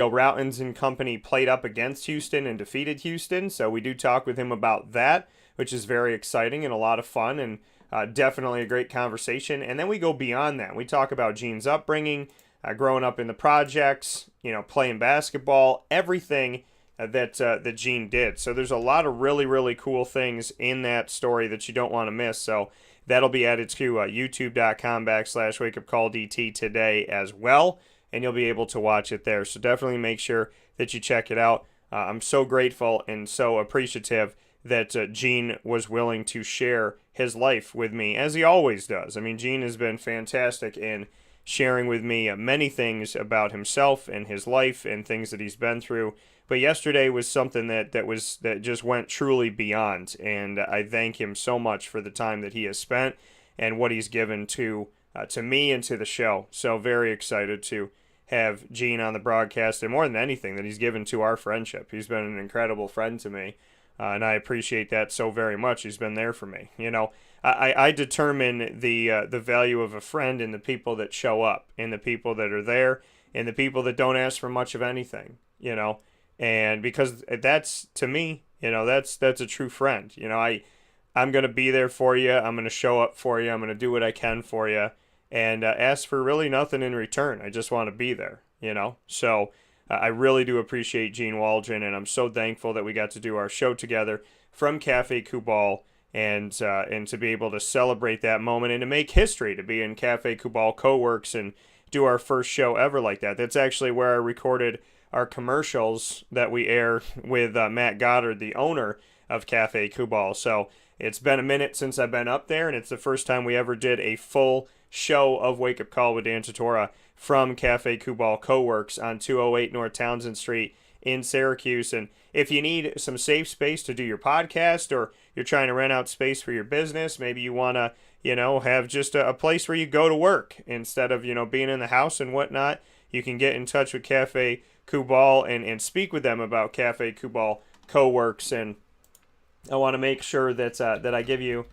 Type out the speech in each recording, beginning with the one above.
Leo Rautins and company played up against Houston and defeated Houston. So we do talk with him about that, which is very exciting and a lot of fun, and definitely a great conversation. And then we go beyond that. We talk about Gene's upbringing, growing up in the projects, playing basketball, everything that Gene did. So there's a lot of really, really cool things in that story that you don't want to miss. So that'll be added to youtube.com/wakeupcalldt today as well, and you'll be able to watch it there. So definitely make sure that you check it out. I'm so grateful and so appreciative that Gene was willing to share his life with me, as he always does. I mean, Gene has been fantastic in sharing with me many things about himself and his life and things that he's been through. But yesterday was something that just went truly beyond, and I thank him so much for the time that he has spent and what he's given to me and to the show. So very excited to have Gene on the broadcast, and more than anything, that he's given to our friendship. He's been an incredible friend to me, and I appreciate that so very much. He's been there for me. I determine the value of a friend in the people that show up, in the people that are there, and the people that don't ask for much of anything. And because that's, to me, that's a true friend. I'm going to be there for you. I'm going to show up for you. I'm going to do what I can for you, and ask for really nothing in return. I just want to be there, So I really do appreciate Gene Waldron, and I'm so thankful that we got to do our show together from Cafe Kubal, and to be able to celebrate that moment and to make history, to be in Cafe Kubal Co-works and do our first show ever like that. That's actually where I recorded our commercials that we air with Matt Goddard, the owner of Cafe Kubal. So it's been a minute since I've been up there, and it's the first time we ever did a full show of Wake Up Call with Dan Tortora from Cafe Kubal Co-works on 208 North Townsend Street in Syracuse. And if you need some safe space to do your podcast, or you're trying to rent out space for your business, maybe you want to, have just a place where you go to work instead of, being in the house and whatnot, you can get in touch with Cafe Kubal and speak with them about Cafe Kubal Co-works. And I want to make sure that I give you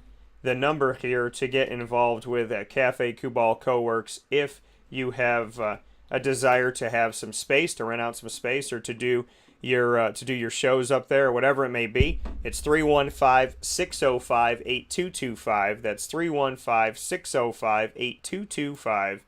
the number here to get involved with Cafe Kubal Co-works if you have a desire to have some space, to rent out some space, or to do your shows up there, or whatever it may be. It's 315-605-8225. That's 315-605-8225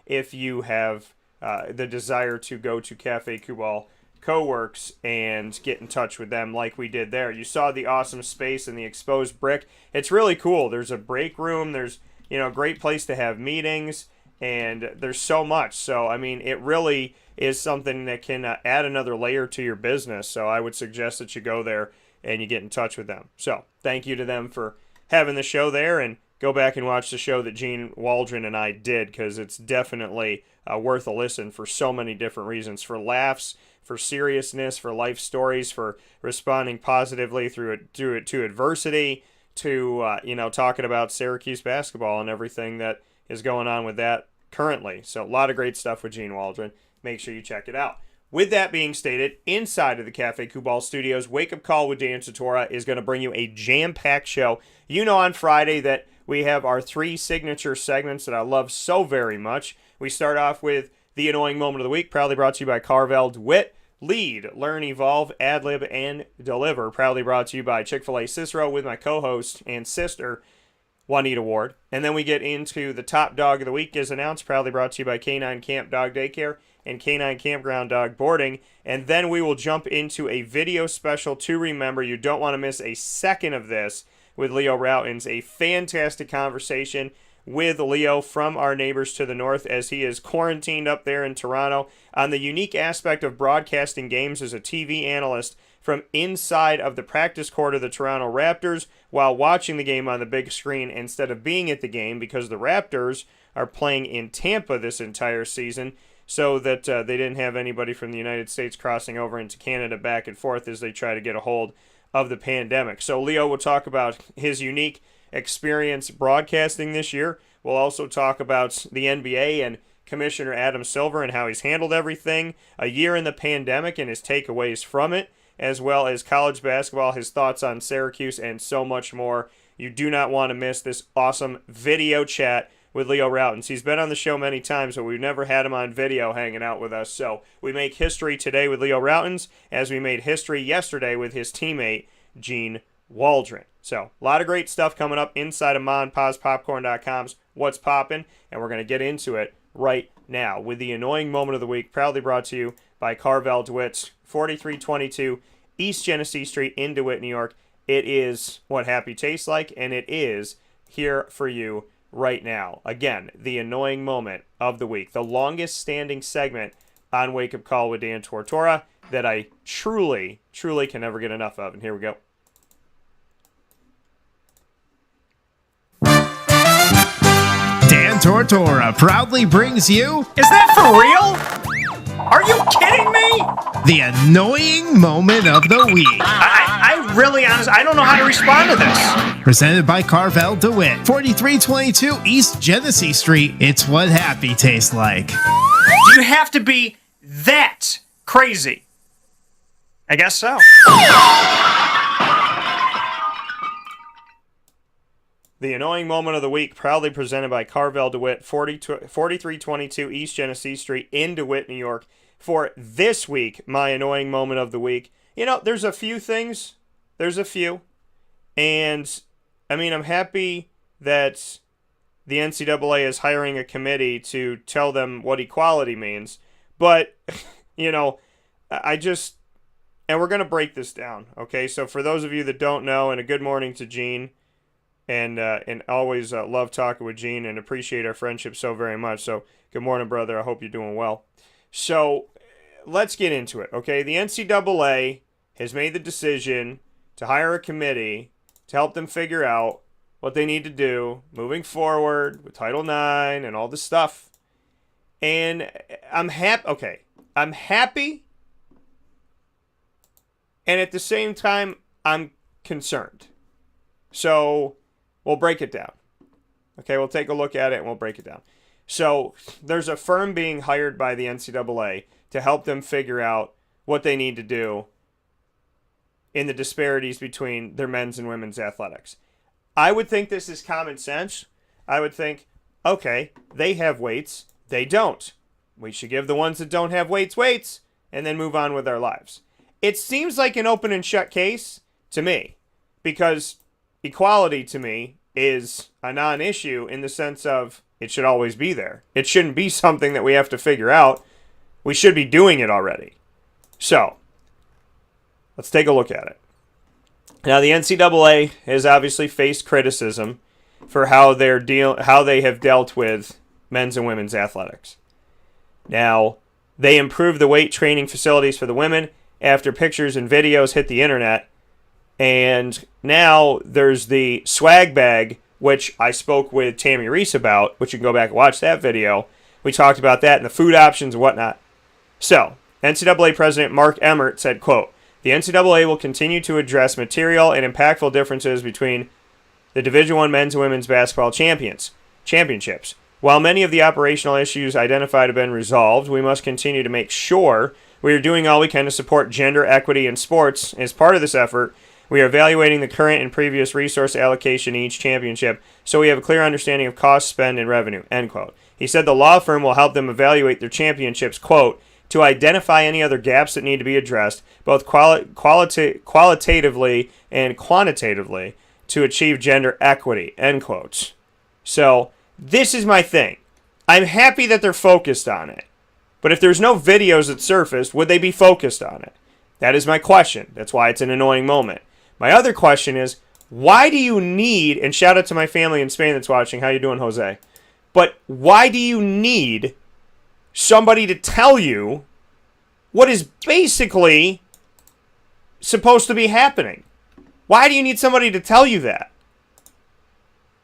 if you have the desire to go to Cafe Kubal Co-works and get in touch with them like we did there. You saw the awesome space and the exposed brick. It's really cool. There's a break room. There's, a great place to have meetings, and there's so much. So, I mean, it really is something that can add another layer to your business. So I would suggest that you go there and you get in touch with them. So thank you to them for having the show there, and go back and watch the show that Gene Waldron and I did, because it's definitely worth a listen for so many different reasons, for laughs, for seriousness, for life stories, for responding positively through to adversity, to talking about Syracuse basketball and everything that is going on with that currently. So a lot of great stuff with Gene Waldron. Make sure you check it out. With that being stated, inside of the Cafe Kubal studios, Wake Up Call with Dan Tortora is going to bring you a jam-packed show. On Friday that we have our 3 signature segments that I love so very much. We start off with the Annoying Moment of the Week, proudly brought to you by Carvel DeWitt. Lead, Learn, Evolve, Ad-Lib, and Deliver, proudly brought to you by Chick-fil-A Cicero with my co-host and sister, Juanita Ward. And then we get into the Top Dog of the Week is announced, proudly brought to you by Canine Kamp Dog Daycare and Canine Kampground Dog Boarding. And then we will jump into a video special to remember. You don't want to miss a second of this with Leo Rautins, a fantastic conversation with Leo from our neighbors to the north as he is quarantined up there in Toronto on the unique aspect of broadcasting games as a TV analyst from inside of the practice court of the Toronto Raptors while watching the game on the big screen instead of being at the game, because the Raptors are playing in Tampa this entire season, so that they didn't have anybody from the United States crossing over into Canada back and forth as they try to get a hold of the pandemic. So Leo will talk about his unique experience broadcasting this year. We'll also talk about the NBA and Commissioner Adam Silver and how he's handled everything, a year in the pandemic and his takeaways from it, as well as college basketball, his thoughts on Syracuse, and so much more. You do not want to miss this awesome video chat with Leo Rautins. He's been on the show many times, but we've never had him on video hanging out with us. So we make history today with Leo Rautins, as we made history yesterday with his teammate, Gene Waldron. So a lot of great stuff coming up inside of MonPazPopcorn.com's What's Poppin', and we're going to get into it right now with the annoying moment of the week, proudly brought to you by Carvel DeWitt, 4322 East Genesee Street in DeWitt, New York. It is what happy tastes like, and it is here for you right now. Again, the annoying moment of the week, the longest standing segment on Wake Up Call with Dan Tortora that I truly can never get enough of. And here we go. Dan Tortora proudly brings you... Is that for real? Are you kidding me? The annoying moment of the week. I really, honestly, I don't know how to respond to this. Presented by Carvel DeWitt, 4322 East Genesee Street. It's what happy tastes like. Do you have to be that crazy? I guess so. The annoying moment of the week, proudly presented by Carvel DeWitt, 4322 East Genesee Street in DeWitt, New York. For this week, my annoying moment of the week. You know, there's a few things. There's a few. And, I mean, I'm happy that the NCAA is hiring a committee to tell them what equality means. But, you know, and we're going to break this down, okay? So for those of you that don't know, and a good morning to Gene, and always love talking with Gene and appreciate our friendship so very much. So good morning, brother. I hope you're doing well. So let's get into it, okay? The NCAA has made the decision to hire a committee to help them figure out what they need to do moving forward with Title IX and all this stuff. And I'm happy. Okay, I'm happy. And at the same time, I'm concerned. So we'll break it down. Okay, we'll take a look at it and we'll break it down. So there's a firm being hired by the NCAA to help them figure out what they need to do in the disparities between their men's and women's athletics. I would think this is common sense. I would think, okay, they have weights, they don't. We should give the ones that don't have weights, and then move on with our lives. It seems like an open and shut case to me, because equality to me is a non-issue in the sense of it should always be there. It shouldn't be something that we have to figure out. We should be doing it already. So, let's take a look at it. Now, the NCAA has obviously faced criticism for how they have dealt with men's and women's athletics. Now, they improved the weight training facilities for the women after pictures and videos hit the internet. And now there's the swag bag, which I spoke with Tammy Reese about, which you can go back and watch that video. We talked about that and the food options and whatnot. So, NCAA President Mark Emmert said, quote, "The NCAA will continue to address material and impactful differences between the Division I men's and women's basketball championships. While many of the operational issues identified have been resolved, we must continue to make sure we are doing all we can to support gender equity in sports. As part of this effort, we are evaluating the current and previous resource allocation in each championship so we have a clear understanding of cost, spend, and revenue," end quote. He said the law firm will help them evaluate their championships, quote, "to identify any other gaps that need to be addressed, both qualitatively and quantitatively, to achieve gender equity," end quote. So, this is my thing. I'm happy that they're focused on it. But if there's no videos that surfaced, would they be focused on it? That is my question. That's why it's an annoying moment. My other question is, why do you need, and shout out to my family in Spain that's watching, how you doing, Jose? But why do you need somebody to tell you what is basically supposed to be happening? Why do you need somebody to tell you that?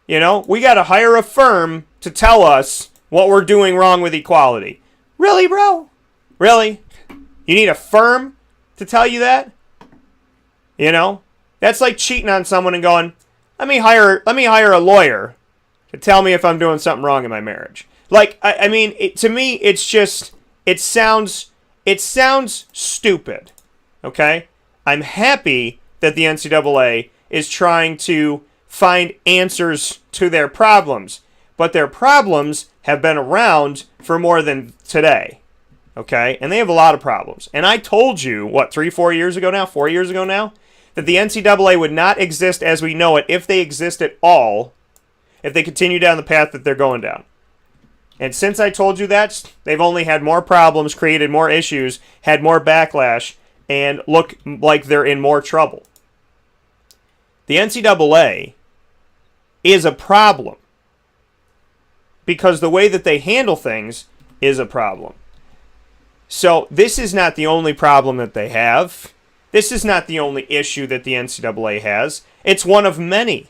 You know, we got to hire a firm to tell us what we're doing wrong with equality. Really, bro? Really? You need a firm to tell you that? You know? That's like cheating on someone and going, let me hire a lawyer to tell me if I'm doing something wrong in my marriage. Like, I mean, to me, it's just, it sounds stupid, okay? I'm happy that the NCAA is trying to find answers to their problems, but their problems have been around for more than today. Okay? And they have a lot of problems. And I told you, 4 years ago now, that the NCAA would not exist as we know it if they exist at all, if they continue down the path that they're going down. And since I told you that, they've only had more problems, created more issues, had more backlash, and look like they're in more trouble. The NCAA is a problem because the way that they handle things is a problem. So this is not the only problem that they have. This is not the only issue that the NCAA has. It's one of many.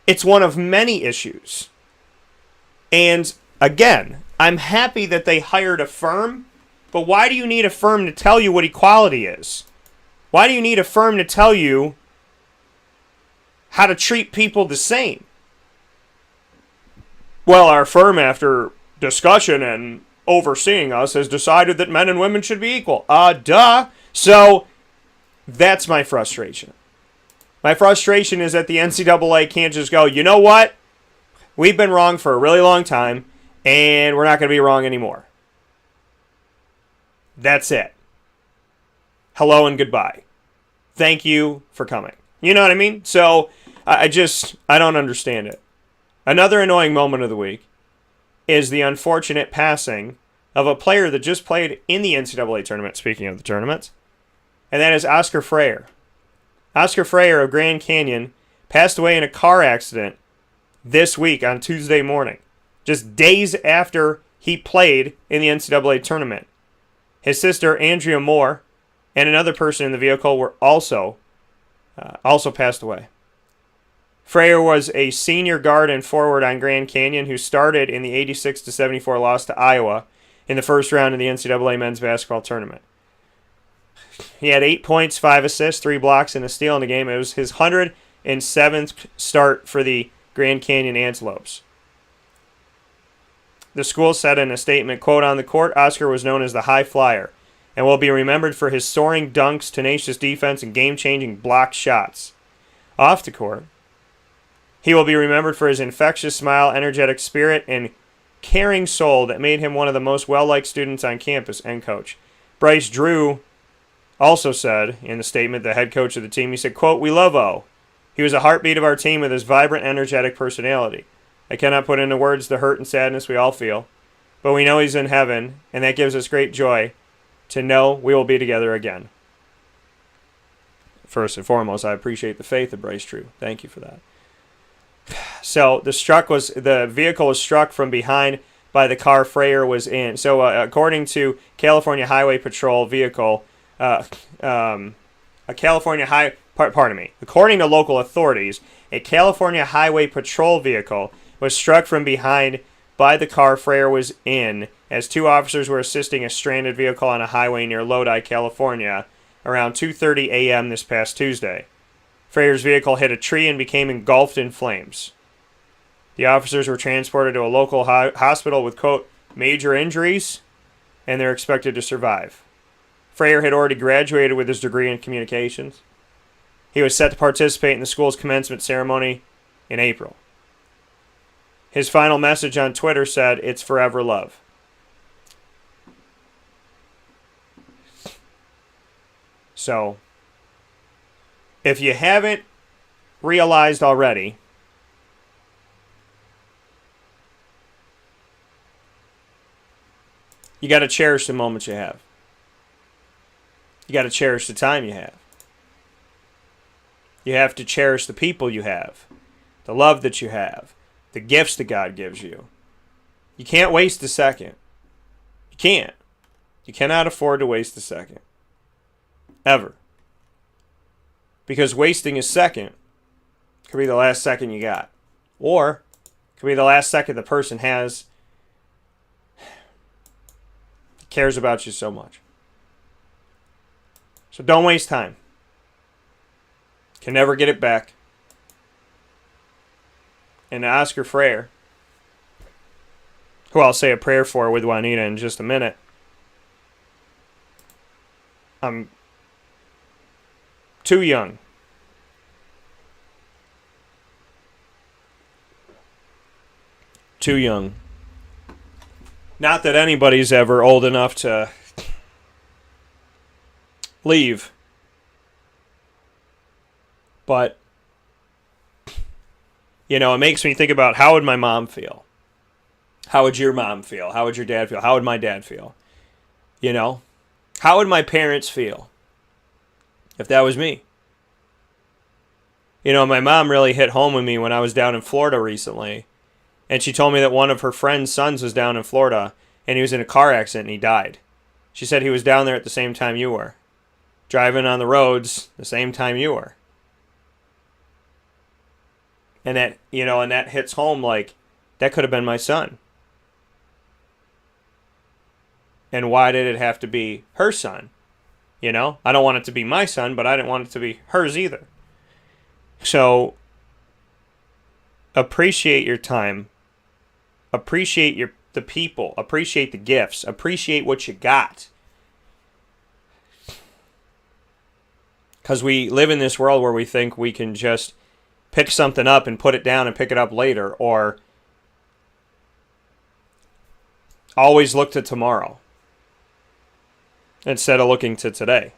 It's one of many issues. And again, I'm happy that they hired a firm, but why do you need a firm to tell you what equality is? Why do you need a firm to tell you how to treat people the same? Well, our firm, after discussion and overseeing us, has decided that men and women should be equal. Duh. So that's my frustration. My frustration is that the NCAA can't just go, you know what? We've been wrong for a really long time, and we're not going to be wrong anymore. That's it. Hello and goodbye. Thank you for coming. You know what I mean? So I don't understand it. Another annoying moment of the week is the unfortunate passing of a player that just played in the NCAA tournament, speaking of the tournaments, and that is Oscar Freyer. Oscar Freyer of Grand Canyon passed away in a car accident this week on Tuesday morning, just days after he played in the NCAA tournament. His sister, Andrea Moore, and another person in the vehicle were also passed away. Freyer was a senior guard and forward on Grand Canyon who started in the 86-74 loss to Iowa in the first round of the NCAA men's basketball tournament. He had 8 points, 5 assists, 3 blocks, and a steal in the game. It was his 107th start for the Grand Canyon Antelopes. The school said in a statement, quote, "On the court, Oscar was known as the high flyer and will be remembered for his soaring dunks, tenacious defense, and game-changing blocked shots. Off the court, he will be remembered for his infectious smile, energetic spirit, and caring soul that made him one of the most well-liked students on campus," end coach. Bryce Drew also said in the statement, the head coach of the team, he said, quote, "We love O. He was a heartbeat of our team with his vibrant, energetic personality. I cannot put into words the hurt and sadness we all feel, but we know he's in heaven, and that gives us great joy to know we will be together again." First and foremost, I appreciate the faith of Bryce Drew. Thank you for that. So the vehicle was struck from behind by the car Freyer was in. So according to California Highway Patrol vehicle, according to local authorities, a California Highway Patrol vehicle was struck from behind by the car Freyer was in as 2 officers were assisting a stranded vehicle on a highway near Lodi, California, around 2:30 a.m. this past Tuesday. Freyer's vehicle hit a tree and became engulfed in flames. The officers were transported to a local hospital with, quote, "major injuries," and they're expected to survive. Freyer had already graduated with his degree in communications. He was set to participate in the school's commencement ceremony in April. His final message on Twitter said, "It's forever love." So, if you haven't realized already, you got to cherish the moments you have. You got to cherish the time you have. You have to cherish the people you have, the love that you have, the gifts that God gives you. You can't waste a second. You can't. You cannot afford to waste a second. Ever. Because wasting a second could be the last second you got. Or it could be the last second the person has cares about you so much. So don't waste time. Can never get it back. And Oscar Freyer, who I'll say a prayer for with Juanita in just a minute, I'm too young. Too young. Not that anybody's ever old enough to leave. But, you know, it makes me think about how would my mom feel? How would your mom feel? How would your dad feel? How would my dad feel? You know? How would my parents feel if that was me? You know, my mom really hit home with me when I was down in Florida recently. And she told me that one of her friend's sons was down in Florida and he was in a car accident and he died. She said he was down there at the same time you were. Driving on the roads the same time you were. And that, you know, and that hits home like, that could have been my son. And why did it have to be her son? You know, I don't want it to be my son, but I didn't want it to be hers either. So, appreciate your time. Appreciate the people. Appreciate the gifts. Appreciate what you got. Because we live in this world where we think we can just pick something up and put it down and pick it up later, or always look to tomorrow instead of looking to today.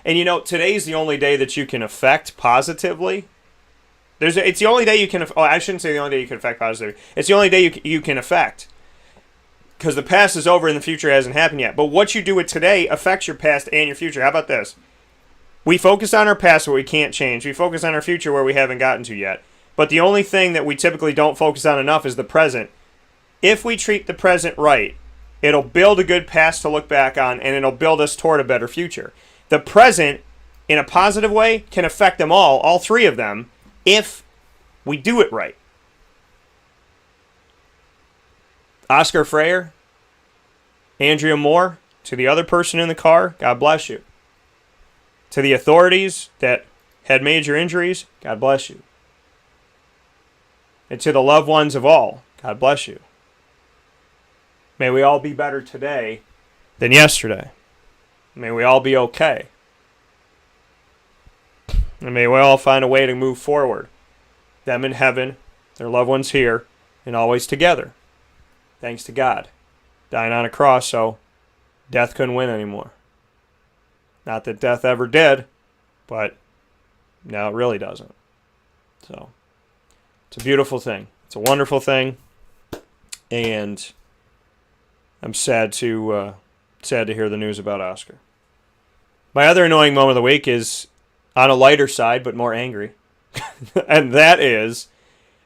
And you know, today's the only day that you can affect positively. It's the only day you can. Oh, I shouldn't say the only day you can affect positively. It's the only day you can affect. Because the past is over and the future hasn't happened yet. But what you do with today affects your past and your future. How about this? We focus on our past where we can't change. We focus on our future where we haven't gotten to yet. But the only thing that we typically don't focus on enough is the present. If we treat the present right, it'll build a good past to look back on, and it'll build us toward a better future. The present, in a positive way, can affect them all three of them, if we do it right. Oscar Freyer, Andrea Moore, to the other person in the car, God bless you. To the authorities that had major injuries, God bless you. And to the loved ones of all, God bless you. May we all be better today than yesterday. May we all be okay. And may we all find a way to move forward. Them in heaven, their loved ones here, and always together. Thanks to God. Dying on a cross so death couldn't win anymore. Not that death ever did, but now it really doesn't. So, it's a beautiful thing. It's a wonderful thing. And I'm sad to hear the news about Oscar. My other annoying moment of the week is on a lighter side, but more angry. And that is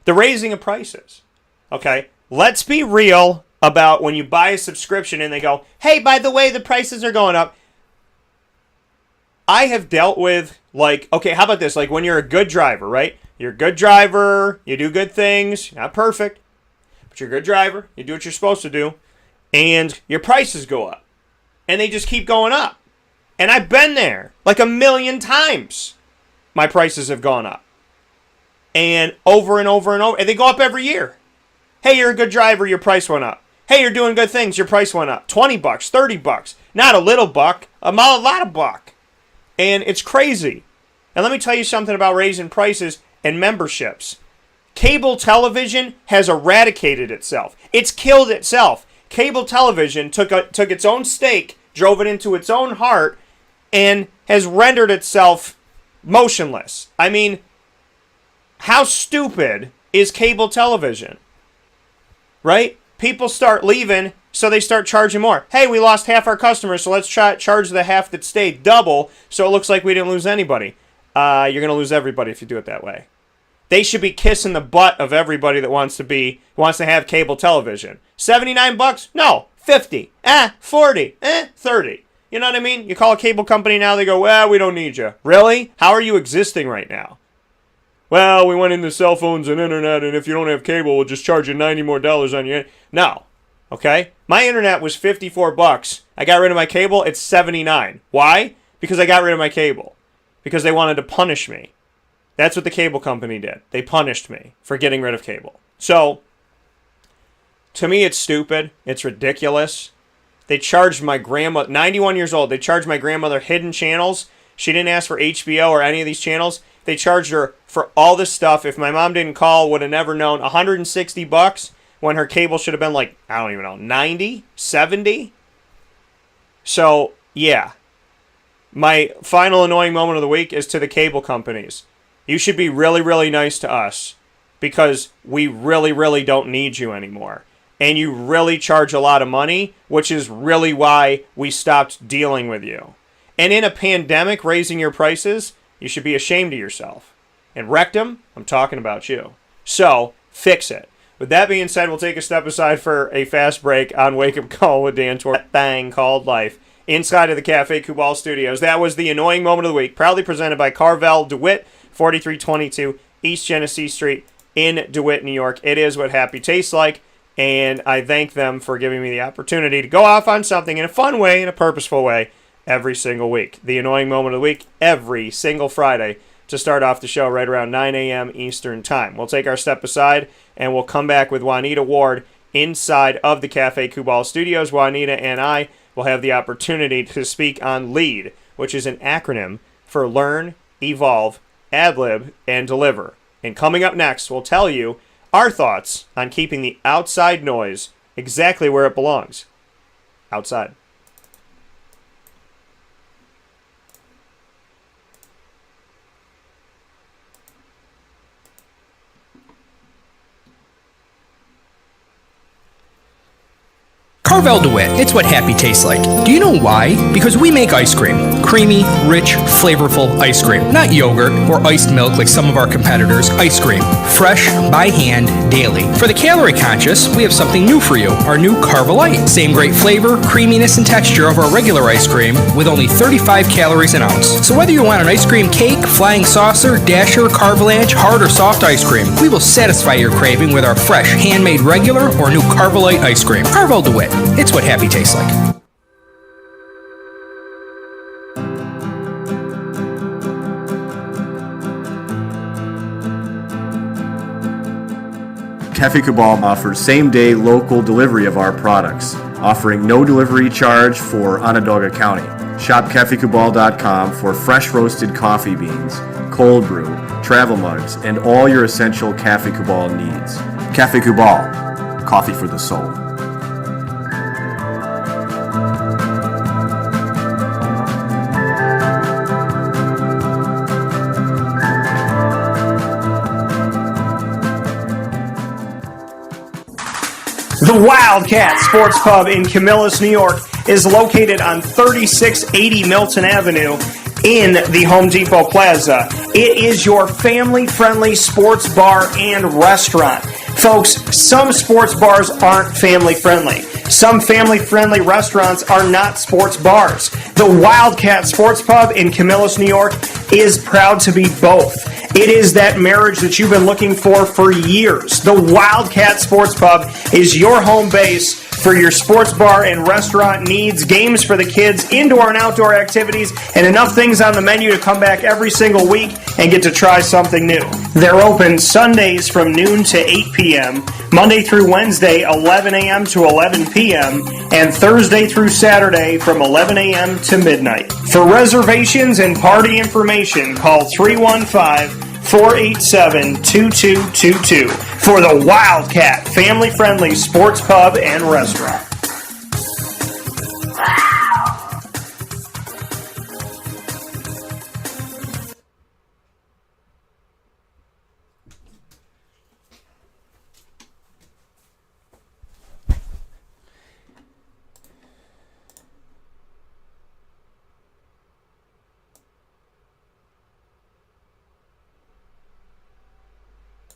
the raising of prices. Okay? Let's be real about when you buy a subscription and they go, hey, by the way, the prices are going up. I have dealt with, like, okay, how about this? Like when you're a good driver, right? You're a good driver, you do good things, you're not perfect, but you're a good driver, you do what you're supposed to do, and your prices go up. And they just keep going up. And I've been there like a million times. My prices have gone up. And over and over and over. And they go up every year. Hey, you're a good driver, your price went up. Hey, you're doing good things, your price went up. $20, $30. Not a little buck, a lot of buck. And it's crazy. And let me tell you something about raising prices and memberships. Cable television has eradicated itself. It's killed itself. Cable television took its own stake, drove it into its own heart, and has rendered itself motionless. I mean, how stupid is cable television? Right? People start leaving, so they start charging more. Hey, we lost half our customers, so let's charge the half that stayed double, so it looks like we didn't lose anybody. You're going to lose everybody if you do it that way. They should be kissing the butt of everybody that wants to have cable television. $79? No. 50. 40. 30. You know what I mean? You call a cable company now, they go, well, we don't need you. Really? How are you existing right now? Well, we went into cell phones and internet, and if you don't have cable, we'll just charge you $90 more on your... No. Okay? My internet was $54. I got rid of my cable, it's $79. Why? Because I got rid of my cable. Because they wanted to punish me. That's what the cable company did. They punished me for getting rid of cable. So, to me, it's stupid. It's ridiculous. They charged my grandma, 91 years old, they charged my grandmother hidden channels. She didn't ask for HBO or any of these channels. They charged her for all this stuff. If my mom didn't call, would have never known. $160 when her cable should have been like, I don't even know, 90, 70. So, yeah. My final annoying moment of the week is to the cable companies. You should be really, really nice to us because we really, really don't need you anymore. And you really charge a lot of money, which is really why we stopped dealing with you. And in a pandemic, raising your prices, you should be ashamed of yourself. And Rectum, I'm talking about you. So, fix it. With that being said, we'll take a step aside for a fast break on Wake Up Call with Dan Tortora. That thing called life. Inside of the Cafe Kubal Studios. That was the annoying moment of the week, proudly presented by Carvel DeWitt, 4322 East Genesee Street in DeWitt, New York. It is what happy tastes like, and I thank them for giving me the opportunity to go off on something in a fun way, in a purposeful way, every single week. The annoying moment of the week, every single Friday, to start off the show right around 9 a.m. Eastern Time. We'll take our step aside, and we'll come back with Juanita Ward inside of the Cafe Kubal Studios. Juanita and I will have the opportunity to speak on LEAD, which is an acronym for Learn, Evolve, Ad-lib, and Deliver. And coming up next, we'll tell you our thoughts on keeping the outside noise exactly where it belongs. Outside. Carvel DeWitt, it's what happy tastes like. Do you know why? Because we make ice cream. Creamy, rich, flavorful ice cream. Not yogurt or iced milk like some of our competitors. Ice cream. Fresh, by hand, daily. For the calorie conscious, we have something new for you. Our new Carvelite. Same great flavor, creaminess, and texture of our regular ice cream with only 35 calories an ounce. So whether you want an ice cream cake, flying saucer, dasher, carvalanche, hard or soft ice cream, we will satisfy your craving with our fresh, handmade regular or new Carvelite ice cream. Carvel DeWitt. It's what happy tastes like. Cafe Kubal offers same-day local delivery of our products, offering no delivery charge for Onondaga County. Shop cafekubal.com for fresh roasted coffee beans, cold brew, travel mugs, and all your essential Cafe Kubal needs. Cafe Kubal, coffee for the soul. The Wildcat Sports Pub in Camillus, New York is located on 3680 Milton Avenue in the Home Depot Plaza. It is your family-friendly sports bar and restaurant. Folks, some sports bars aren't family-friendly. Some family-friendly restaurants are not sports bars. The Wildcat Sports Pub in Camillus, New York is proud to be both. It is that marriage that you've been looking for years. The Wildcat Sports Pub is your home base for your sports bar and restaurant needs, games for the kids, indoor and outdoor activities, and enough things on the menu to come back every single week and get to try something new. They're open Sundays from noon to 8 p.m., Monday through Wednesday, 11 a.m. to 11 p.m., and Thursday through Saturday from 11 a.m. to midnight. For reservations and party information, call 315-487-2222 for the Wildcat family-friendly sports pub and restaurant.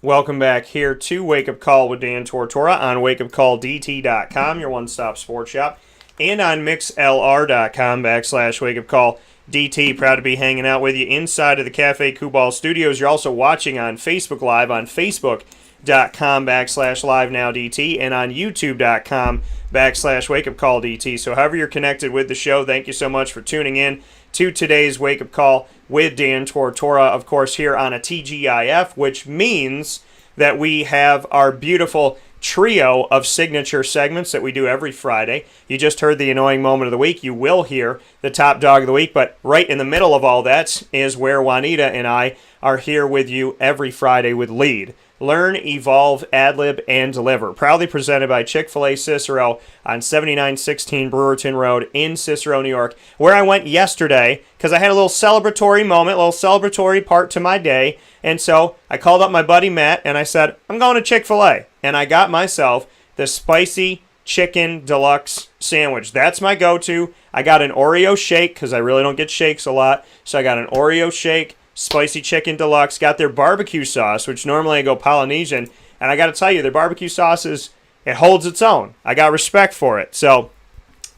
Welcome back here to Wake Up Call with Dan Tortora on wakeupcalldt.com, your one-stop sports shop, and on mixlr.com/wakeupcalldt. Proud to be hanging out with you inside of the Cafe Kubal Studios. You're also watching on Facebook Live on facebook.com/livenowdt and on youtube.com/wakeupcalldt. So however you're connected with the show, thank you so much for tuning in to today's Wake Up Call with Dan Tortora, of course, here on a TGIF, which means that we have our beautiful trio of signature segments that we do every Friday. You just heard the annoying moment of the week. You will hear the top dog of the week, but right in the middle of all that is where Juanita and I are here with you every Friday with Lead. Learn, Evolve, Adlib, and Deliver. Proudly presented by Chick-fil-A Cicero on 7916 Brewerton Road in Cicero, New York, where I went yesterday because I had a little celebratory moment, a little celebratory part to my day. And so I called up my buddy Matt and I said, I'm going to Chick-fil-A. And I got myself the spicy chicken deluxe sandwich. That's my go-to. I got an Oreo shake because I really don't get shakes a lot. So I got an Oreo shake, spicy chicken deluxe, got their barbecue sauce, which normally I go Polynesian. And I got to tell you, their barbecue sauce it holds its own. I got respect for it. So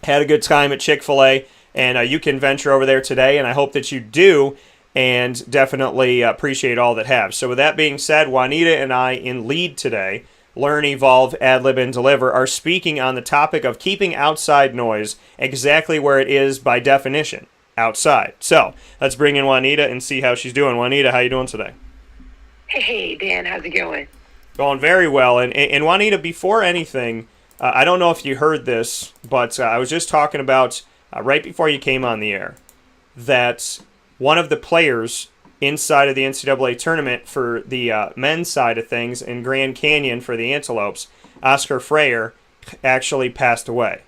had a good time at Chick-fil-A. And you can venture over there today. And I hope that you do. And definitely appreciate all that have. So with that being said, Juanita and I in lead today, Learn, Evolve, Adlib, and Deliver, are speaking on the topic of keeping outside noise exactly where it is by definition, outside. So let's bring in Juanita and see how she's doing. Juanita, how you doing today? Hey, Dan, how's it going? Going very well. And Juanita, before anything, I don't know if you heard this, but I was just talking about, right before you came on the air, that one of the players inside of the NCAA tournament for the men's side of things in Grand Canyon for the Antelopes, Oscar Freyer, actually passed away.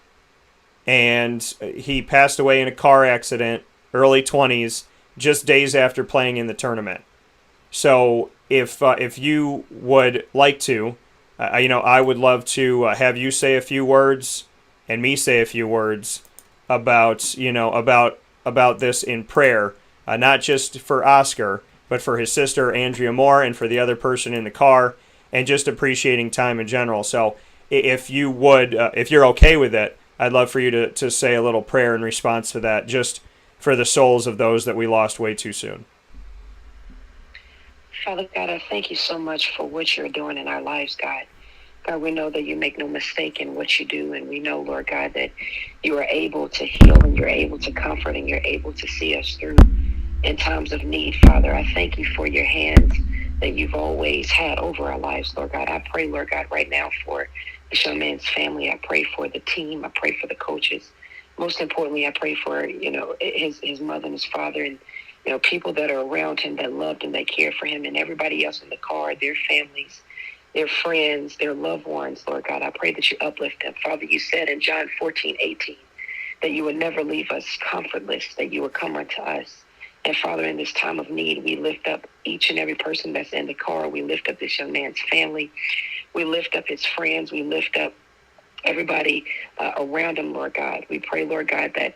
And he passed away in a car accident, early 20s, just days after playing in the tournament. So if you would like to, I would love to have you say a few words and me say a few words about this in prayer. Not just for Oscar, but for his sister, Andrea Moore, and for the other person in the car, and just appreciating time in general. So if you would, if you're okay with it, I'd love for you to say a little prayer in response to that, just for the souls of those that we lost way too soon. Father God, I thank you so much for what you're doing in our lives, God. God, we know that you make no mistake in what you do, and we know, Lord God, that you are able to heal, and you're able to comfort, and you're able to see us through in times of need, Father. I thank you for your hands that you've always had over our lives, Lord God. I pray, Lord God, right now for this young man's family. I pray for the team. I pray for the coaches. Most importantly, I pray for, his mother and his father, and, people that are around him that loved him, that cared for him, and everybody else in the car, their families, their friends, their loved ones, Lord God. I pray that you uplift them. Father, you said in John 14:18 that you would never leave us comfortless, that you would come unto us. And Father, in this time of need, we lift up each and every person that's in the car. We lift up this young man's family. We lift up his friends. We lift up everybody around him, Lord God. We pray, Lord God, that,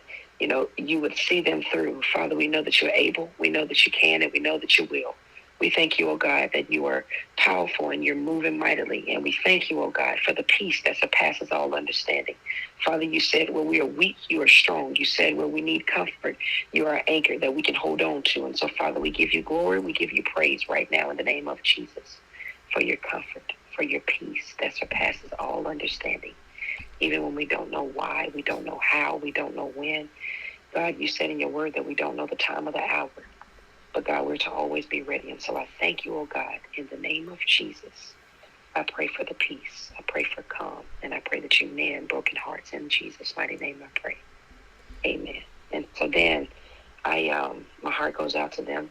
you would see them through. Father, we know that you're able. We know that you can, and we know that you will. We thank you, oh God, that you are powerful and you're moving mightily. And we thank you, oh God, for the peace that surpasses all understanding. Father, you said where we are weak, you are strong. You said where we need comfort, you are our anchor that we can hold on to. And so, Father, we give you glory. We give you praise right now in the name of Jesus for your comfort, for your peace that surpasses all understanding. Even when we don't know why, we don't know how, we don't know when. God, you said in your word that we don't know the time or the hour. But God, we're to always be ready. And so I thank you, oh God, in the name of Jesus. I pray for the peace. I pray for calm. And I pray that you mend broken hearts. In Jesus' mighty name I pray. Amen. And so Dan, my heart goes out to them.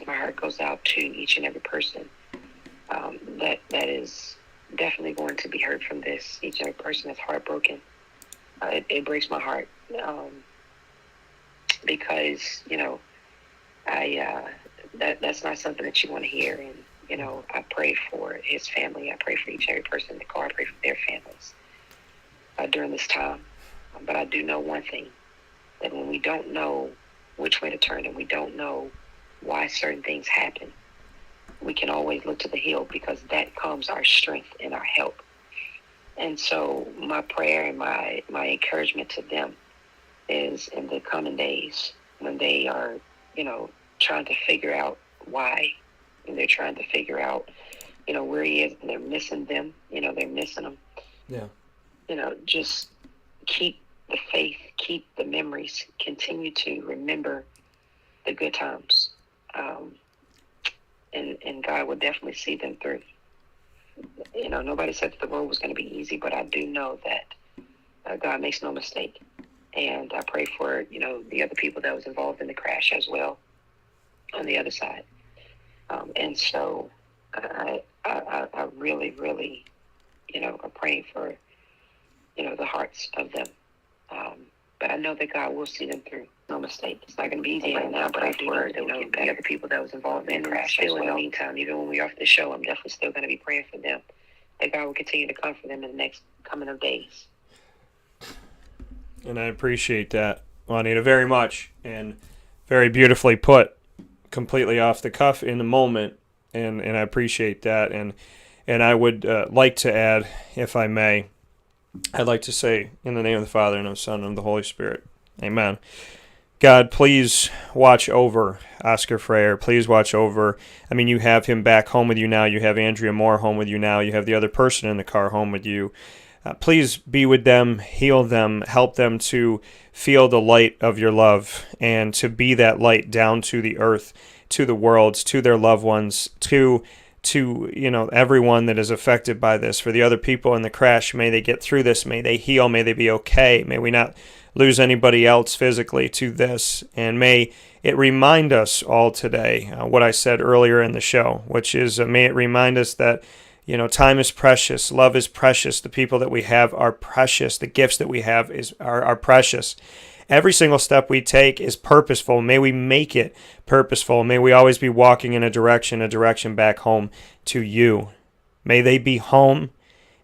My heart goes out to each and every person that is definitely going to be hurt from this. Each and every person that's heartbroken. It breaks my heart because, that's not something that you want to hear. And, I pray for his family. I pray for each and every person in the car. I pray for their families during this time. But I do know one thing, that when we don't know which way to turn and we don't know why certain things happen, we can always look to the hill, because that comes our strength and our help. And so my prayer and my encouragement to them is in the coming days, when they are, trying to figure out why, and they're trying to figure out, where he is, and they're missing them, they're missing him. Yeah. Just keep the faith, keep the memories, continue to remember the good times. And God will definitely see them through. Nobody said that the road was going to be easy, but I do know that God makes no mistake. And I pray for, the other people that was involved in the crash as well on the other side. And so I I really, really, are praying for, the hearts of them. But I know that God will see them through. No mistake. It's not going to be easy right now, but I do know that the other people that was involved in the crash still in the meantime, even when we're off the show, I'm definitely still going to be praying for them, that God will continue to comfort them in the next coming of days. And I appreciate that, Juanita, very much, and very beautifully put, completely off the cuff in the moment, and I appreciate that. And I would like to add, if I may, I'd like to say, in the name of the Father, and of the Son, and of the Holy Spirit, amen. God, please watch over Oscar Freire. Please watch over, you have him back home with you now. You have Andrea Moore home with you now. You have the other person in the car home with you. Please be with them, heal them, help them to feel the light of your love, and to be that light down to the earth, to the world, to their loved ones, to everyone that is affected by this. For the other people in the crash, may they get through this, may they heal, may they be okay, may we not lose anybody else physically to this, and may it remind us all today what I said earlier in the show, which is may it remind us that time is precious, love is precious, the people that we have are precious, the gifts that we have are precious. Every single step we take is purposeful. May we make it purposeful. May we always be walking in a direction back home to you. May they be home,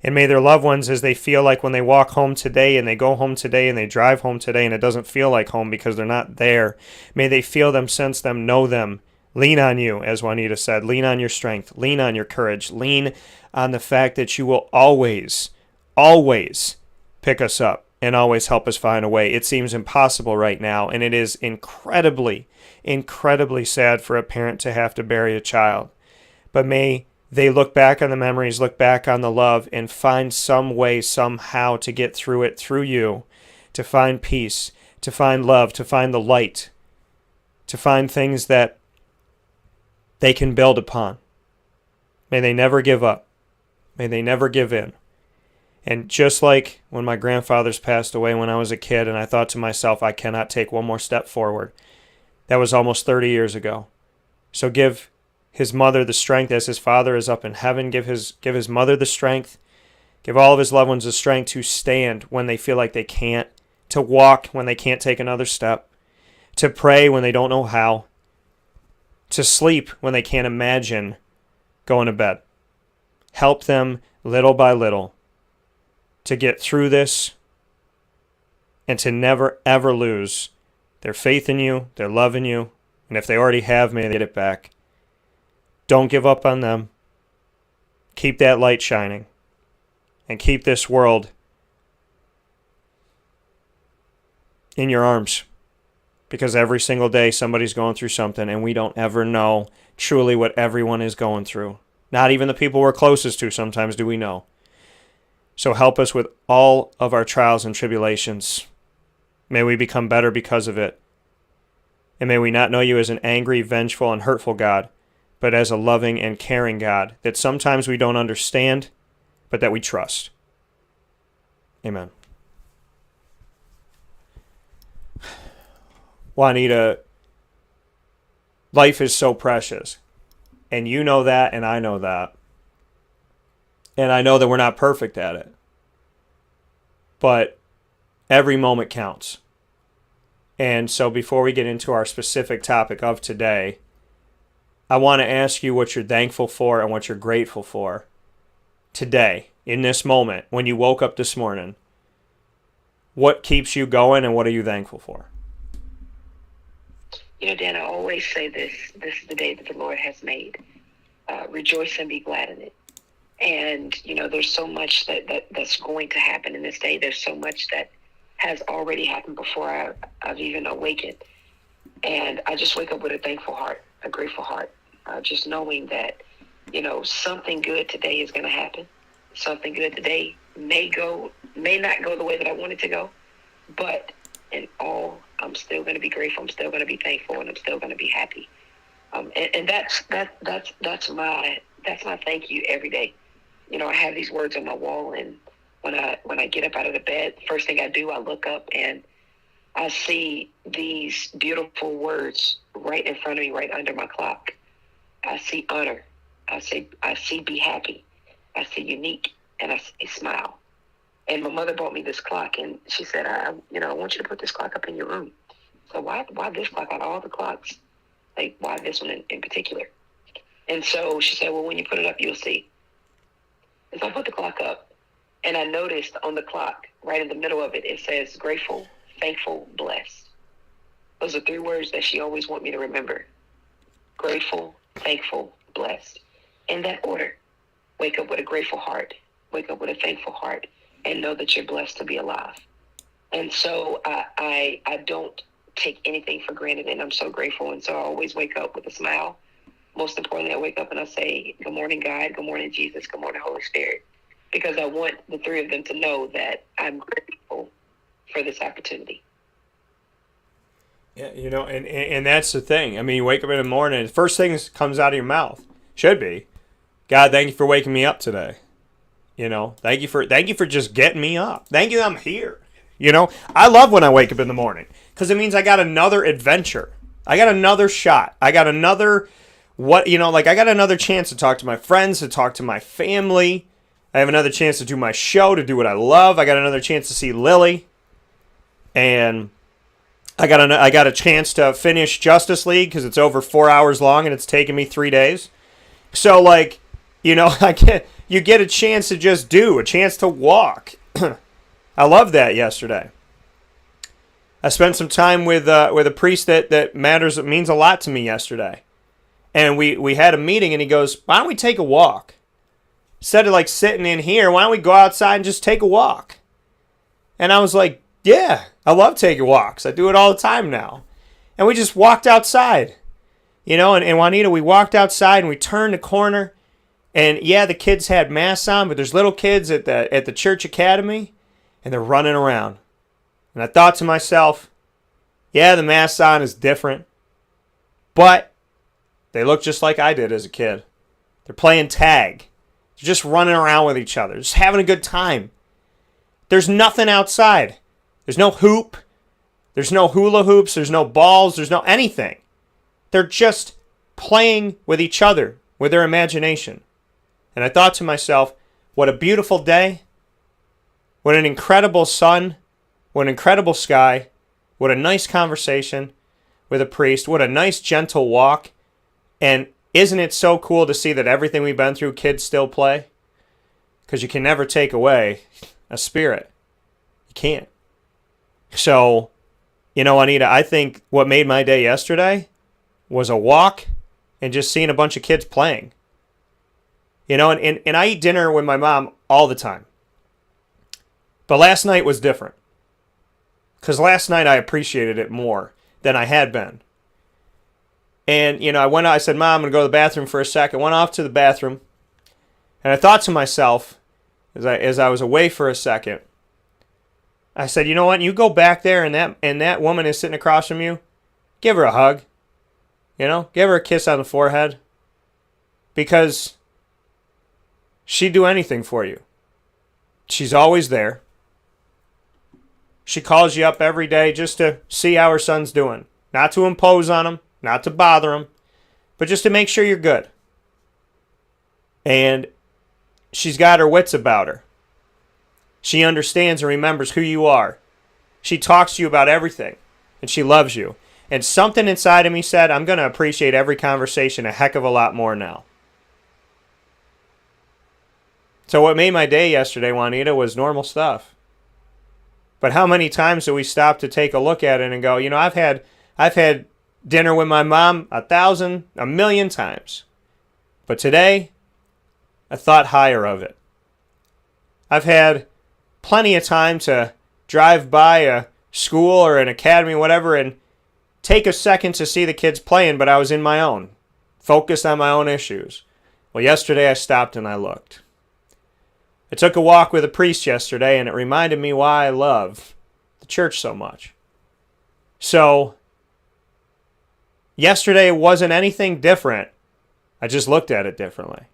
and may their loved ones, as they feel like when they walk home today and they go home today and they drive home today and it doesn't feel like home because they're not there, may they feel them, sense them, know them. Lean on you, as Juanita said. Lean on your strength. Lean on your courage. Lean on the fact that you will always, always pick us up and always help us find a way. It seems impossible right now, and it is incredibly, incredibly sad for a parent to have to bury a child. But may they look back on the memories, look back on the love, and find some way, somehow, to get through it through you, to find peace, to find love, to find the light, to find things that they can build upon. May they never give up. May they never give in. And just like when my grandfathers passed away when I was a kid, and I thought to myself, I cannot take one more step forward. That was almost 30 years ago. So give his mother the strength as his father is up in heaven. Give his mother the strength. Give all of his loved ones the strength to stand when they feel like they can't, to walk when they can't take another step, to pray when they don't know how, to sleep when they can't imagine going to bed. Help them little by little to get through this and to never, ever lose their faith in you, their love in you, and if they already have, may they get it back. Don't give up on them. Keep that light shining, and keep this world in your arms, because every single day somebody's going through something, and we don't ever know truly what everyone is going through. Not even the people we're closest to sometimes do we know. So help us with all of our trials and tribulations. May we become better because of it. And may we not know you as an angry, vengeful, and hurtful God, but as a loving and caring God that sometimes we don't understand, but that we trust. Amen. Juanita, life is so precious. And you know that, and I know that. And I know that we're not perfect at it. But every moment counts. And so before we get into our specific topic of today, I want to ask you what you're thankful for and what you're grateful for today, in this moment, when you woke up this morning. What keeps you going, and what are you thankful for? Dan, I always say this is the day that the Lord has made. Rejoice and be glad in it. And, there's so much that's going to happen in this day. There's so much that has already happened before I've even awakened. And I just wake up with a thankful heart, a grateful heart, just knowing that, something good today is going to happen. Something good today may not go the way that I want it to go, but in all, I'm still going to be grateful. I'm still going to be thankful, and I'm still going to be happy. And that's my thank you every day. I have these words on my wall, and when I get up out of the bed, first thing I do, I look up and I see these beautiful words right in front of me, right under my clock. I see honor. I see be happy. I see unique, and I see smile. And my mother bought me this clock, and she said, I want you to put this clock up in your room. So why this clock out of all the clocks? Like, why this one in particular? And so she said, well, when you put it up, you'll see. And so I put the clock up, and I noticed on the clock, right in the middle of it, it says grateful, thankful, blessed. Those are 3 words that she always want me to remember. Grateful, thankful, blessed. In that order. Wake up with a grateful heart. Wake up with a thankful heart. And know that you're blessed to be alive. And so I don't take anything for granted, and I'm so grateful. And so I always wake up with a smile. Most importantly, I wake up and I say, good morning, God. Good morning, Jesus. Good morning, Holy Spirit. Because I want the 3 of them to know that I'm grateful for this opportunity. Yeah, and that's the thing. I mean, you wake up in the morning, the first thing that comes out of your mouth should be, God, thank you for waking me up today. Thank you for just getting me up. Thank you, I'm here. I love when I wake up in the morning because it means I got another adventure. I got another shot. I got another I got another chance to talk to my friends, to talk to my family. I have another chance to do my show, to do what I love. I got another chance to see Lily. And I got a chance to finish Justice League because it's over 4 hours long and it's taken me 3 days. So you get a chance to just do, a chance to walk. I loved that yesterday. I spent some time with a priest that means a lot to me yesterday. And we had a meeting and he goes, why don't we take a walk? Instead of sitting in here, why don't we go outside and just take a walk? And I was like, yeah, I love taking walks. I do it all the time now. And we just walked outside. And Juanita, we walked outside and we turned the corner. And yeah, the kids had masks on, but there's little kids at the church academy, and they're running around. And I thought to myself, yeah, the mask on is different, but they look just like I did as a kid. They're playing tag. They're just running around with each other, just having a good time. There's nothing outside. There's no hoop. There's no hula hoops. There's no balls. There's no anything. They're just playing with each other, with their imagination. And I thought to myself, what a beautiful day. What an incredible sun. What an incredible sky. What a nice conversation with a priest. What a nice, gentle walk. And isn't it so cool to see that everything we've been through, kids still play? Because you can never take away a spirit. You can't. So, Juanita, I think what made my day yesterday was a walk and just seeing a bunch of kids playing. And I eat dinner with my mom all the time. But last night was different. Because last night I appreciated it more than I had been. And, I said, Mom, I'm going to go to the bathroom for a second. Went off to the bathroom. And I thought to myself, as I was away for a second, I said, you know what? You go back there and that woman is sitting across from you. Give her a hug. Give her a kiss on the forehead. Because she'd do anything for you. She's always there. She calls you up every day just to see how her son's doing. Not to impose on him, not to bother him, but just to make sure you're good. And she's got her wits about her. She understands and remembers who you are. She talks to you about everything, and she loves you. And something inside of me said, I'm going to appreciate every conversation a heck of a lot more now. So what made my day yesterday, Juanita, was normal stuff. But how many times do we stop to take a look at it and go, I've had dinner with my mom 1,000, 1,000,000 times. But today, I thought higher of it. I've had plenty of time to drive by a school or an academy, whatever, and take a second to see the kids playing, but I was in my own, focused on my own issues. Well, yesterday I stopped and I looked. I took a walk with a priest yesterday, and it reminded me why I love the church so much. So, yesterday wasn't anything different. I just looked at it differently.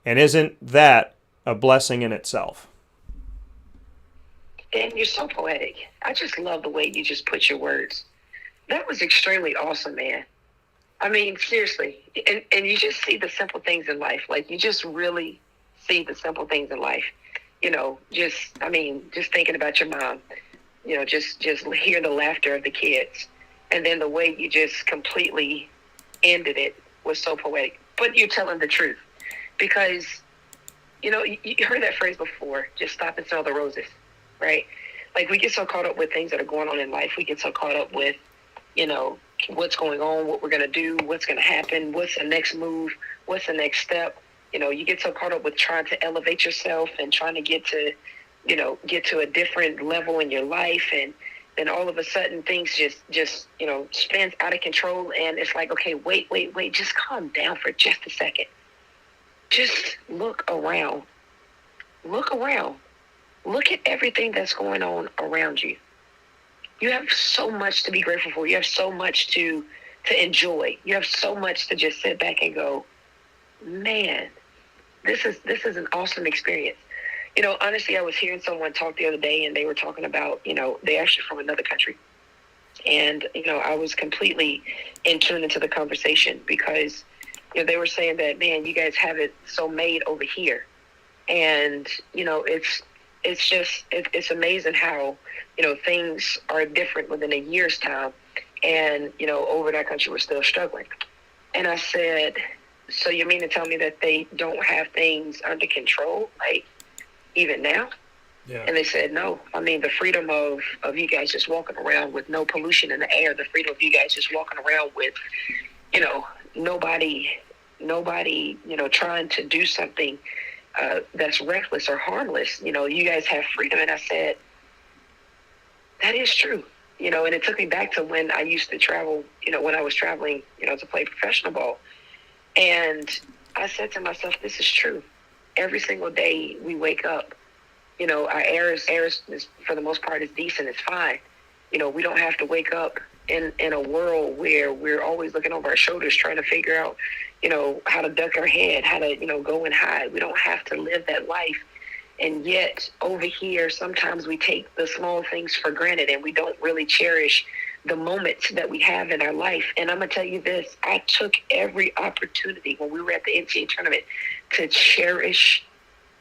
And isn't that a blessing in itself? And you're so poetic. I just love the way you just put your words. That was extremely awesome, man. I mean, seriously. And you just see the simple things in life. Like, you just really see the simple things in life. Just thinking about your mom, just hear the laughter of the kids. And then the way you just completely ended it was so poetic. But you're telling the truth. Because, you heard that phrase before, just stop and smell the roses, right? Like, we get so caught up with things that are going on in life. We get so caught up with, what's going on, what we're going to do, what's going to happen, what's the next move, what's the next step. You get so caught up with trying to elevate yourself and trying to get to a different level in your life. And then all of a sudden things just spins out of control. And it's like, okay, wait, just calm down for just a second. Just look around. Look around. Look at everything that's going on around you. You have so much to be grateful for. You have so much to enjoy. You have so much to just sit back and go, man, this is an awesome experience. Honestly, I was hearing someone talk the other day, and they were talking about, they're actually from another country. And, I was completely in tune into the conversation because, they were saying that, man, you guys have it so made over here. And, it's amazing how, things are different within a year's time. And, over in that country, we're still struggling. And I said, so you mean to tell me that they don't have things under control, like even now? Yeah. And they said, no. I mean, the freedom of you guys just walking around with no pollution in the air, the freedom of you guys just walking around with, nobody, trying to do something that's reckless or harmless. You guys have freedom. And I said, that is true. And it took me back to when I used to travel, when I was traveling, to play professional ball. And I said to myself, this is true. Every single day we wake up, our air is for the most part is decent. It's fine. We don't have to wake up in a world where we're always looking over our shoulders trying to figure out, how to duck our head, how to, go and hide. We don't have to live that life. And yet over here, sometimes we take the small things for granted and we don't really cherish the moments that we have in our life. And I'm going to tell you this, I took every opportunity when we were at the NCAA tournament to cherish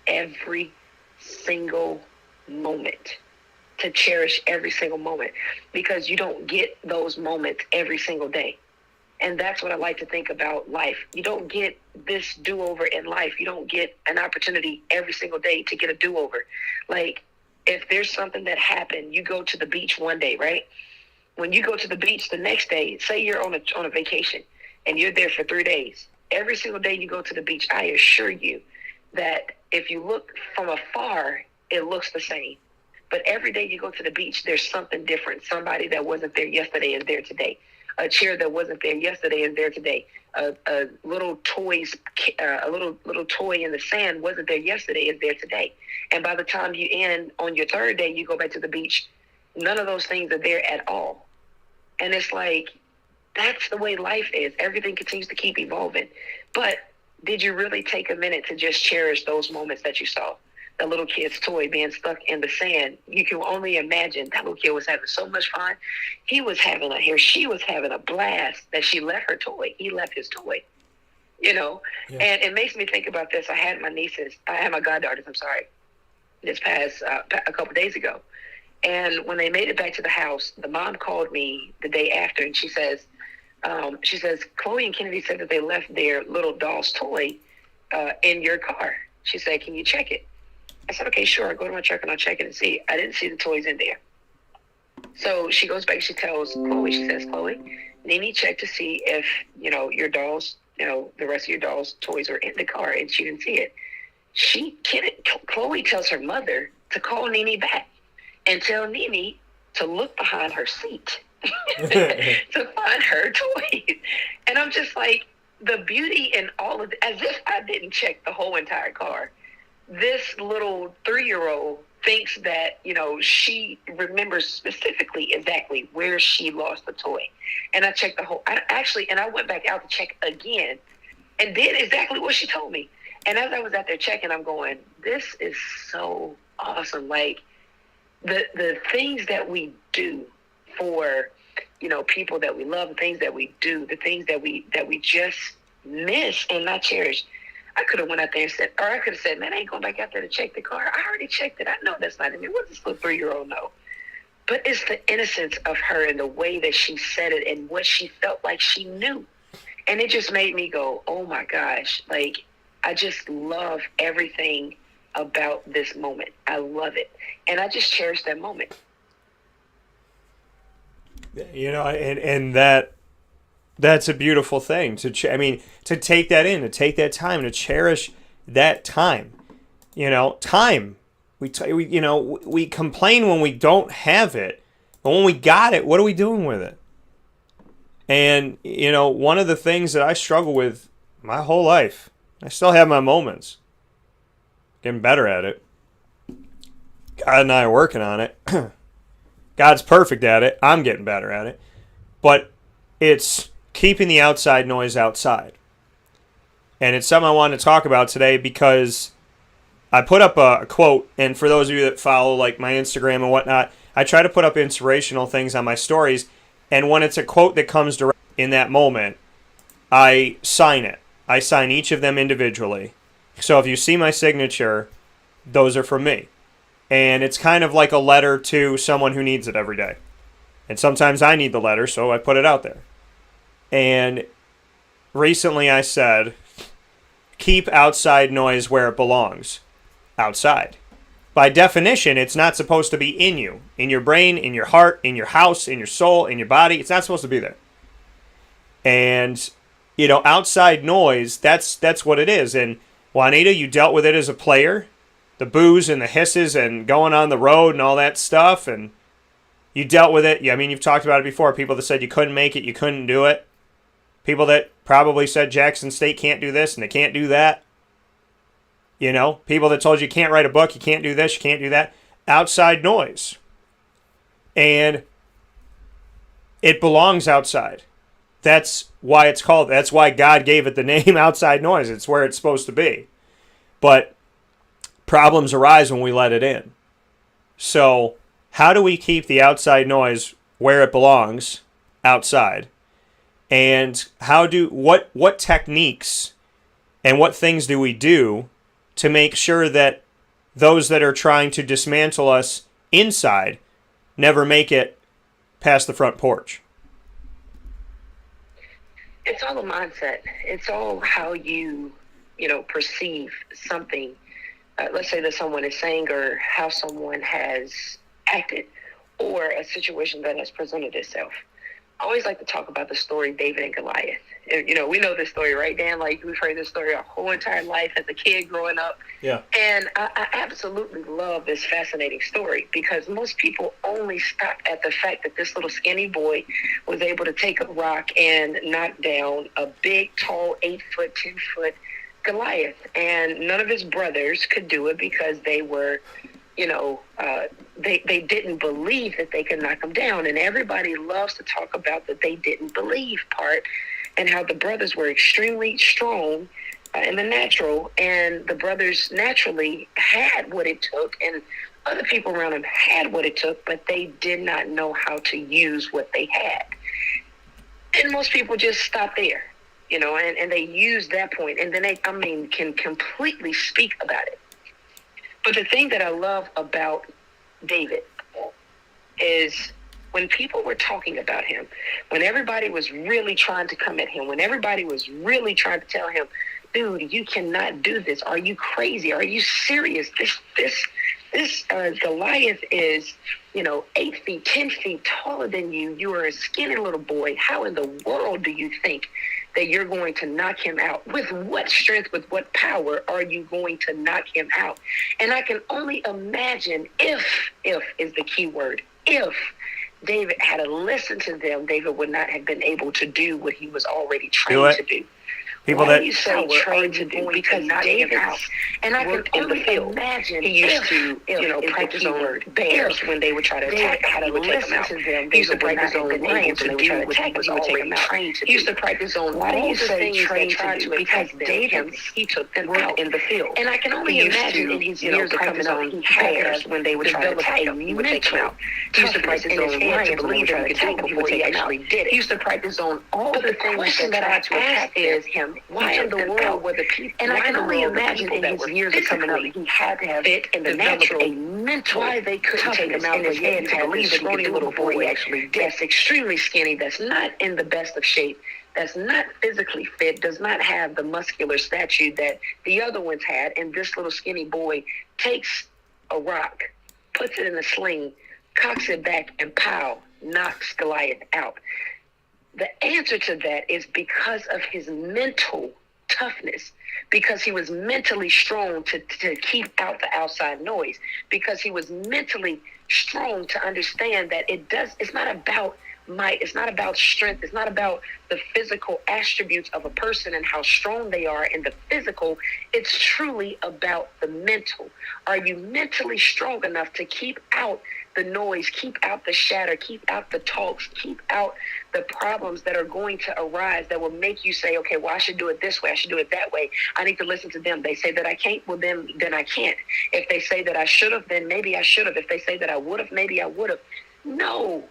every single moment, because you don't get those moments every single day. And that's what I like to think about life. You don't get this do-over in life. You don't get an opportunity every single day to get a do-over. Like, if there's something that happened, you go to the beach one day, right? When you go to the beach the next day, say you're on a vacation and you're there for 3 days. Every single day you go to the beach, I assure you that if you look from afar, it looks the same. But every day you go to the beach, there's something different. Somebody that wasn't there yesterday is there today. A chair that wasn't there yesterday is there today. A little toy in the sand wasn't there yesterday is there today. And by the time you end on your third day, you go back to the beach, none of those things are there at all. And it's like, that's the way life is. Everything continues to keep evolving. But did you really take a minute to just cherish those moments that you saw? The little kid's toy being stuck in the sand. You can only imagine that little kid was having so much fun. She was having a blast that she left her toy. He left his toy, Yeah. And it makes me think about this. I had my goddaughters, this past, a couple days ago. And when they made it back to the house, the mom called me the day after, and she says, Chloe and Kennedy said that they left their little doll's toy in your car. She said, can you check it? I said, okay, sure. I'll go to my truck and I'll check it and see. I didn't see the toys in there. So she goes back, she tells Chloe, she says, Chloe, Nene checked to see if, your dolls, the rest of your dolls' toys are in the car, and she didn't see it. Chloe tells her mother to call Nene back and tell Nene to look behind her seat to find her toys. And I'm just like, the beauty in all of it, as if I didn't check the whole entire car. This little 3-year-old thinks that, she remembers specifically exactly where she lost the toy. And I checked and I went back out to check again and did exactly what she told me. And as I was out there checking, I'm going, this is so awesome. Like, the things that we do for, people that we love, the things that we do, the things that we just miss and not cherish. I could have went out there and said, or I could have said, man, I ain't going back out there to check the car. I already checked it. I know that's not in there. What does this little 3-year-old know? But it's the innocence of her and the way that she said it and what she felt like she knew. And it just made me go, oh my gosh, like, I just love everything about this moment. I love it. And I just cherish that moment. And that's a beautiful thing to take that in, to take that time, to cherish that time. Time. We complain when we don't have it, but when we got it, what are we doing with it? And one of the things that I struggle with my whole life, I still have my moments. Getting better at it. God and I are working on it. God's perfect at it. I'm getting better at it. But it's keeping the outside noise outside. And it's something I want to talk about today because I put up a quote, and for those of you that follow like my Instagram and whatnot, I try to put up inspirational things on my stories, and when it's a quote that comes direct in that moment, I sign it. I sign each of them individually. So if you see my signature, those are from me. And it's kind of like a letter to someone who needs it every day. And sometimes I need the letter, so I put it out there. And recently I said, keep outside noise where it belongs. Outside. By definition, it's not supposed to be in you. In your brain, in your heart, in your house, in your soul, in your body. It's not supposed to be there. And, outside noise, that's what it is. And Juanita, you dealt with it as a player. The boos and the hisses and going on the road and all that stuff. And you dealt with it. You've talked about it before. People that said you couldn't make it, you couldn't do it. People that probably said Jackson State can't do this and they can't do that. People that told you can't write a book, you can't do this, you can't do that. Outside noise. And it belongs outside. That's why it's called, that's why God gave it the name outside noise. It's where it's supposed to be. But problems arise when we let it in. So how do we keep the outside noise where it belongs, outside? And what techniques and what things do we do to make sure that those that are trying to dismantle us inside never make it past the front porch? It's all a mindset. It's all how you, perceive something. Let's say that someone is saying or how someone has acted or a situation that has presented itself. I always like to talk about the story David and Goliath. We know this story, right, Dan? Like, we've heard this story our whole entire life as a kid growing up. Yeah. And I absolutely love this fascinating story because most people only stop at the fact that this little skinny boy was able to take a rock and knock down a big, tall, 8-foot, 10-foot Goliath. And none of his brothers could do it because they were, they didn't believe that they could knock him down. And everybody loves to talk about that they didn't believe part and how the brothers were extremely strong in the natural, and the brothers naturally had what it took, and other people around them had what it took, but they did not know how to use what they had. And most people just stop there, and they use that point, and then they, can completely speak about it. But the thing that I love about David is when people were talking about him, when everybody was really trying to come at him, when everybody was really trying to tell him, dude, you cannot do this. Are you crazy? Are you serious? This Goliath is, 8 feet, 10 feet taller than you. You are a skinny little boy. How in the world do you think that you're going to knock him out? With what strength, with what power are you going to knock him out? And I can only imagine if is the key word, if David had to listen to them, David would not have been able to do what he was already trained to do. People Why that do you say trained to do? Because David and I can only imagine he used to, practice on bears when they would try to attack. How they would take them out. He used to practice on lions when they would try to attack. He would take them out. He used to practice on. Why do you say trained to do? Because David, he took them out in the field. And I can only imagine in his years of coming on bears when they would try to attack him. He would take them out. He used to practice on lions to believe that he could take them before he actually did it. He used to practice on all the things that I asked is him. Why in the world were the people? And I can only imagine in his years of coming up, he had to have fit in the natural, a mental. Why they couldn't take him out in his head to believe that he could do it before he actually did. That's extremely skinny. That's not in the best of shape. That's not physically fit. Does not have the muscular stature that the other ones had. And this little skinny boy takes a rock, puts it in a sling, cocks it back, and pow, knocks Goliath out. The answer to that is because of his mental toughness, because he was mentally strong to keep out the outside noise, because he was mentally strong to understand that it's not about might, it's not about strength, it's not about the physical attributes of a person and how strong they are in the physical. It's truly about the mental. Are you mentally strong enough to keep out the noise, keep out the shatter, keep out the talks, keep out the problems that are going to arise that will make you say, okay, well, I should do it this way, I should do it that way. I need to listen to them. They say that I can't, well, then I can't. If they say that I should have, then maybe I should have. If they say that I would have, maybe I would have. No.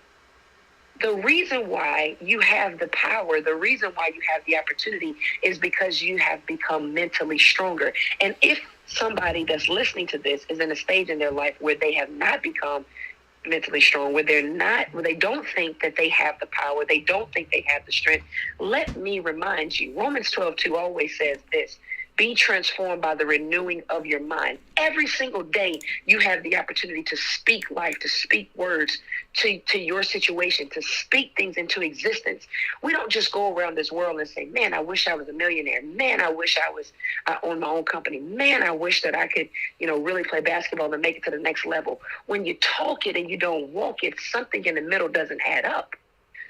The reason why you have the power, the reason why you have the opportunity is because you have become mentally stronger. And if somebody that's listening to this is in a stage in their life where they have not become mentally strong, where they don't think that they have the power, they don't think they have the strength, let me remind you, Romans 12:2 always says this: be transformed by the renewing of your mind. Every single day, you have the opportunity to speak life, to speak words to your situation, to speak things into existence. We don't just go around this world and say, man, I wish I was a millionaire. Man, I wish I was on my own company. Man, I wish that I could, really play basketball and make it to the next level. When you talk it and you don't walk it, something in the middle doesn't add up.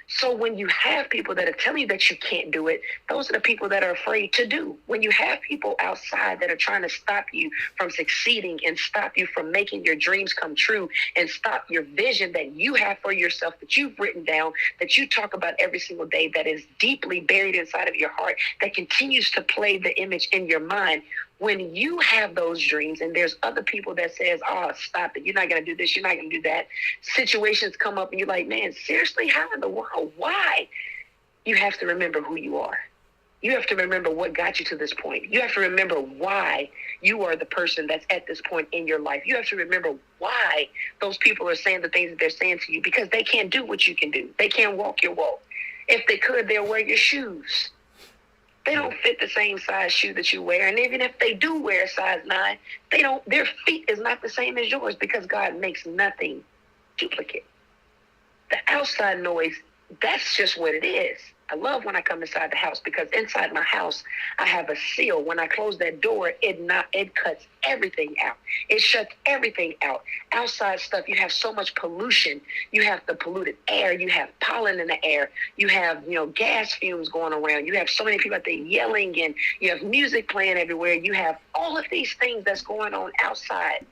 So when you have people that are telling you that you can't do it, those are the people that are afraid to do. When you have people outside that are trying to stop you from succeeding and stop you from making your dreams come true and stop your vision that you have for yourself, that you've written down, that you talk about every single day, that is deeply buried inside of your heart, that continues to play the image in your mind. When you have those dreams and there's other people that says, oh, stop it, you're not going to do this, you're not going to do that. Situations come up and you're like, man, seriously, how in the world? Why? You have to remember who you are. You have to remember what got you to this point. You have to remember why you are the person that's at this point in your life. You have to remember why those people are saying the things that they're saying to you, because they can't do what you can do. They can't walk your walk. If they could, they'll wear your shoes. They don't fit the same size shoe that you wear. And even if they do wear a size 9, their feet is not the same as yours, because God makes nothing duplicate. The outside noise, that's just what it is. I love when I come inside the house, because inside my house, I have a seal. When I close that door, it cuts everything out. It shuts everything out. Outside stuff, you have so much pollution. You have the polluted air. You have pollen in the air. You have, gas fumes going around. You have so many people out there yelling, and you have music playing everywhere. You have all of these things that's going on outside.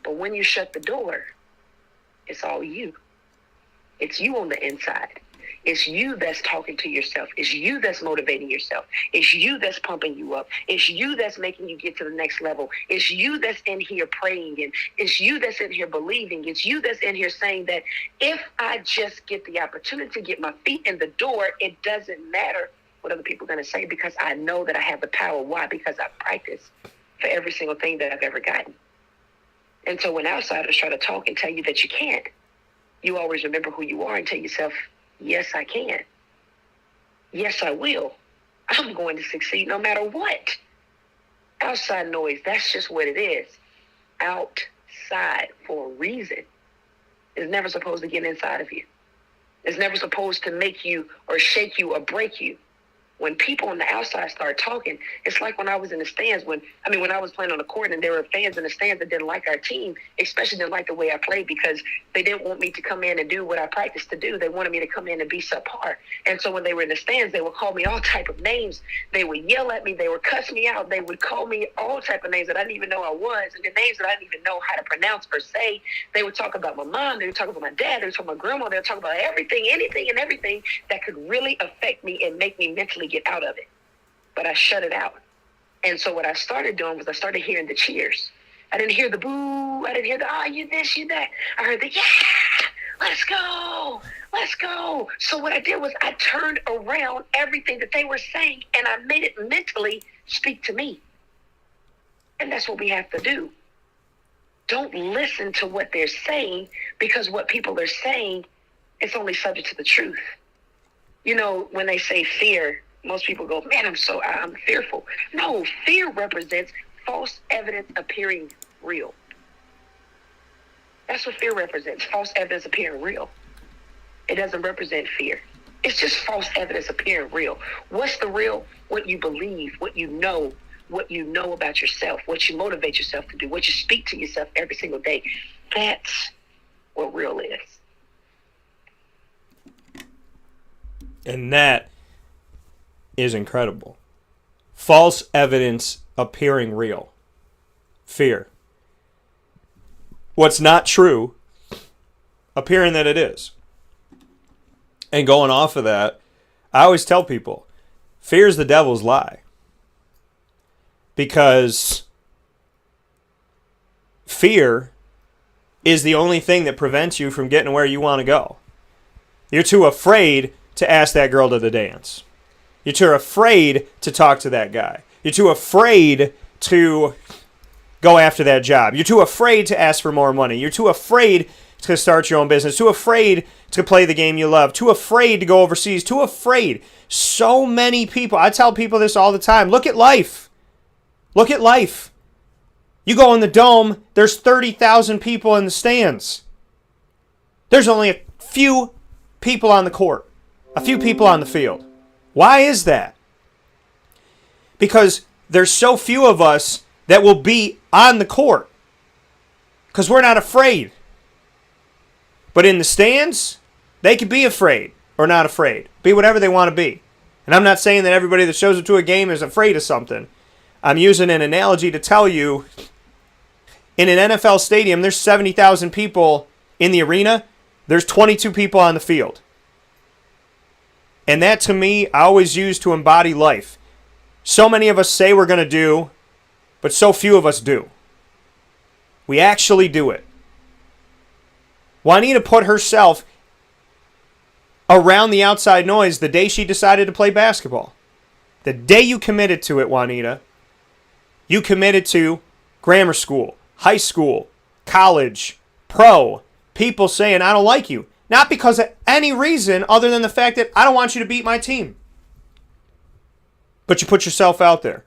But when you shut the door, it's all you. It's you on the inside. It's you that's talking to yourself. It's you that's motivating yourself. It's you that's pumping you up. It's you that's making you get to the next level. It's you that's in here praying, and it's you that's in here believing. It's you that's in here saying that if I just get the opportunity to get my feet in the door, it doesn't matter what other people are going to say, because I know that I have the power. Why? Because I practice for every single thing that I've ever gotten. And so when outsiders try to talk and tell you that you can't, you always remember who you are and tell yourself, yes, I can. Yes, I will. I'm going to succeed no matter what. Outside noise, that's just what it is. Outside for a reason. It's never supposed to get inside of you. It's never supposed to make you or shake you or break you. When people on the outside start talking, it's like when I was in the stands, when I was playing on the court and there were fans in the stands that didn't like our team, especially didn't like the way I played because they didn't want me to come in and do what I practiced to do. They wanted me to come in and be subpar. And so when they were in the stands, they would call me all type of names. They would yell at me. They would cuss me out. They would call me all type of names that I didn't even know I was, and the names that I didn't even know how to pronounce per se. They would talk about my mom. They would talk about my dad. They would talk about my grandma. They would talk about everything, anything and everything that could really affect me and make me mentally get out of it. But I shut it out. And so what I started doing was I started hearing the cheers. I didn't hear the boo. I didn't hear the, you this, you that. I heard the, yeah, let's go. Let's go. So what I did was I turned around everything that they were saying and I made it mentally speak to me. And that's what we have to do. Don't listen to what they're saying, because what people are saying is only subject to the truth. You know, when they say fear, most people go, man, I'm fearful. No, fear represents false evidence appearing real. That's what fear represents, false evidence appearing real. It doesn't represent fear. It's just false evidence appearing real. What's the real? What you believe, what you know about yourself, what you motivate yourself to do, what you speak to yourself every single day. That's what real is. And that is incredible. False evidence appearing real. Fear. What's not true, appearing that it is. And going off of that, I always tell people, fear is the devil's lie. Because fear is the only thing that prevents you from getting where you want to go. You're too afraid to ask that girl to the dance. You're too afraid to talk to that guy. You're too afraid to go after that job. You're too afraid to ask for more money. You're too afraid to start your own business. Too afraid to play the game you love. Too afraid to go overseas. Too afraid. So many people. I tell people this all the time. Look at life. Look at life. You go in the Dome, there's 30,000 people in the stands. There's only a few people on the court. A few people on the field. Why is that? Because there's so few of us that will be on the court. Because we're not afraid. But in the stands, they can be afraid or not afraid. Be whatever they want to be. And I'm not saying that everybody that shows up to a game is afraid of something. I'm using an analogy to tell you, in an NFL stadium, there's 70,000 people in the arena. There's 22 people on the field. And that, to me, I always use to embody life. So many of us say we're going to do, but so few of us do. We actually do it. Juanita put herself around the outside noise the day she decided to play basketball. The day you committed to it, Juanita, you committed to grammar school, high school, college, pro, people saying, I don't like you. Not because of any reason other than the fact that I don't want you to beat my team. But you put yourself out there.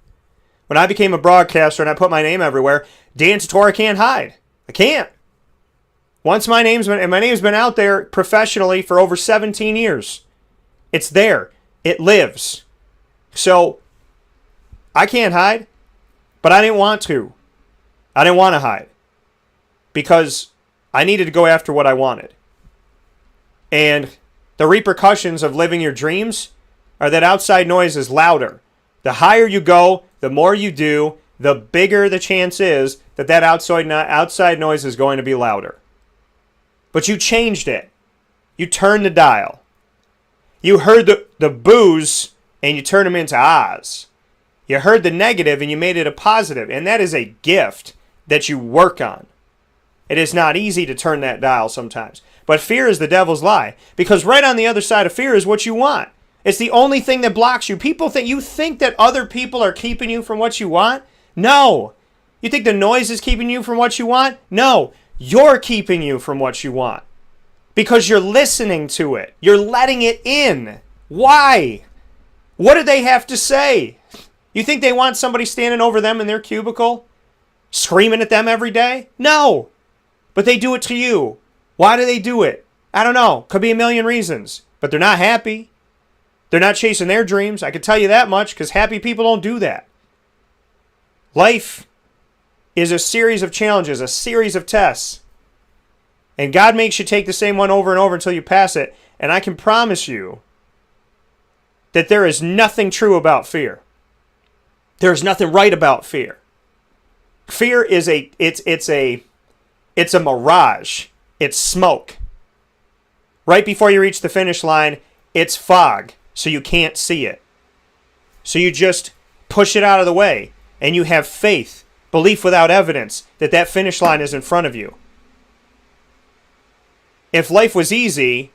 When I became a broadcaster and I put my name everywhere, Dan Tortora can't hide. I can't. Once my name's been out there professionally for over 17 years. It's there. It lives. So I can't hide, but I didn't want to. I didn't want to hide because I needed to go after what I wanted. And the repercussions of living your dreams are that outside noise is louder. The higher you go, the more you do, the bigger the chance is that outside noise is going to be louder. But you changed it. You turned the dial. You heard the boos and you turned them into ahs. You heard the negative and you made it a positive. And that is a gift that you work on. It is not easy to turn that dial sometimes. But fear is the devil's lie. Because right on the other side of fear is what you want. It's the only thing that blocks you. People think that other people are keeping you from what you want? No. You think the noise is keeping you from what you want? No. You're keeping you from what you want. Because you're listening to it. You're letting it in. Why? What do they have to say? You think they want somebody standing over them in their cubicle? Screaming at them every day? No. But they do it to you. Why do they do it? I don't know. Could be a million reasons. But they're not happy. They're not chasing their dreams. I can tell you that much, because happy people don't do that. Life is a series of challenges, a series of tests. And God makes you take the same one over and over until you pass it. And I can promise you that there is nothing true about fear. There is nothing right about fear. Fear is it's a mirage. It's smoke. Right before you reach the finish line, it's fog, so you can't see it. So you just push it out of the way, and you have faith, belief without evidence, that that finish line is in front of you. If life was easy,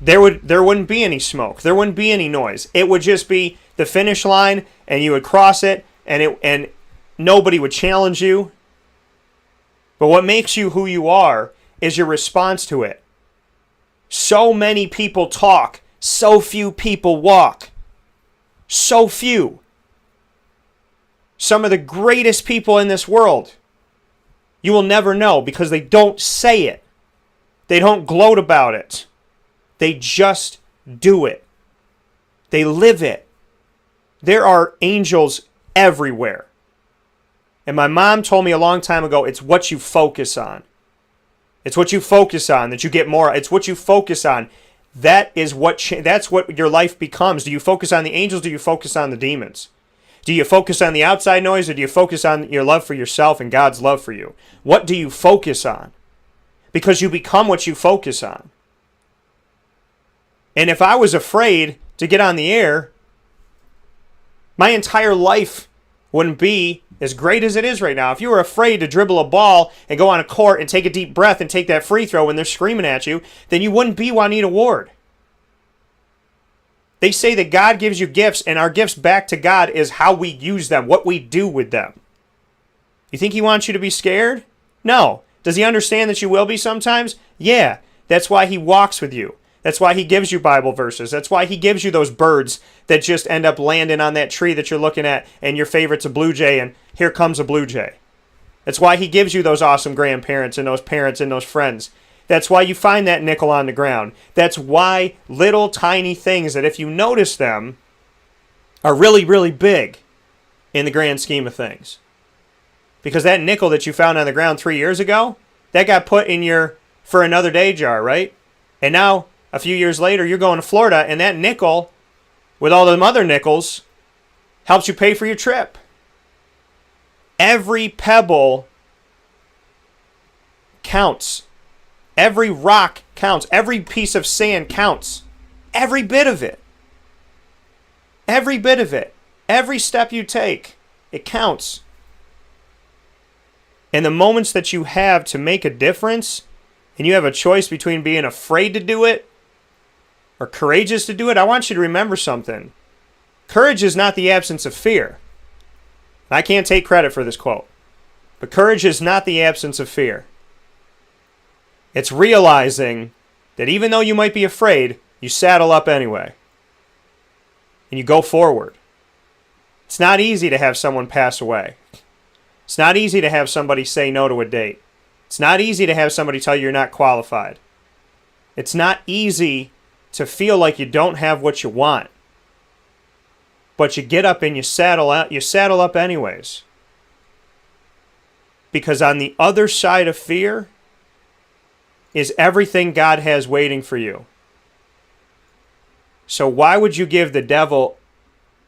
there wouldn't be any smoke. There wouldn't be any noise. It would just be the finish line, and you would cross it, and nobody would challenge you. But what makes you who you are is your response to it. So many people talk, so few people walk. So few. Some of the greatest people in this world, you will never know because they don't say it. They don't gloat about it. They just do it. They live it. There are angels everywhere. And my mom told me a long time ago, it's what you focus on. It's what you focus on that you get more. It's what you focus on. That's what your life becomes. Do you focus on the angels? Do you focus on the demons? Do you focus on the outside noise, or do you focus on your love for yourself and God's love for you? What do you focus on? Because you become what you focus on. And if I was afraid to get on the air, my entire life wouldn't be as great as it is right now. If you were afraid to dribble a ball and go on a court and take a deep breath and take that free throw when they're screaming at you, then you wouldn't be Juanita Ward. They say that God gives you gifts, and our gifts back to God is how we use them, what we do with them. You think He wants you to be scared? No. Does He understand that you will be sometimes? Yeah. That's why He walks with you. That's why He gives you Bible verses. That's why He gives you those birds that just end up landing on that tree that you're looking at, and your favorite's a blue jay, and here comes a blue jay. That's why He gives you those awesome grandparents and those parents and those friends. That's why you find that nickel on the ground. That's why little tiny things that if you notice them are really, really big in the grand scheme of things. Because that nickel that you found on the ground 3 years ago, that got put in your for another day jar, right? And now, a few years later, you're going to Florida, and that nickel, with all them other nickels, helps you pay for your trip. Every pebble counts. Every rock counts. Every piece of sand counts. Every bit of it. Every bit of it. Every step you take, it counts. And the moments that you have to make a difference, and you have a choice between being afraid to do it or courageous to do it, I want you to remember something. Courage is not the absence of fear. I can't take credit for this quote. But courage is not the absence of fear. It's realizing that even though you might be afraid, you saddle up anyway. And you go forward. It's not easy to have someone pass away. It's not easy to have somebody say no to a date. It's not easy to have somebody tell you you're not qualified. It's not easy to feel like you don't have what you want. But you get up and you saddle up anyways. Because on the other side of fear is everything God has waiting for you. So why would you give the devil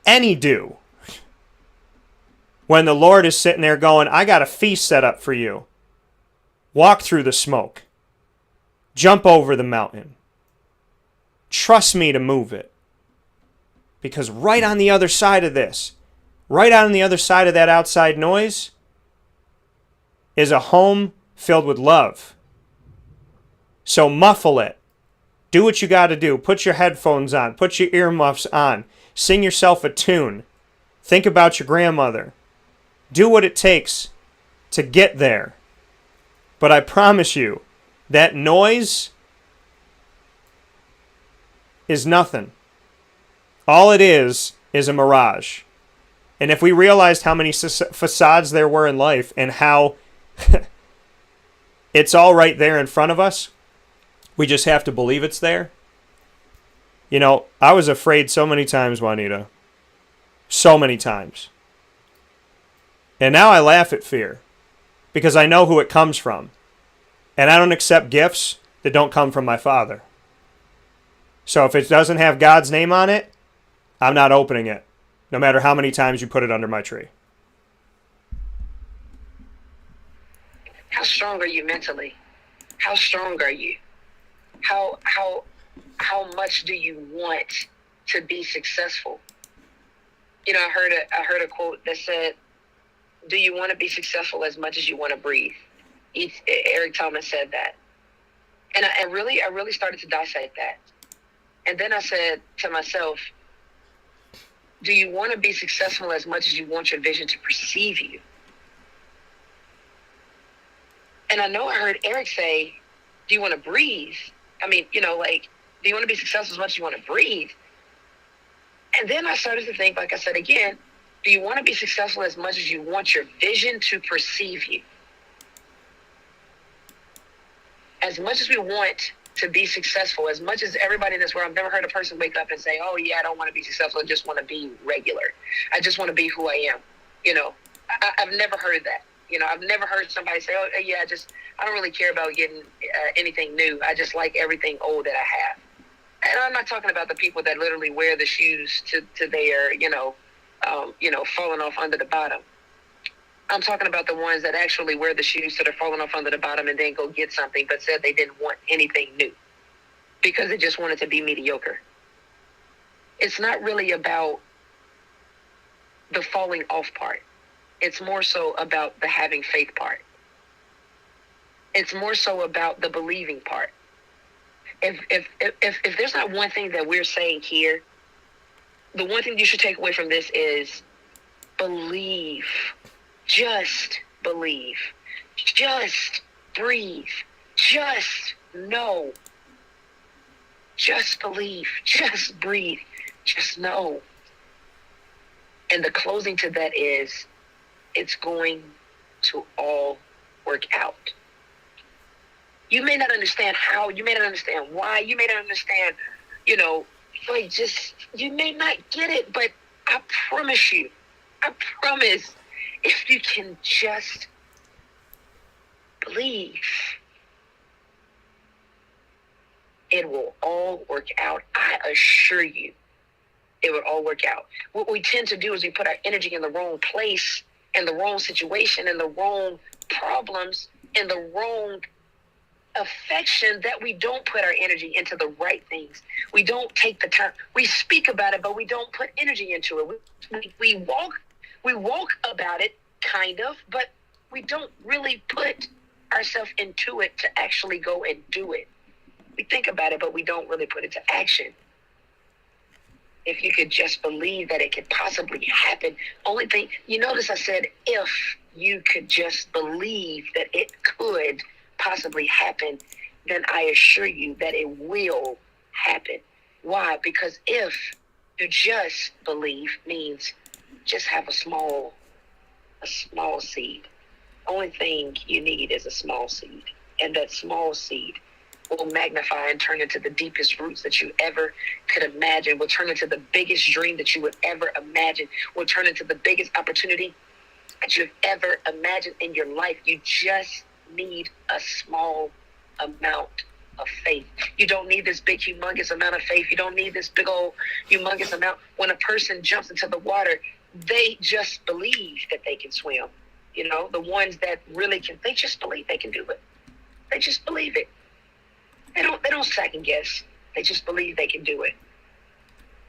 any due when the Lord is sitting there going, I got a feast set up for you. Walk through the smoke. Jump over the mountain. Trust me to move it. Because right on the other side of this, right on the other side of that outside noise, is a home filled with love. So muffle it. Do what you got to do. Put your headphones on. Put your earmuffs on. Sing yourself a tune. Think about your grandmother. Do what it takes to get there. But I promise you, that noise is nothing. All it is a mirage. And if we realized how many facades there were in life and how it's all right there in front of us, we just have to believe it's there. You know, I was afraid so many times, Juanita. So many times. And now I laugh at fear because I know who it comes from. And I don't accept gifts that don't come from my Father. So if it doesn't have God's name on it, I'm not opening it, no matter how many times you put it under my tree. How strong are you mentally? How strong are you? How much do you want to be successful? You know, I heard a quote that said, "Do you want to be successful as much as you want to breathe?" Eric Thomas said that, and I really started to dissect that. And then I said to myself, "Do you want to be successful as much as you want your vision to perceive you?" And I know I heard Eric say, "Do you want to breathe?" I mean, you know, like, do you want to be successful as much as you want to breathe? And then I started to think, like I said again, do you want to be successful as much as you want your vision to perceive you? As much as we want to be successful, as much as everybody in this world, I've never heard a person wake up and say, "Oh yeah, I don't want to be successful. I just want to be regular. I just want to be who I am." You know, I've never heard that. You know, I've never heard somebody say, "Oh yeah, I don't really care about getting anything new. I just like everything old that I have." And I'm not talking about the people that literally wear the shoes to their, falling off under the bottom. I'm talking about the ones that actually wear the shoes that are falling off under the bottom and then go get something, but said they didn't want anything new because they just wanted to be mediocre. It's not really about the falling off part. It's more so about the having faith part. It's more so about the believing part. If there's not one thing that we're saying here, the one thing you should take away from this is believe. Just believe. Just breathe. Just know. Just believe. Just breathe. Just know. And the closing to that is, it's going to all work out. You may not understand how, you may not understand why, you may not understand, you may not get it, but I promise, if you can just believe, it will all work out. I assure you, it will all work out. What we tend to do is we put our energy in the wrong place, in the wrong situation, in the wrong problems, in the wrong affection, that we don't put our energy into the right things. We don't take the time. We speak about it, but we don't put energy into it. We walk about it, kind of, but we don't really put ourselves into it to actually go and do it. We think about it, but we don't really put it to action. If you could just believe that it could possibly happen. Only thing, you notice I said, if you could just believe that it could possibly happen, then I assure you that it will happen. Why? Because if you just believe means just have a small seed. Only thing you need is a small seed. And that small seed will magnify and turn into the deepest roots that you ever could imagine, will turn into the biggest dream that you would ever imagine, will turn into the biggest opportunity that you've ever imagined in your life. You just need a small amount of faith. You don't need this big, humongous amount of faith. You don't need this big old, humongous amount. When a person jumps into the water, they just believe that they can swim. You know, the ones that really can, they just believe they can do it. They just believe it. They don't second guess. They just believe they can do it.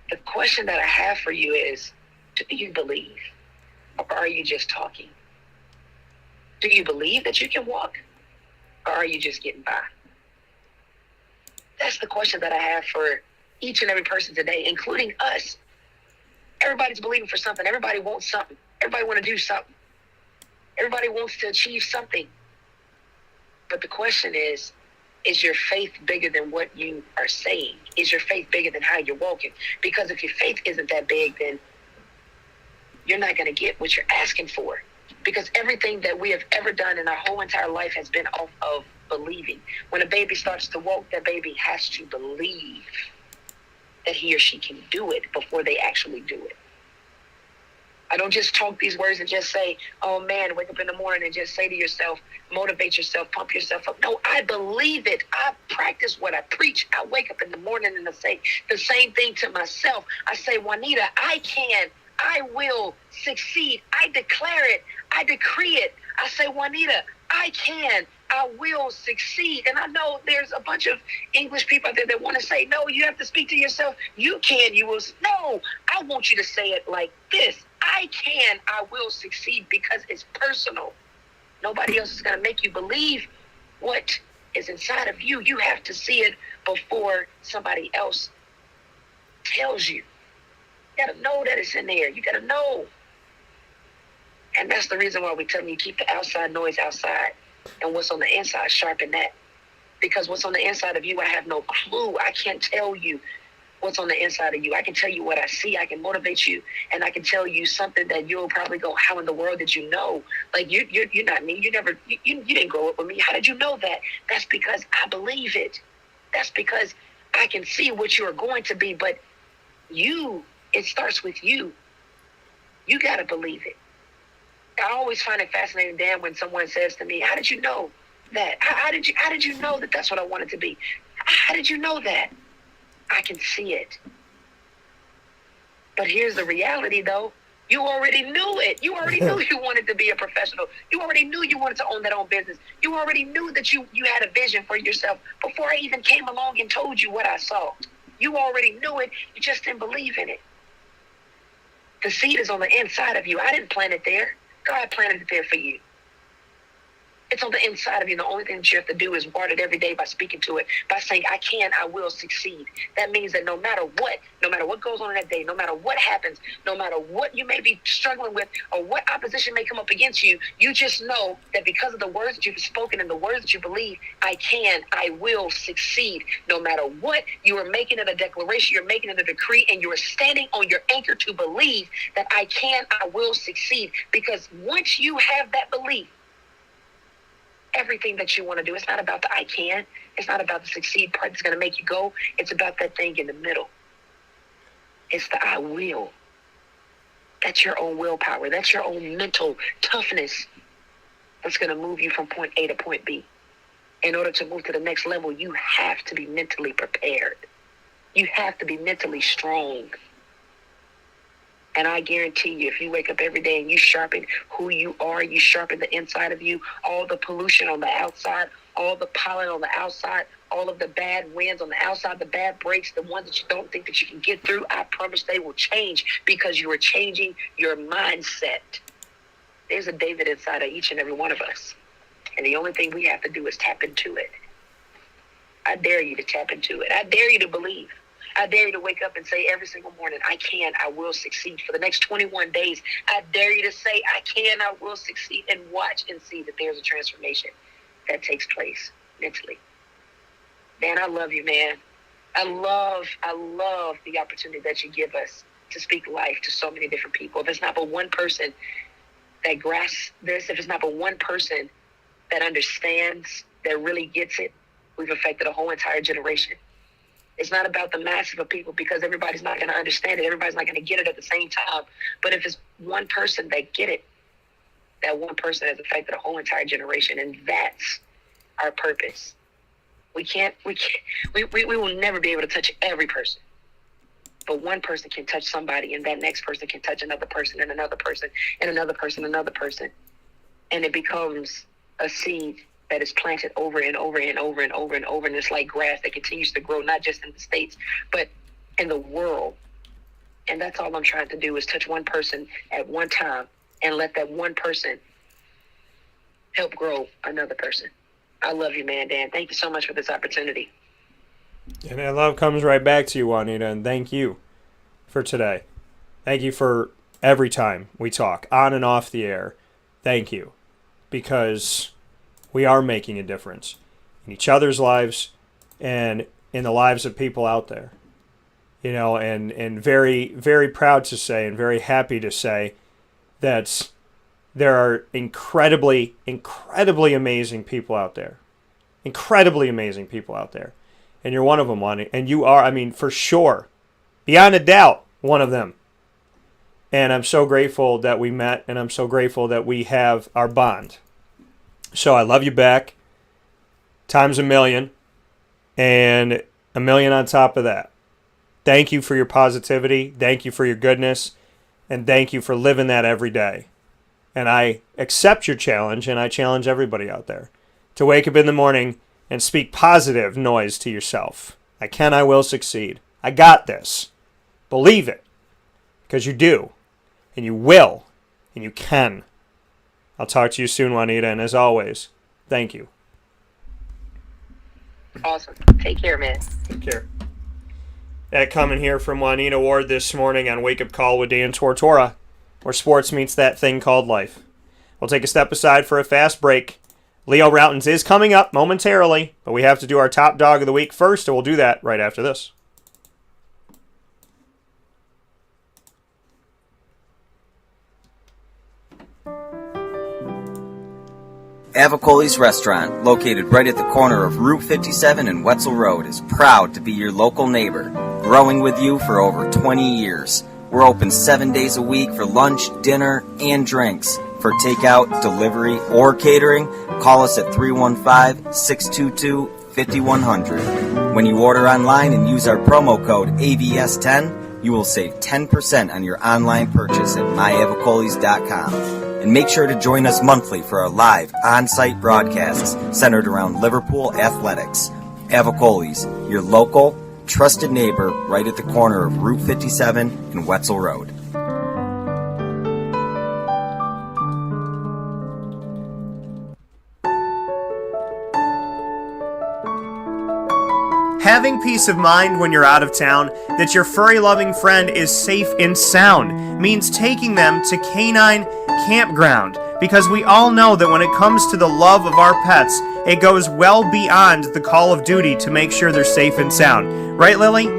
The question that I have for you is, do you believe? Or are you just talking? Do you believe that you can walk? Or are you just getting by? That's the question that I have for each and every person today, including us. Everybody's believing for something. Everybody wants something. Everybody wants to do something. Everybody wants to achieve something. But the question is your faith bigger than what you are saying? Is your faith bigger than how you're walking? Because if your faith isn't that big, then you're not going to get what you're asking for. Because everything that we have ever done in our whole entire life has been off of believing. When a baby starts to walk, that baby has to believe that he or she can do it before they actually do it. I don't just talk these words and just say, oh man, wake up in the morning and just say to yourself, motivate yourself, pump yourself up. No, I believe it. I practice what I preach. I wake up in the morning and I say the same thing to myself. I say, Juanita, I can, I will succeed. I declare it. I decree it. I say, Juanita, I can, I will succeed. And I know there's a bunch of English people out there that want to say, no, you have to speak to yourself. You can, you will. No, I want you to say it like this. I can, I will succeed, because it's personal. Nobody else is going to make you believe what is inside of you. You have to see it before somebody else tells you. You got to know that it's in there. You got to know. And that's the reason why we tell you keep the outside noise outside, and what's on the inside, sharpen that. Because what's on the inside of you, I have no clue. I can't tell you what's on the inside of you. I can tell you what I see. I can motivate you, and I can tell you something that you'll probably go, how in the world did you know? Like, you're not me. You didn't grow up with me. How did you know that? That's because I believe it. That's because I can see what you're going to be. But it starts with you. You got to believe it. I always find it fascinating, Dan, when someone says to me, how did you know that? How did you know that that's what I wanted to be? How did you know that? I can see it. But here's the reality, though. You already knew it. You already knew you wanted to be a professional. You already knew you wanted to own that own business. You already knew that you had a vision for yourself before I even came along and told you what I saw. You already knew it. You just didn't believe in it. The seed is on the inside of you. I didn't plant it there. God planted it there for you. It's on the inside of you. The only thing that you have to do is water it every day by speaking to it, by saying, I can, I will succeed. That means that no matter what goes on in that day, no matter what happens, no matter what you may be struggling with or what opposition may come up against you, you just know that because of the words that you've spoken and the words that you believe, I can, I will succeed. No matter what, you are making it a declaration, you're making it a decree, and you are standing on your anchor to believe that I can, I will succeed. Because once you have that belief, everything that you want to do, it's not about the I can, it's not about the succeed part that's going to make you go. It's about that thing in the middle. It's the I will. That's your own willpower. That's your own mental toughness that's going to move you from point A to point B. In order to move to the next level, you have to be mentally prepared. You have to be mentally strong. And I guarantee you, if you wake up every day and you sharpen who you are, you sharpen the inside of you, all the pollution on the outside, all the pollen on the outside, all of the bad winds on the outside, the bad breaks, the ones that you don't think that you can get through, I promise they will change, because you are changing your mindset. There's a David inside of each and every one of us. And the only thing we have to do is tap into it. I dare you to tap into it. I dare you to believe. I dare you to wake up and say every single morning, I can, I will succeed. For the next 21 days, I dare you to say, I can, I will succeed, and watch and see that there's a transformation that takes place mentally. Dan, I love you, man. I love the opportunity that you give us to speak life to so many different people. If it's not but one person that grasps this, if it's not but one person that understands, that really gets it, we've affected a whole entire generation. It's not about the massive of people, because everybody's not going to understand it. Everybody's not going to get it at the same time. But if it's one person that get it, that one person has affected a whole entire generation, and that's our purpose. We will never be able to touch every person. But one person can touch somebody, and that next person can touch another person, and another person, and another person, another person. And it becomes a seed that is planted over and over and over and over and over. And it's like grass that continues to grow, not just in the States, but in the world. And that's all I'm trying to do, is touch one person at one time and let that one person help grow another person. I love you, man, Dan. Thank you so much for this opportunity. And that love comes right back to you, Juanita, and thank you for today. Thank you for every time we talk, on and off the air. Thank you, because we are making a difference in each other's lives and in the lives of people out there. You know, and very, very proud to say, and very happy to say, that there are incredibly, incredibly amazing people out there. Incredibly amazing people out there. And you're one of them, Juanita. And you are, I mean, for sure, Beyond a doubt, one of them. And I'm so grateful that we met, and I'm so grateful that we have our bond. So I love you back times a million, and a million on top of that. Thank you for your positivity. Thank you for your goodness. And thank you for living that every day. And I accept your challenge, and I challenge everybody out there to wake up in the morning and speak positive noise to yourself. I can, I will succeed. I got this. Believe it. Because you do. And you will. And you can. I'll talk to you soon, Juanita. And as always, thank you. Awesome. Take care, man. Take care. That coming here from Juanita Ward this morning on Wake Up Call with Dan Tortora, where sports meets that thing called life. We'll take a step aside for a fast break. Leo Rautins is coming up momentarily, but we have to do our top dog of the week first, and we'll do that right after this. Avicoli's Restaurant, located right at the corner of Route 57 and Wetzel Road, is proud to be your local neighbor, growing with you for over 20 years. We're open 7 days a week for lunch, dinner, and drinks. For takeout, delivery, or catering, call us at 315-622-5100. When you order online and use our promo code AVS10, you will save 10% on your online purchase at myavicolis.com. And make sure to join us monthly for our live on-site broadcasts centered around Liverpool athletics. Avicoli's, your local, trusted neighbor right at the corner of Route 57 and Wetzel Road. Having peace of mind when you're out of town that your furry-loving friend is safe and sound means taking them to Canine Kampground, because we all know that when it comes to the love of our pets, it goes well beyond the call of duty to make sure they're safe and sound. Right, Lily?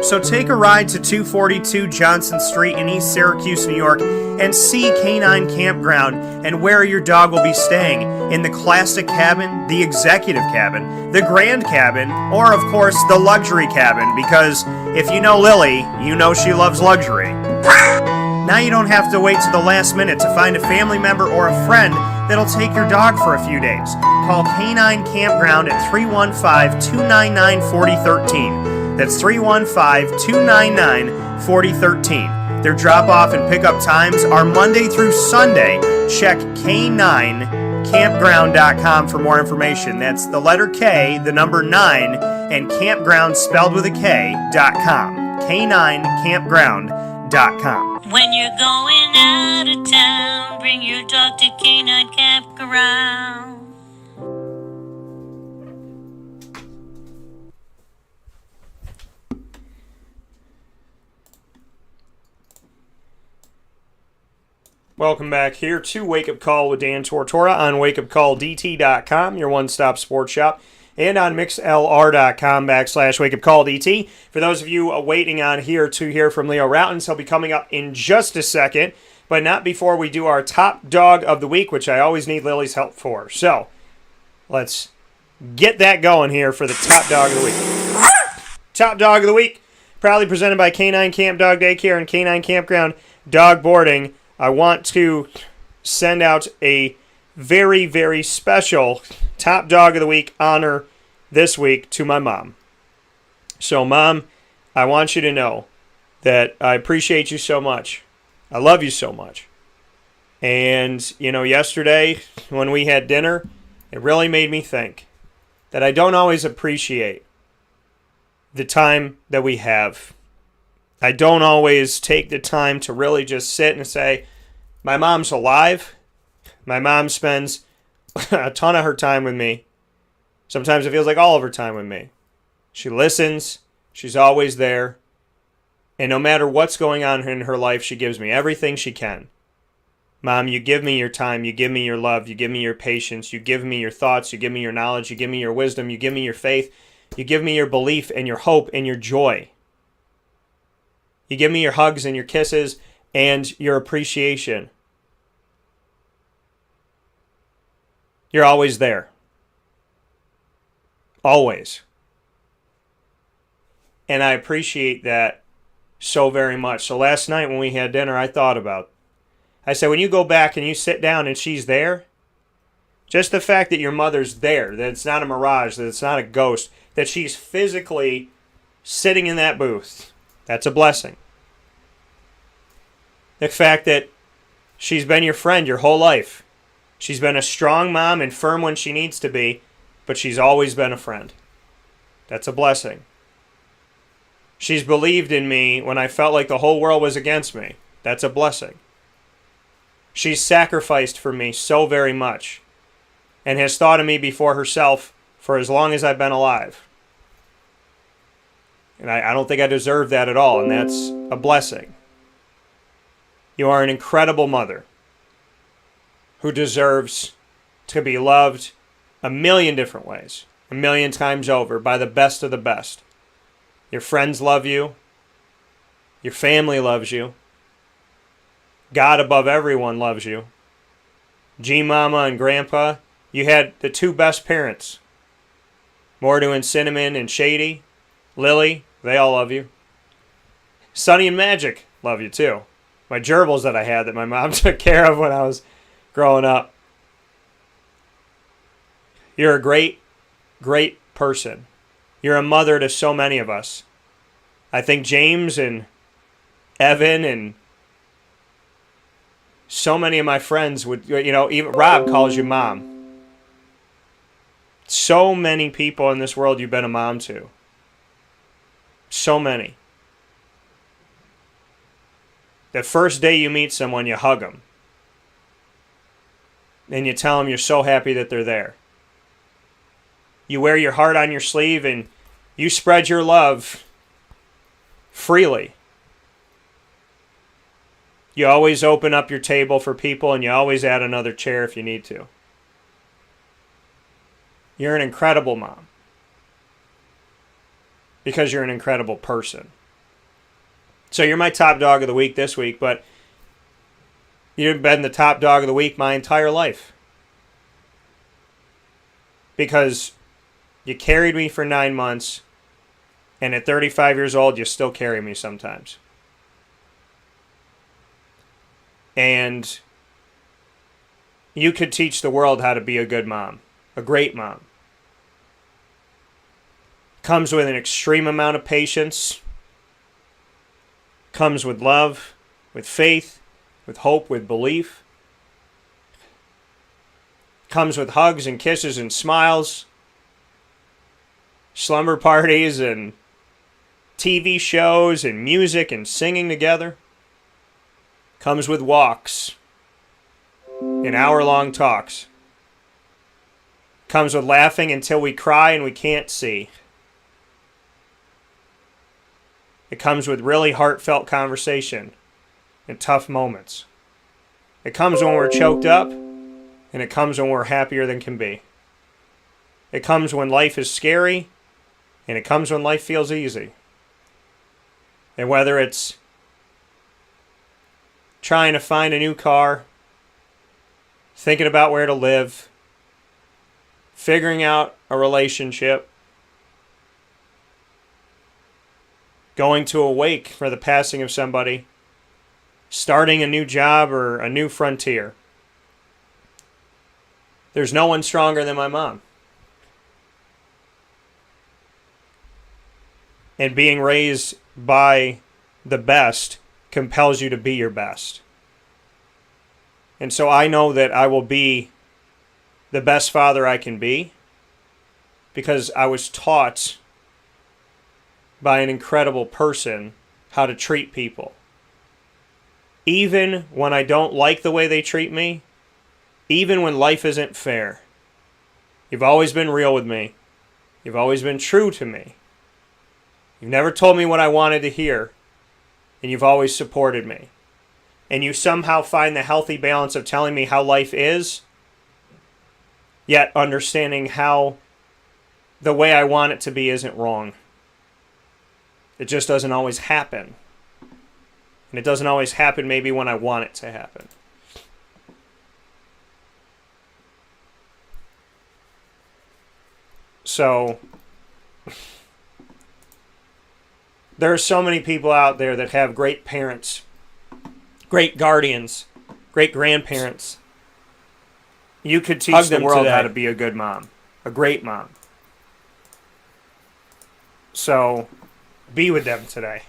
So take a ride to 242 Johnson Street in East Syracuse, New York, and see Canine Kampground and where your dog will be staying, in the classic cabin, the executive cabin, the grand cabin, or of course the luxury cabin, because if you know Lily, you know she loves luxury. Now you don't have to wait to the last minute to find a family member or a friend that'll take your dog for a few days. Call Canine Kampground at 315-299-4013. That's 315-299-4013. Their drop-off and pickup times are Monday through Sunday. Check K9Kampground.com for more information. That's the letter K, the number 9, and campground spelled with a K.com. K9Kampground.com. When you're going out of town, bring your dog to Canine Campground. Welcome back here to Wake Up Call with Dan Tortora on wakeupcalldt.com, your one-stop sports shop, and on mixlr.com/wakeupcalldt. For those of you waiting on here to hear from Leo Rautins, he'll be coming up in just a second, but not before we do our top dog of the week, which I always need Lily's help for. So, let's get that going here for the top dog of the week. Top dog of the week, proudly presented by Canine Camp Dog Daycare and Canine Kampground Dog Boarding. I want to send out a very, very special top dog of the week honor this week to my mom. So, Mom, I want you to know that I appreciate you so much. I love you so much. And, you know, yesterday when we had dinner, it really made me think that I don't always appreciate the time that we have. I don't always take the time to really just sit and say, my mom's alive. My mom spends a ton of her time with me. Sometimes it feels like all of her time with me. She listens. She's always there. And no matter what's going on in her life, she gives me everything she can. Mom, you give me your time. You give me your love. You give me your patience. You give me your thoughts. You give me your knowledge. You give me your wisdom. You give me your faith. You give me your belief and your hope and your joy. You give me your hugs and your kisses and your appreciation. You're always there. Always. And I appreciate that so very much. So last night when we had dinner, I thought about, I said, when you go back and you sit down and she's there, just the fact that your mother's there, that it's not a mirage, that it's not a ghost, that she's physically sitting in that booth, that's a blessing. The fact that she's been your friend your whole life. She's been a strong mom and firm when she needs to be, but she's always been a friend. That's a blessing. She's believed in me when I felt like the whole world was against me. That's a blessing. She's sacrificed for me so very much and has thought of me before herself for as long as I've been alive. And I don't think I deserve that at all, and that's a blessing. You are an incredible mother who deserves to be loved a million different ways, a million times over, by the best of the best. Your friends love you. Your family loves you. God above everyone loves you. G-Mama and Grandpa, you had the two best parents. Mordu and Cinnamon and Shady, Lily, they all love you. Sonny and Magic love you too. My gerbils that I had that my mom took care of when I was growing up. You're a great, great person. You're a mother to so many of us. I think James and Evan and so many of my friends would, even Rob calls you mom. So many people in this world you've been a mom to. So many. The first day you meet someone, you hug them. And you tell them you're so happy that they're there. You wear your heart on your sleeve and you spread your love freely. You always open up your table for people and you always add another chair if you need to. You're an incredible mom. Because you're an incredible person. So you're my top dog of the week this week, but you've been the top dog of the week my entire life. Because you carried me for 9 months, and at 35 years old, you still carry me sometimes. And you could teach the world how to be a good mom, a great mom. Comes with an extreme amount of patience. Comes with love, with faith, with hope, with belief. Comes with hugs and kisses and smiles. Slumber parties and TV shows and music and singing together. Comes with walks and hour-long talks. Comes with laughing until we cry and we can't see. It comes with really heartfelt conversation and tough moments. It comes when we're choked up, and it comes when we're happier than can be. It comes when life is scary, and it comes when life feels easy. And whether it's trying to find a new car, thinking about where to live, figuring out a relationship, going to a wake for the passing of somebody, starting a new job or a new frontier. There's no one stronger than my mom. And being raised by the best compels you to be your best. And so I know that I will be the best father I can be because I was taught by an incredible person how to treat people. Even when I don't like the way they treat me, even when life isn't fair. You've always been real with me. You've always been true to me. You've never told me what I wanted to hear, and you've always supported me. And you somehow find the healthy balance of telling me how life is, yet understanding how the way I want it to be isn't wrong. It just doesn't always happen. And it doesn't always happen maybe when I want it to happen. So, There are so many people out there that have great parents, great guardians, great grandparents. You could teach the world how to be a good mom, a great mom. So, be with them today.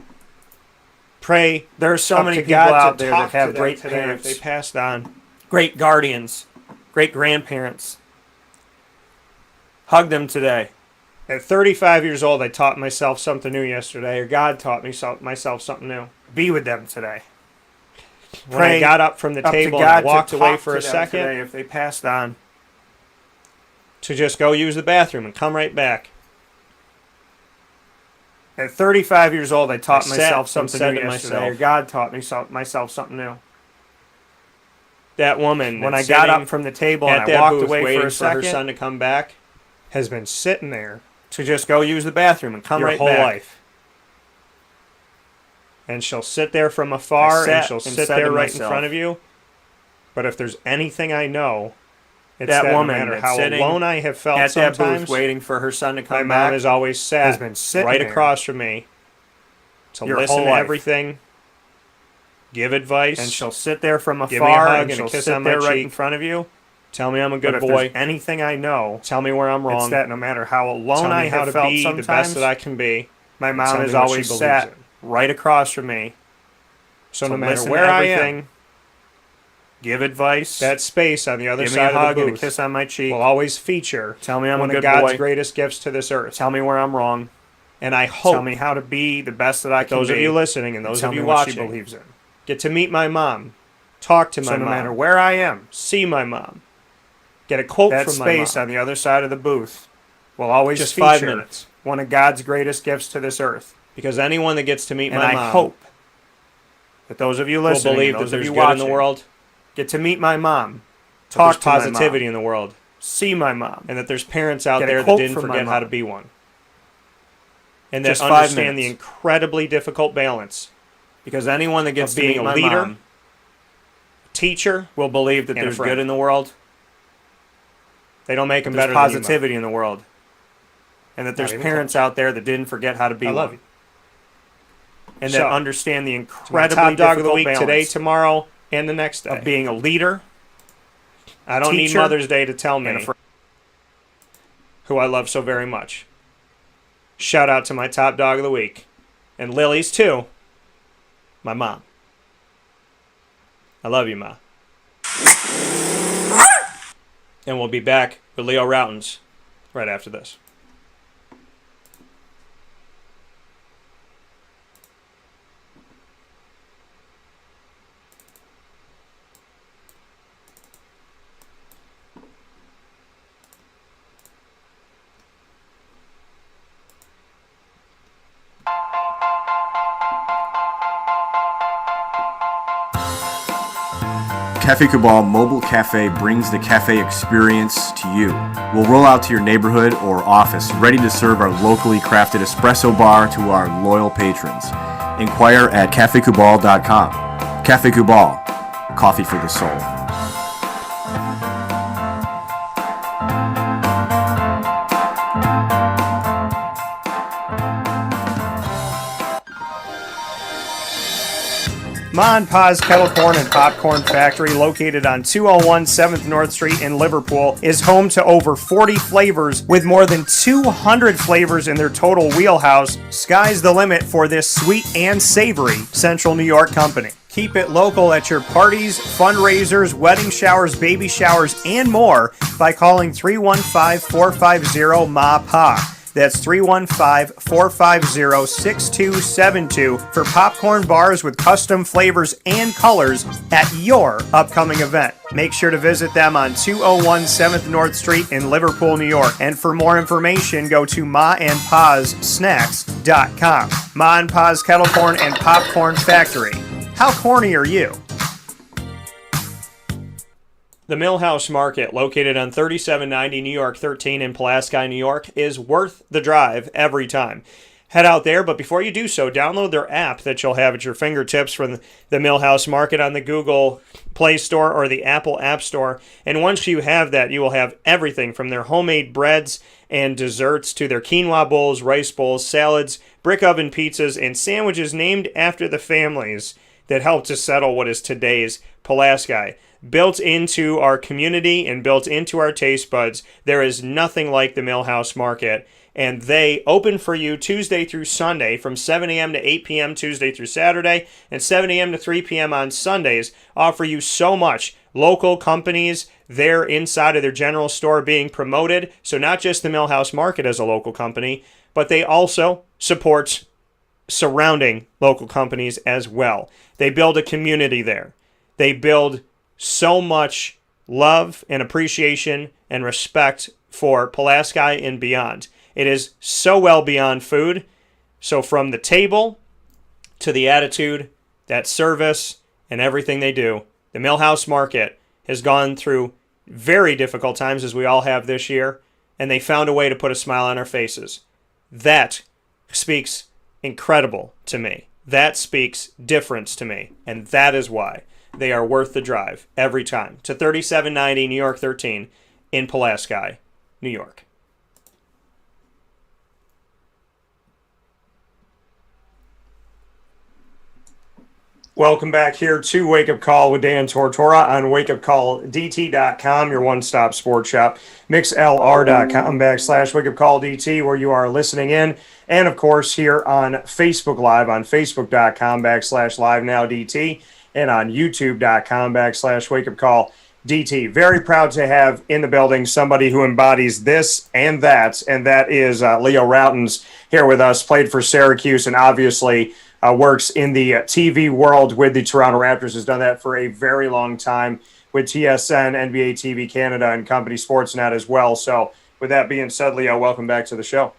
Pray. There are so many people out there that have great parents. They passed on. Great guardians, great grandparents. Hug them today. At 35 years old, I taught myself something new yesterday, or God taught me myself something new. Be with them today. When I got up from the table and I walked away for a second, today, if they passed on, to just go use the bathroom and come right back. At 35 years old, I taught myself something new yesterday, or God taught me myself something new. That woman, when I got up from the table and I walked away for a second, for her son to come back, has been sitting there to just go use the bathroom and come right back. Your whole life. And she'll sit there from afar, and she'll sit there right in front of you. But if there's anything I know, it's that woman, no matter how alone I have felt at sometimes, that booth waiting for her son to come back, my mom has always sat, has been sitting right across from me to listen to everything, give advice, and she'll sit there from afar, give me a hug and a kiss on my cheek right in front of you. Tell me I'm a good boy. Anything I know, tell me where I'm wrong. It's that no matter how alone I have felt sometimes, the best that I can be, my mom has always sat right across from me. So no matter where I am, give advice. That space on the other side of the booth, give me a hug and a kiss on my cheek will always feature. Tell me I'm a good boy. One of God's greatest gifts to this earth. Tell me where I'm wrong, and I hope. Tell me how to be the best that I can be. Those of you listening and those of you watching, she believes in. Get to meet my mom, talk to my mom. So no matter where I am, see my mom. Get a quote from my mom. That space on the other side of the booth will always just feature 5 minutes. One of God's greatest gifts to this earth. Because anyone that gets to meet my mom, and I hope that those of you listening, will believe that there's good in the world, get to meet my mom, talk to positivity in the world, see my mom, and that there's parents out there that didn't forget how to be one, and that understand the incredibly difficult balance. Because anyone that gets to be a leader, teacher, will believe that there's good in the world. They don't make them better. There's positivity in the world, and that there's parents out there that didn't forget how to be one. I love you. And that understand the incredibly top dog of the week today, tomorrow, and the next day of being a leader. I don't need Mother's Day to tell me who I love so very much. Shout out to my top dog of the week, and Lily's too. My mom. I love you, Ma. And we'll be back with Leo Rautins right after this. Cafe Cabal Mobile Cafe brings the cafe experience to you. We'll roll out to your neighborhood or office, ready to serve our locally crafted espresso bar to our loyal patrons. Inquire at cafecabal.com. Cafe Cabal, coffee for the soul. Ma and Pa's Kettle Corn and Popcorn Factory, located on 201 7th North Street in Liverpool, is home to over 40 flavors with more than 200 flavors in their total wheelhouse. Sky's the limit for this sweet and savory Central New York company. Keep it local at your parties, fundraisers, wedding showers, baby showers, and more by calling 315-450-MA-PA. That's 315-450-6272 for popcorn bars with custom flavors and colors at your upcoming event. Make sure to visit them on 201 7th North Street in Liverpool, New York. And for more information, go to maandpassnacks.com. Ma and Pa's Kettle Corn and Popcorn Factory. How corny are you? The Millhouse Market, located on 3790 New York 13 in Pulaski, New York, is worth the drive every time. head out there. But before you do so, download their app that you'll have at your fingertips from the Millhouse Market on the Google Play Store or the Apple App Store. And once you have that, you will have everything from their homemade breads and desserts to their quinoa bowls, rice bowls, salads, brick oven pizzas, and sandwiches named after the families that helped to settle what is today's Pulaski. Built into our community and built into our taste buds, there is nothing like the Millhouse Market. And they open for you Tuesday through Sunday from 7 a.m. to 8 p.m. Tuesday through Saturday, and 7 a.m. to 3 p.m. on Sundays. Offer you so much. Local companies there inside of their general store being promoted. So not just the Millhouse Market as a local company, but they also support surrounding local companies as well. They build a community there. They build so much love and appreciation and respect for Pulaski and beyond. It is so well beyond food. So from the table to the attitude, that service, and everything they do, the Millhouse Market has gone through very difficult times, as we all have this year, and they found a way to put a smile on our faces. That speaks incredible to me. That speaks difference to me, and that is why they are worth the drive every time to 3790 New York 13 in Pulaski, New York. Welcome back here to Wake Up Call with Dan Tortora on wakeupcalldt.com, your one-stop sports shop, mixlr.com/wakeupcalldt, where you are listening in, and of course here on Facebook Live on facebook.com/live-now-dt, and on youtube.com/wakeupcalldt. Very proud to have in the building somebody who embodies this and that is Leo Rautins here with us, played for Syracuse, and obviously works in the TV world with the Toronto Raptors, has done that for a very long time with TSN, NBA TV Canada, and Company Sportsnet as well. So with that being said, Leo, welcome back to the show.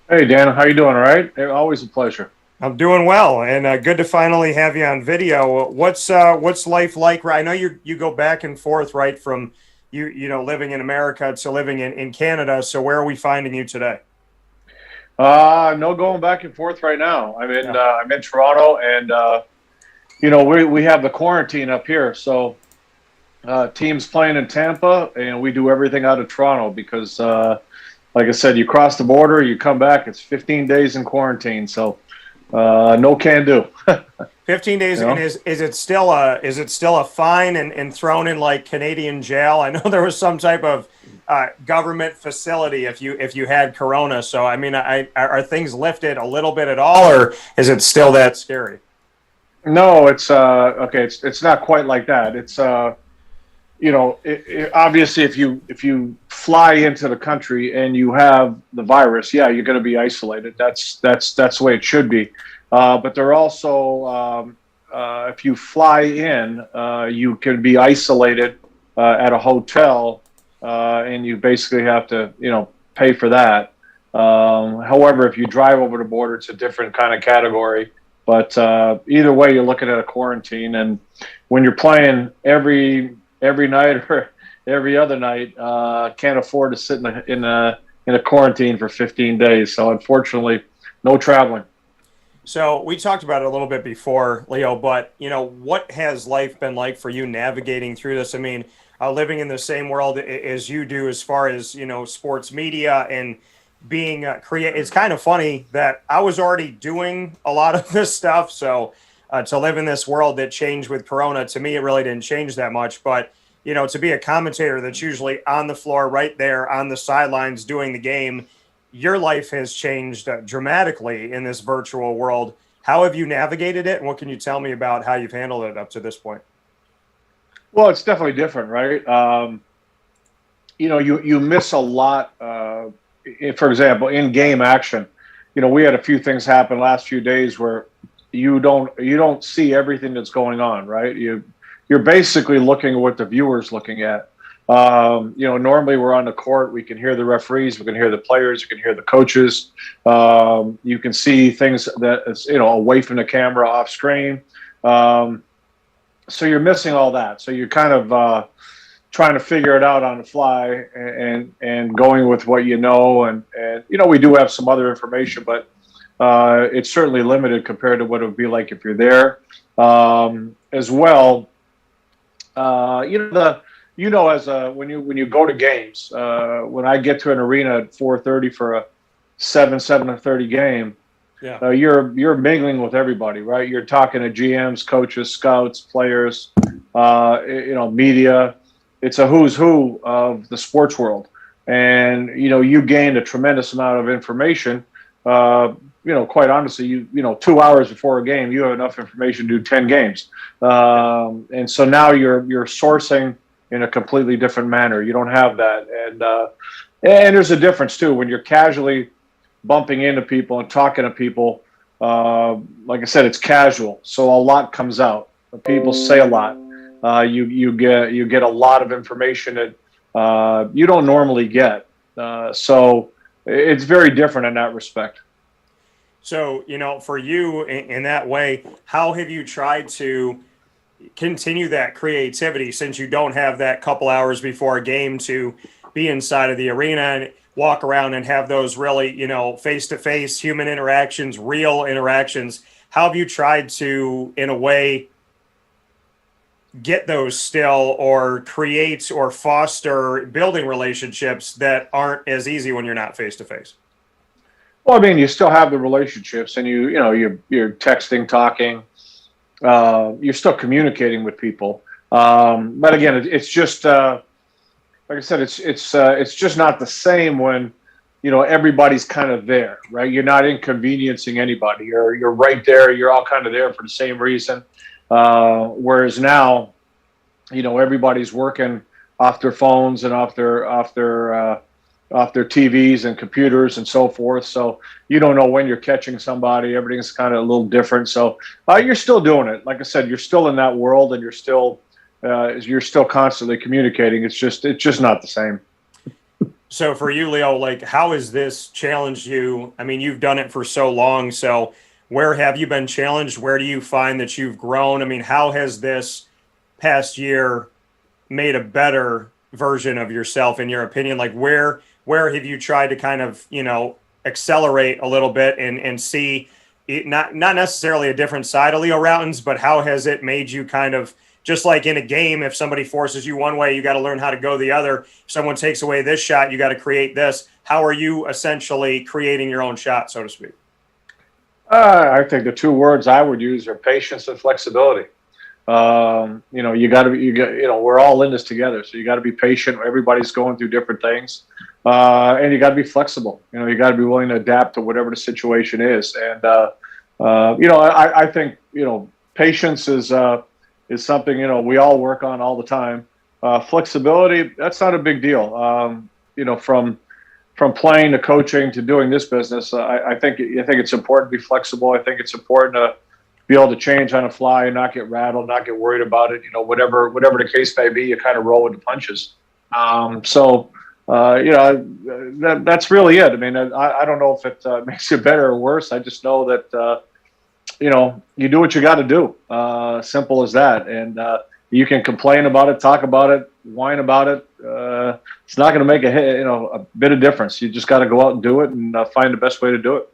Hey, Dan, how you doing, all right? Always a pleasure. I'm doing well, and good to finally have you on video. What's life like? I know you go back and forth, right, from you know living in America to living in Canada. So where are we finding you today? No going back and forth right now. I'm in Toronto, and we have the quarantine up here. So teams playing in Tampa, and we do everything out of Toronto because, like I said, you cross the border, you come back, it's 15 days in quarantine. So no can do. 15 days, and is it still a fine and thrown in like Canadian jail? I know there was some type of government facility if you had corona. So I mean, are things lifted a little bit at all, or is it still that scary? No, it's okay. It's not quite like that. It's obviously if you fly into the country and you have the virus, yeah, you're going to be isolated. That's the way it should be. But they're also if you fly in, you can be isolated at a hotel. And you basically have to, pay for that. However, if you drive over the border, it's a different kind of category. But either way, you're looking at a quarantine. And when you're playing every night or every other night, can't afford to sit in a quarantine for 15 days. So unfortunately, no traveling. So we talked about it a little bit before, Leo, but, what has life been like for you navigating through this? I mean, living in the same world as you do as far as, sports media and being it's kind of funny that I was already doing a lot of this stuff. So to live in this world that changed with Corona, to me, it really didn't change that much. But, to be a commentator that's usually on the floor right there on the sidelines doing the game, your life has changed dramatically in this virtual world. How have you navigated it? And what can you tell me about how you've handled it up to this point? Well, it's definitely different, right? You miss a lot. For example, in-game action. We had a few things happen last few days where you don't see everything that's going on, right? You're basically looking at what the viewer's looking at. Normally we're on the court, we can hear the referees, we can hear the players, you can hear the coaches. You can see things that is, away from the camera, off screen. So you're missing all that. So you're kind of trying to figure it out on the fly and going with what you know. And we do have some other information, but it's certainly limited compared to what it would be like if you're there. As well, when you go to games, when I get to an arena at 4:30 for a 7:30 game, you're mingling with everybody, right? You're talking to GMs, coaches, scouts, players, media. It's a who's who of the sports world, and you gain a tremendous amount of information. Quite honestly, 2 hours before a game, you have enough information to do 10 games, and so now you're sourcing in a completely different manner. You don't have that, and there's a difference too when you're casually bumping into people and talking to people. Like I said, it's casual, so a lot comes out. People say a lot. You get a lot of information that you don't normally get. So it's very different in that respect. So, for you in that way, how have you tried to continue that creativity since you don't have that couple hours before a game to be inside of the arena and walk around and have those really, face-to-face human interactions, real interactions? How have you tried to, in a way, get those still, or create or foster building relationships that aren't as easy when you're not face-to-face? Well, I mean, you still have the relationships, and you're texting, talking. You're still communicating with people, but again, it's just like I said, it's just not the same when everybody's kind of there, right? You're not inconveniencing anybody. You're right there. You're all kind of there for the same reason. Whereas now, everybody's working off their phones and off their TVs and computers and so forth. So you don't know when you're catching somebody. Everything's kind of a little different. So you're still doing it. Like I said, you're still in that world, and you're still constantly communicating. It's just not the same. So for you, Leo, how has this challenged you? I mean, you've done it for so long. So where have you been challenged? Where do you find that you've grown? I mean, how has this past year made a better version of yourself, in your opinion? Where have you tried to kind of, accelerate a little bit and see it, not necessarily a different side of Leo Rautins, but how has it made you kind of, just like in a game, if somebody forces you one way, you got to learn how to go the other. If someone takes away this shot, you got to create this. How are you essentially creating your own shot, so to speak? I think the two words I would use are patience and flexibility. We're all in this together, so you got to be patient. Everybody's going through different things, and you got to be flexible. You got to be willing to adapt to whatever the situation is. And I think patience is something we all work on all the time. Flexibility, that's not a big deal. From playing to coaching to doing this business, I think it's important to be flexible. I think it's important to be able to change on the fly and not get rattled, not get worried about it. Whatever the case may be, you kind of roll with the punches. That's really it. I mean, I don't know if it makes you better or worse. I just know that you do what you got to do. Simple as that. And you can complain about it, talk about it, whine about it. It's not going to make a bit of difference. You just got to go out and do it and find the best way to do it.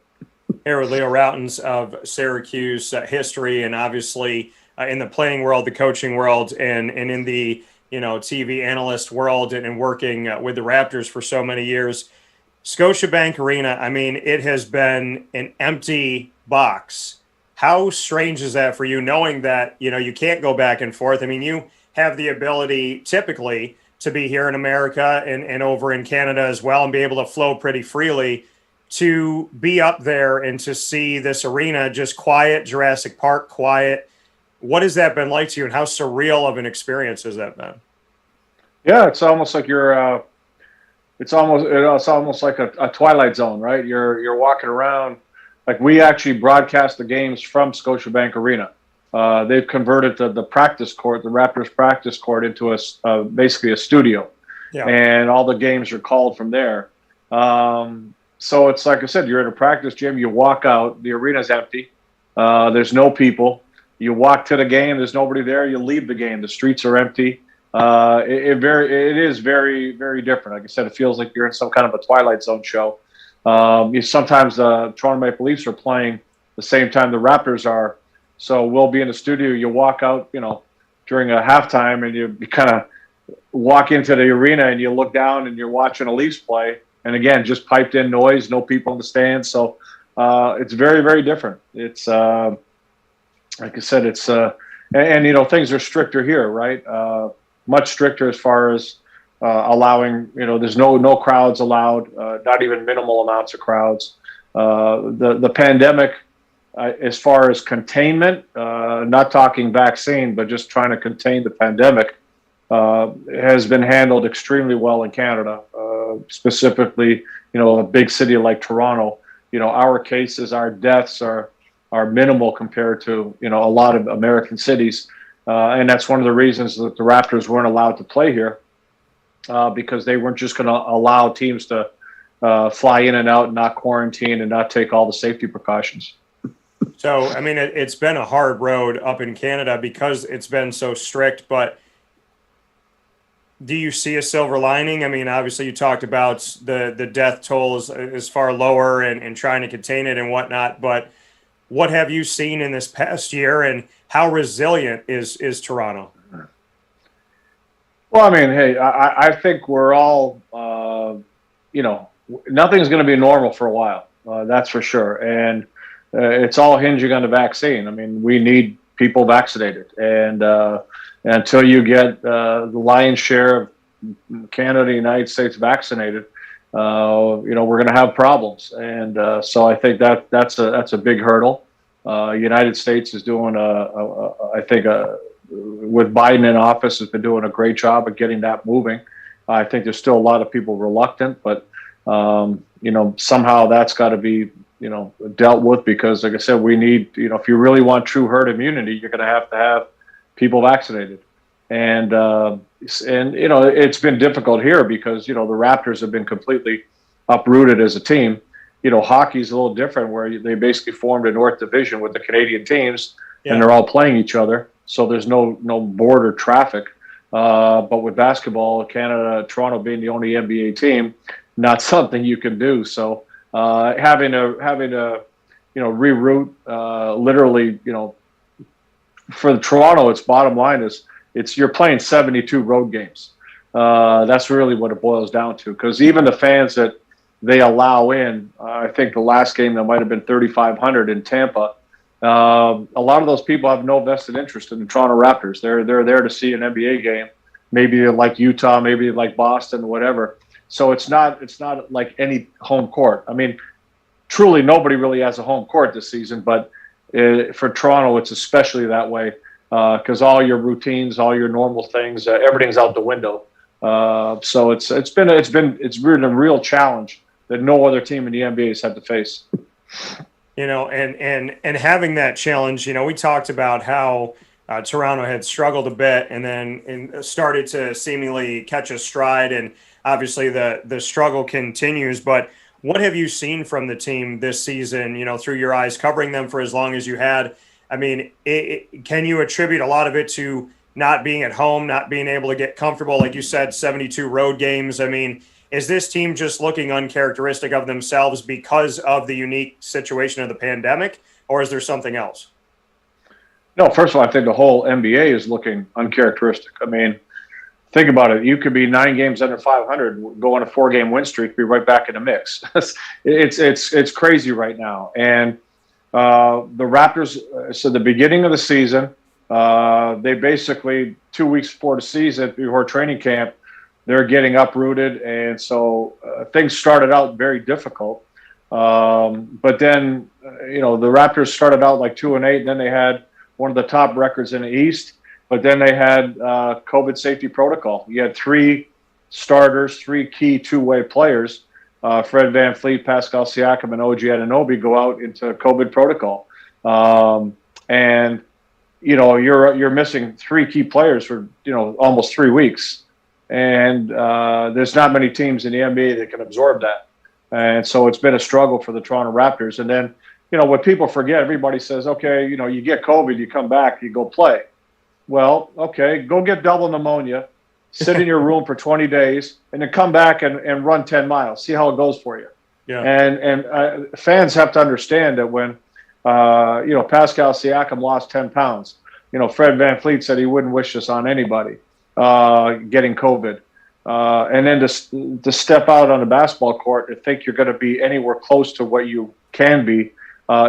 Here with Leo Rautins of Syracuse history, and obviously in the playing world, the coaching world, and in the TV analyst world, and working with the Raptors for so many years. Scotiabank Arena, I mean, it has been an empty box. How strange is that for you, knowing that you can't go back and forth? I mean, you have the ability typically to be here in America and over in Canada as well, and be able to flow pretty freely. To be up there and to see this arena just quiet, Jurassic Park quiet, what has that been like to you, and how surreal of an experience has that been? Yeah, it's almost like you're it's almost like a Twilight Zone, right? You're walking around. Like, we actually broadcast the games from Scotiabank Arena. They've converted the practice court, the Raptors practice court, into basically a studio, and all the games are called from there. So it's like I said, you're in a practice gym. You walk out, the arena's empty. There's no people. You walk to the game. There's nobody there. You leave the game. The streets are empty. It is very, very different. Like I said, it feels like you're in some kind of a Twilight Zone show. Sometimes the Toronto Maple Leafs are playing the same time the Raptors are. So we'll be in the studio. You walk out, during a halftime, and you kind of walk into the arena and you look down and you're watching a Leafs play. And again, just piped in noise, no people in the stands. So it's very, very different. It's like I said, it's and things are stricter here, right? Much stricter as far as allowing. There's no crowds allowed, not even minimal amounts of crowds. The pandemic, as far as containment, not talking vaccine, but just trying to contain the pandemic, has been handled extremely well in Canada, specifically, a big city like Toronto. Our cases, our deaths are minimal compared to, a lot of American cities. And that's one of the reasons that the Raptors weren't allowed to play here, because they weren't just going to allow teams to fly in and out, not quarantine, and not take all the safety precautions. So, I mean, it's been a hard road up in Canada because it's been so strict, but do you see a silver lining? I mean, obviously you talked about the death toll is far lower and trying to contain it and whatnot, but what have you seen in this past year, and how resilient is Toronto? Well, I mean, hey, I think we're all, nothing's going to be normal for a while. That's for sure. And it's all hinging on the vaccine. I mean, we need people vaccinated. And until you get the lion's share of Canada, United States vaccinated, we're going to have problems. And so I think that's a big hurdle. United States is doing, I think, with Biden in office, has been doing a great job of getting that moving. I think there's still a lot of people reluctant, but somehow that's got to be dealt with, because, like I said, we need, if you really want true herd immunity, you're going to have people vaccinated. And it's been difficult here because, the Raptors have been completely uprooted as a team. Hockey's a little different, where they basically formed a North Division with the Canadian teams, and they're all playing each other. So there's no border traffic. But with basketball, Toronto being the only NBA team, not something you can do. So having to reroute, literally, for the Toronto, its bottom line is you're playing 72 road games. That's really what it boils down to, because even the fans that they allow in, I think the last game that might have been 3,500 in Tampa, a lot of those people have no vested interest in the Toronto Raptors. They're there to see an NBA game, maybe like Utah, maybe like Boston, whatever. So it's not like any home court. I mean, truly nobody really has a home court this season, but for Toronto, it's especially that way, because all your routines, all your normal things, everything's out the window. So it's been a real challenge that no other team in the NBA has had to face. And having that challenge, we talked about how Toronto had struggled a bit and then started to seemingly catch a stride, and obviously the struggle continues. But what have you seen from the team this season, through your eyes, covering them for as long as you had? I mean, can you attribute a lot of it to not being at home, not being able to get comfortable? Like you said, 72 road games. I mean, is this team just looking uncharacteristic of themselves because of the unique situation of the pandemic, or is there something else? No, first of all, I think the whole NBA is looking uncharacteristic. I mean, think about it. You could be 9 games under 500, go on a 4-game win streak, be right back in the mix. It's crazy right now. And the Raptors, so the beginning of the season, they basically 2 weeks before the season, before training camp, they're getting uprooted. And so things started out very difficult. But then, the Raptors started out like 2-8, and then they had one of the top records in the East. But then they had COVID safety protocol. You had 3 starters, 3 key two-way players, Fred VanVleet, Pascal Siakam, and OG Anunoby, go out into COVID protocol. And you're missing 3 key players for almost 3 weeks, and there's not many teams in the NBA that can absorb that. And so it's been a struggle for the Toronto Raptors. And then what people forget, everybody says, okay, you get COVID, you come back, you go play. Well, okay, go get double pneumonia, sit in your room for 20 days, and then come back and run 10 miles. See how it goes for you. Yeah. And fans have to understand that when Pascal Siakam lost 10 pounds, Fred VanVleet said he wouldn't wish this on anybody getting COVID. And then to step out on the basketball court and think you're going to be anywhere close to what you can be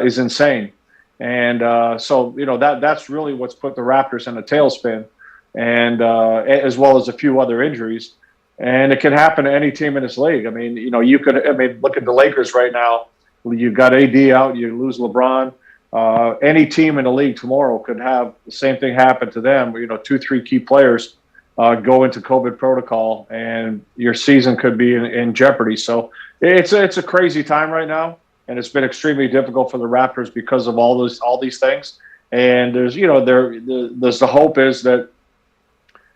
is insane. And so that's really what's put the Raptors in a tailspin, and as well as a few other injuries. And it can happen to any team in this league. I mean, look at the Lakers right now. You've got AD out, you lose LeBron. Any team in the league tomorrow could have the same thing happen to them. 2-3 key players go into COVID protocol, and your season could be in jeopardy. So it's a crazy time right now, and it's been extremely difficult for the Raptors because of all these things. And there's the hope is that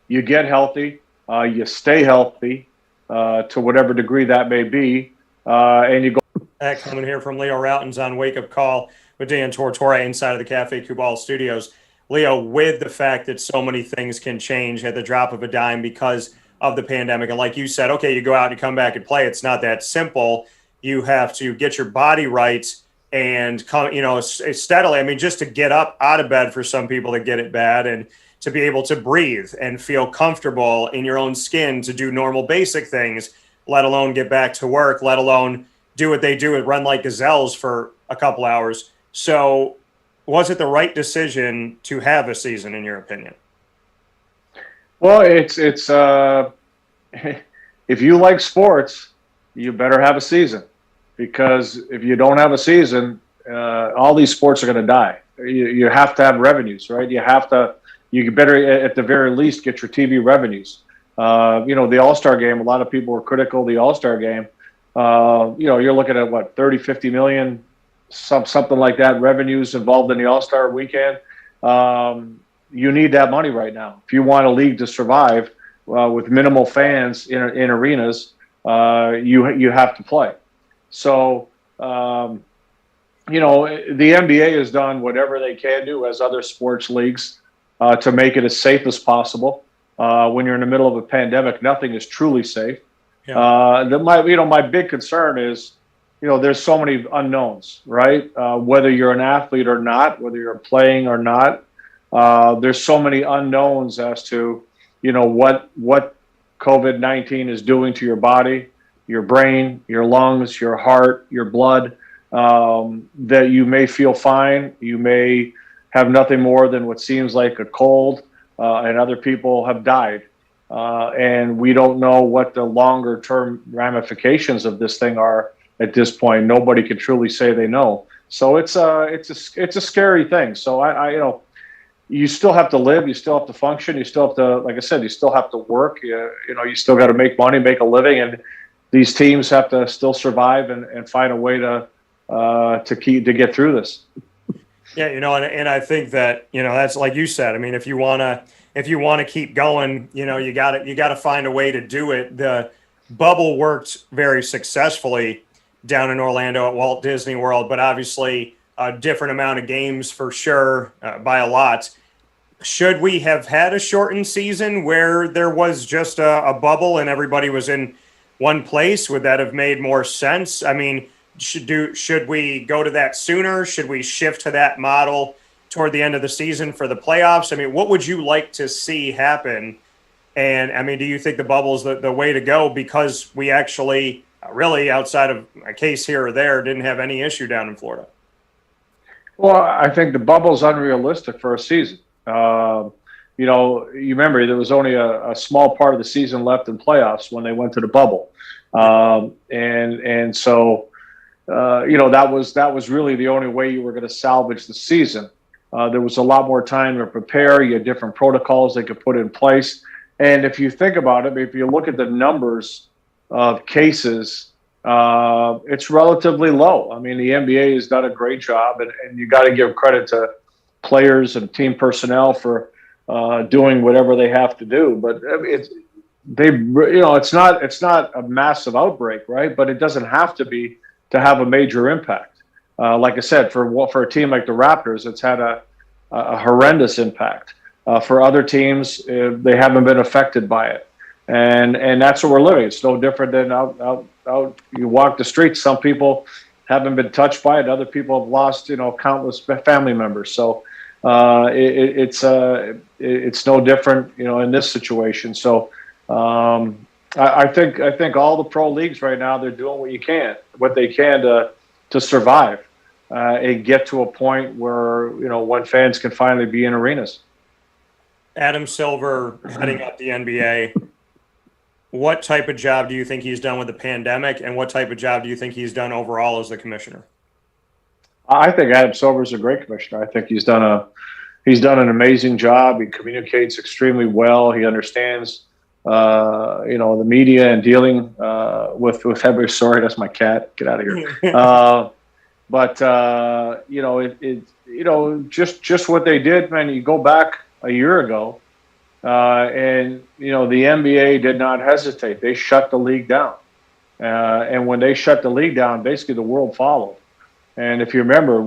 you get healthy, you stay healthy to whatever degree that may be, and you go. Coming here from Leo Rautins on Wake Up Call with Dan Tortora inside of the Cafe Cubal studios. Leo, with the fact that so many things can change at the drop of a dime because of the pandemic, and like you said, okay, you go out and come back and play. It's not that simple. You have to get your body right and come, steadily. I mean, just to get up out of bed for some people that get it bad, and to be able to breathe and feel comfortable in your own skin to do normal basic things, let alone get back to work, let alone do what they do and run like gazelles for a couple hours. So was it the right decision to have a season, in your opinion? Well, it's if you like sports, you better have a season, because if you don't have a season, all these sports are going to die. You have to have revenues, right? You better at the very least get your TV revenues. The All-Star game, a lot of people were critical of the All-Star game. You're looking at what, 30, 50 million, something like that, revenues involved in the All-Star weekend. You need that money right now. If you want a league to survive with minimal fans in arenas, you have to play. So, the NBA has done whatever they can do, as other sports leagues, to make it as safe as possible. When you're in the middle of a pandemic, nothing is truly safe. Yeah. My big concern is, there's so many unknowns, right? Whether you're an athlete or not, whether you're playing or not, there's so many unknowns as to, what COVID-19 is doing to your body, your brain, your lungs, your heart, your blood, that you may feel fine. You may have nothing more than what seems like a cold, and other people have died. And we don't know what the longer term ramifications of this thing are at this point. Nobody can truly say they know. So it's a scary thing. So you still have to live, you still have to function, you still have to, like I said, you still have to work. You still got to make money, make a living, and these teams have to still survive and find a way to get through this. Yeah, and I think that, that's like you said. I mean, if you want to keep going, you got to find a way to do it. The bubble worked very successfully down in Orlando at Walt Disney World, but obviously a different amount of games for sure, by a lot. Should we have had a shortened season where there was just a bubble and everybody was in one place? Would that have made more sense? I mean, should we go to that sooner? Should we shift to that model toward the end of the season for the playoffs? I mean, what would you like to see happen? And I mean, do you think the bubble's the way to go, because we actually really, outside of a case here or there, didn't have any issue down in Florida? Well, I think the bubble's unrealistic for a season. You remember there was only a small part of the season left in playoffs when they went to the bubble. And so, that was really the only way you were going to salvage the season. There was a lot more time to prepare. You had different protocols they could put in place. And if you think about it, if you look at the numbers of cases, it's relatively low. I mean, the NBA has done a great job, and you got to give credit to players and team personnel for doing whatever they have to do. But it's not a massive outbreak, right? But it doesn't have to be to have a major impact. Like I said, for a team like the Raptors, it's had a horrendous impact. For other teams, they haven't been affected by it. and that's what we're living. It's no different than out. You walk the streets. Some people haven't been touched by it. Other people have lost, countless family members. So it's no different, in this situation. So I think all the pro leagues right now, they're doing what they can to survive and get to a point where when fans can finally be in arenas. Adam Silver heading up the NBA. What type of job do you think he's done with the pandemic, and what type of job do you think he's done overall as the commissioner? I think Adam Silver is a great commissioner. I think he's done an amazing job. He communicates extremely well. He understands, the media and dealing with everybody. Sorry, that's my cat. Get out of here. Just what they did, man. You go back a year ago. And the NBA did not hesitate. They shut the league down. And when they shut the league down, basically the world followed. And if you remember,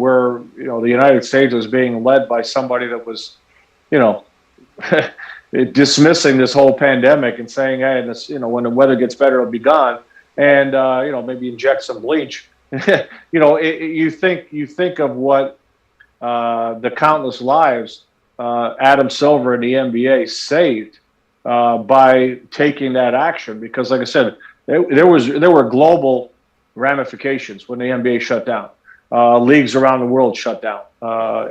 the United States was being led by somebody that was, dismissing this whole pandemic and saying, hey, this, when the weather gets better, it'll be gone. And, maybe inject some bleach. You think of what the countless lives Adam Silver and the NBA saved by taking that action, because, like I said, there were global ramifications when the NBA shut down. Leagues around the world shut down.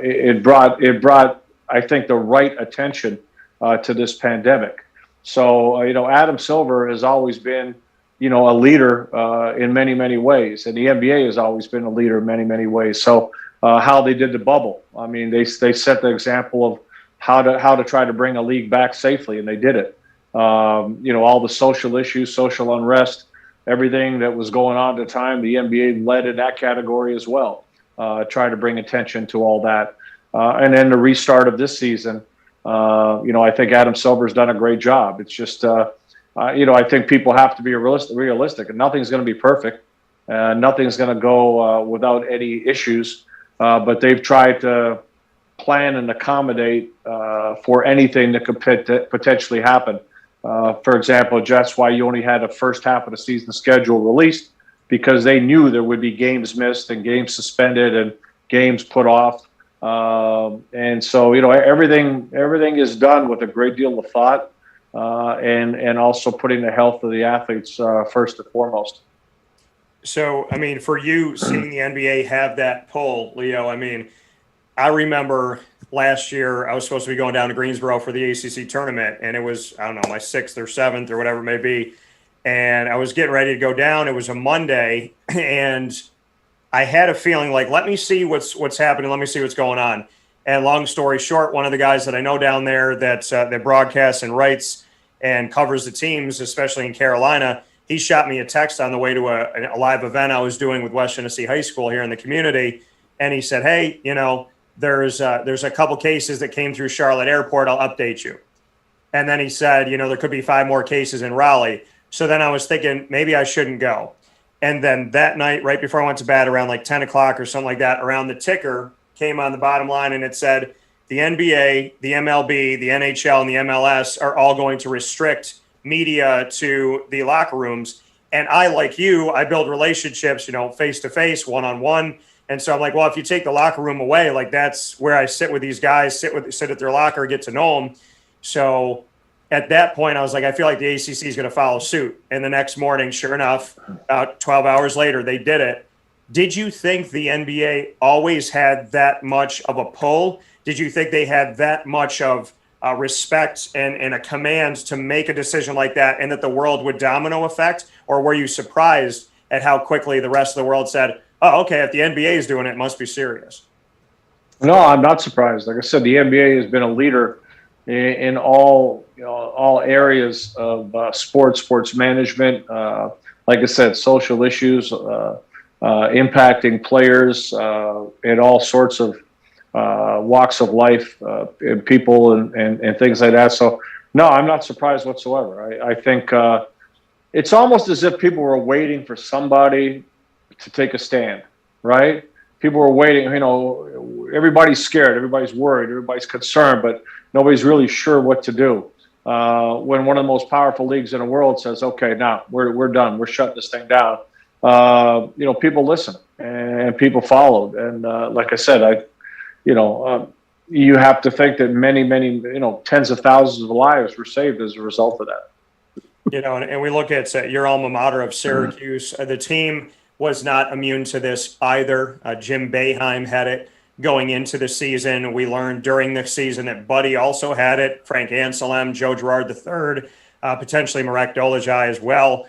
It brought, I think, the right attention to this pandemic. So, Adam Silver has always been, a leader in many, many ways, and the NBA has always been a leader in many, many ways. So. How they did the bubble. I mean, they set the example of how to try to bring a league back safely, and they did it. All the social issues, social unrest, everything that was going on at the time, the NBA led in that category as well. Try to bring attention to all that. And then the restart of this season, I think Adam Silver's done a great job. It's just, I think people have to be realistic, and nothing's going to be perfect. Nothing's going to go without any issues. But they've tried to plan and accommodate for anything that could potentially happen. For example, that's why you only had a first half of the season schedule released, because they knew there would be games missed and games suspended and games put off. And so, everything is done with a great deal of thought and also putting the health of the athletes first and foremost. So, I mean, for you, seeing the NBA have that pull, Leo, I mean, I remember last year I was supposed to be going down to Greensboro for the ACC tournament, and it was, I don't know, my 6th or 7th or whatever it may be, and I was getting ready to go down. It was a Monday, and I had a feeling like, let me see what's happening, let me see what's going on. And long story short, one of the guys that I know down there that broadcasts and writes and covers the teams, especially in Carolina, he shot me a text on the way to a live event I was doing with West Genesee High School here in the community. And he said, hey, there's a couple cases that came through Charlotte Airport. I'll update you. And then he said, there could be 5 more cases in Raleigh. So then I was thinking maybe I shouldn't go. And then that night, right before I went to bed, around like 10 o'clock or something like that, around the ticker came on the bottom line, and it said the NBA, the MLB, the NHL, and the MLS are all going to restrict media to the locker rooms. And I, like you, I build relationships, face to face, one-on-one. And so I'm like, well, if you take the locker room away, like that's where I sit with these guys, sit at their locker, get to know them. So at that point, I was like, I feel like the ACC is going to follow suit. And the next morning, sure enough, about 12 hours later, they did it. Did you think the NBA always had that much of a pull? Did you think they had that much of respect and a command to make a decision like that, and that the world would domino effect? Or were you surprised at how quickly the rest of the world said, oh, okay, if the NBA is doing it, it must be serious? No, I'm not surprised. Like I said, the NBA has been a leader in all areas of sports management. Like I said, social issues, impacting players in all sorts of walks of life, and people and things like that. So, no, I'm not surprised whatsoever. I think it's almost as if people were waiting for somebody to take a stand, right? People were waiting, everybody's scared, everybody's worried, everybody's concerned, but nobody's really sure what to do. when one of the most powerful leagues in the world says, okay, now we're done. We're shutting this thing down. People listen and people followed. And like I said, you have to think that many, tens of thousands of lives were saved as a result of that. And we look at your alma mater of Syracuse. The team was not immune to this either. Jim Boeheim had it going into the season. We learned during the season that Buddy also had it, Frank Anselem, Joe Girard III, potentially Marek Dolezaj as well.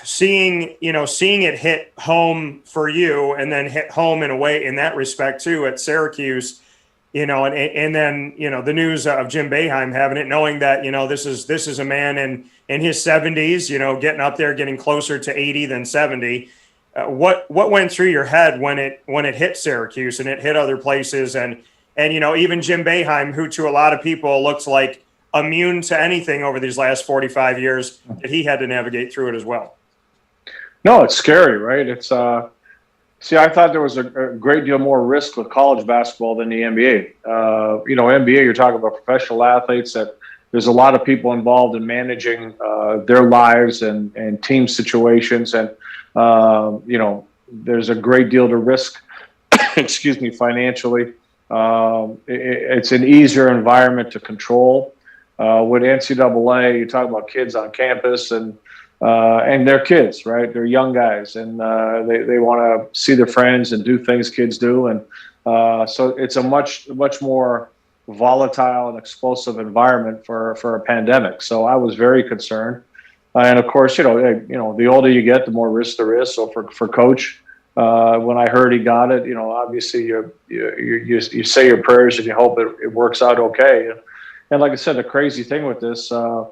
Seeing it hit home for you and then hit home in a way in that respect too at Syracuse, and then, the news of Jim Boeheim having it, knowing that, this is a man in his 70s, getting up there, getting closer to 80 than 70. What went through your head when it hit Syracuse and it hit other places? And even Jim Boeheim, who to a lot of people looks like immune to anything over these last 45 years, that he had to navigate through it as well. No, it's scary, right? It's I thought there was a great deal more risk with college basketball than the NBA. NBA, you're talking about professional athletes, that there's a lot of people involved in managing their lives and team situations. And, there's a great deal to risk, financially. It's an easier environment to control. With NCAA, you talk about kids on campus and they're kids, right? They're young guys, and they want to see their friends and do things kids do. And so it's a much more volatile and explosive environment for a pandemic. So I was very concerned. And of course, the older you get, the more risk there is. So for Coach, when I heard he got it, obviously you say your prayers and you hope it works out okay. And like I said, the crazy thing with this, I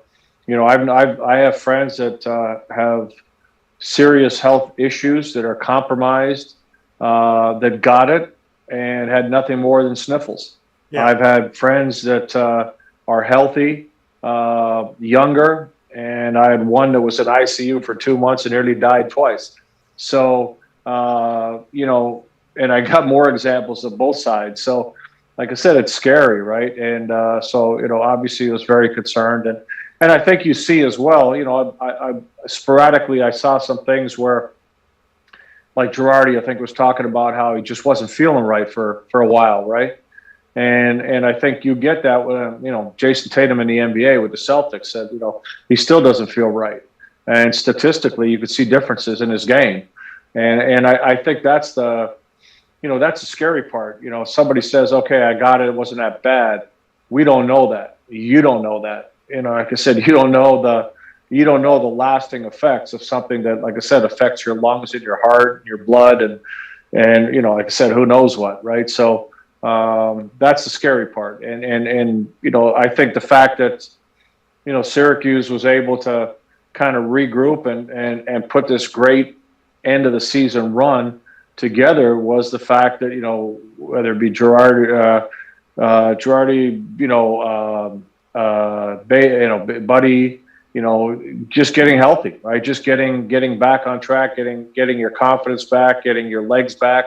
have friends that have serious health issues that are compromised, that got it and had nothing more than sniffles. Yeah. I've had friends that are healthy, younger, and I had one that was in ICU for 2 months and nearly died twice. So, and I got more examples of both sides. So, like I said, it's scary, right? And obviously I was very concerned. And I think you see as well, I sporadically, I saw some things where, like Girardi, I think, was talking about how he just wasn't feeling right for a while, right? And I think you get that when, Jason Tatum in the NBA with the Celtics said, he still doesn't feel right. And statistically, you could see differences in his game. And I think that's the scary part. Somebody says, okay, I got it. It wasn't that bad. We don't know that. You don't know that. Like I said, you don't know the lasting effects of something that, like I said, affects your lungs and your heart, and your blood, and like I said, who knows what, right? So that's the scary part. And I think the fact that Syracuse was able to kind of regroup and put this great end of the season run together was the fact that whether it be Girardi, Buddy, just getting healthy, right? Just getting back on track, getting your confidence back, getting your legs back,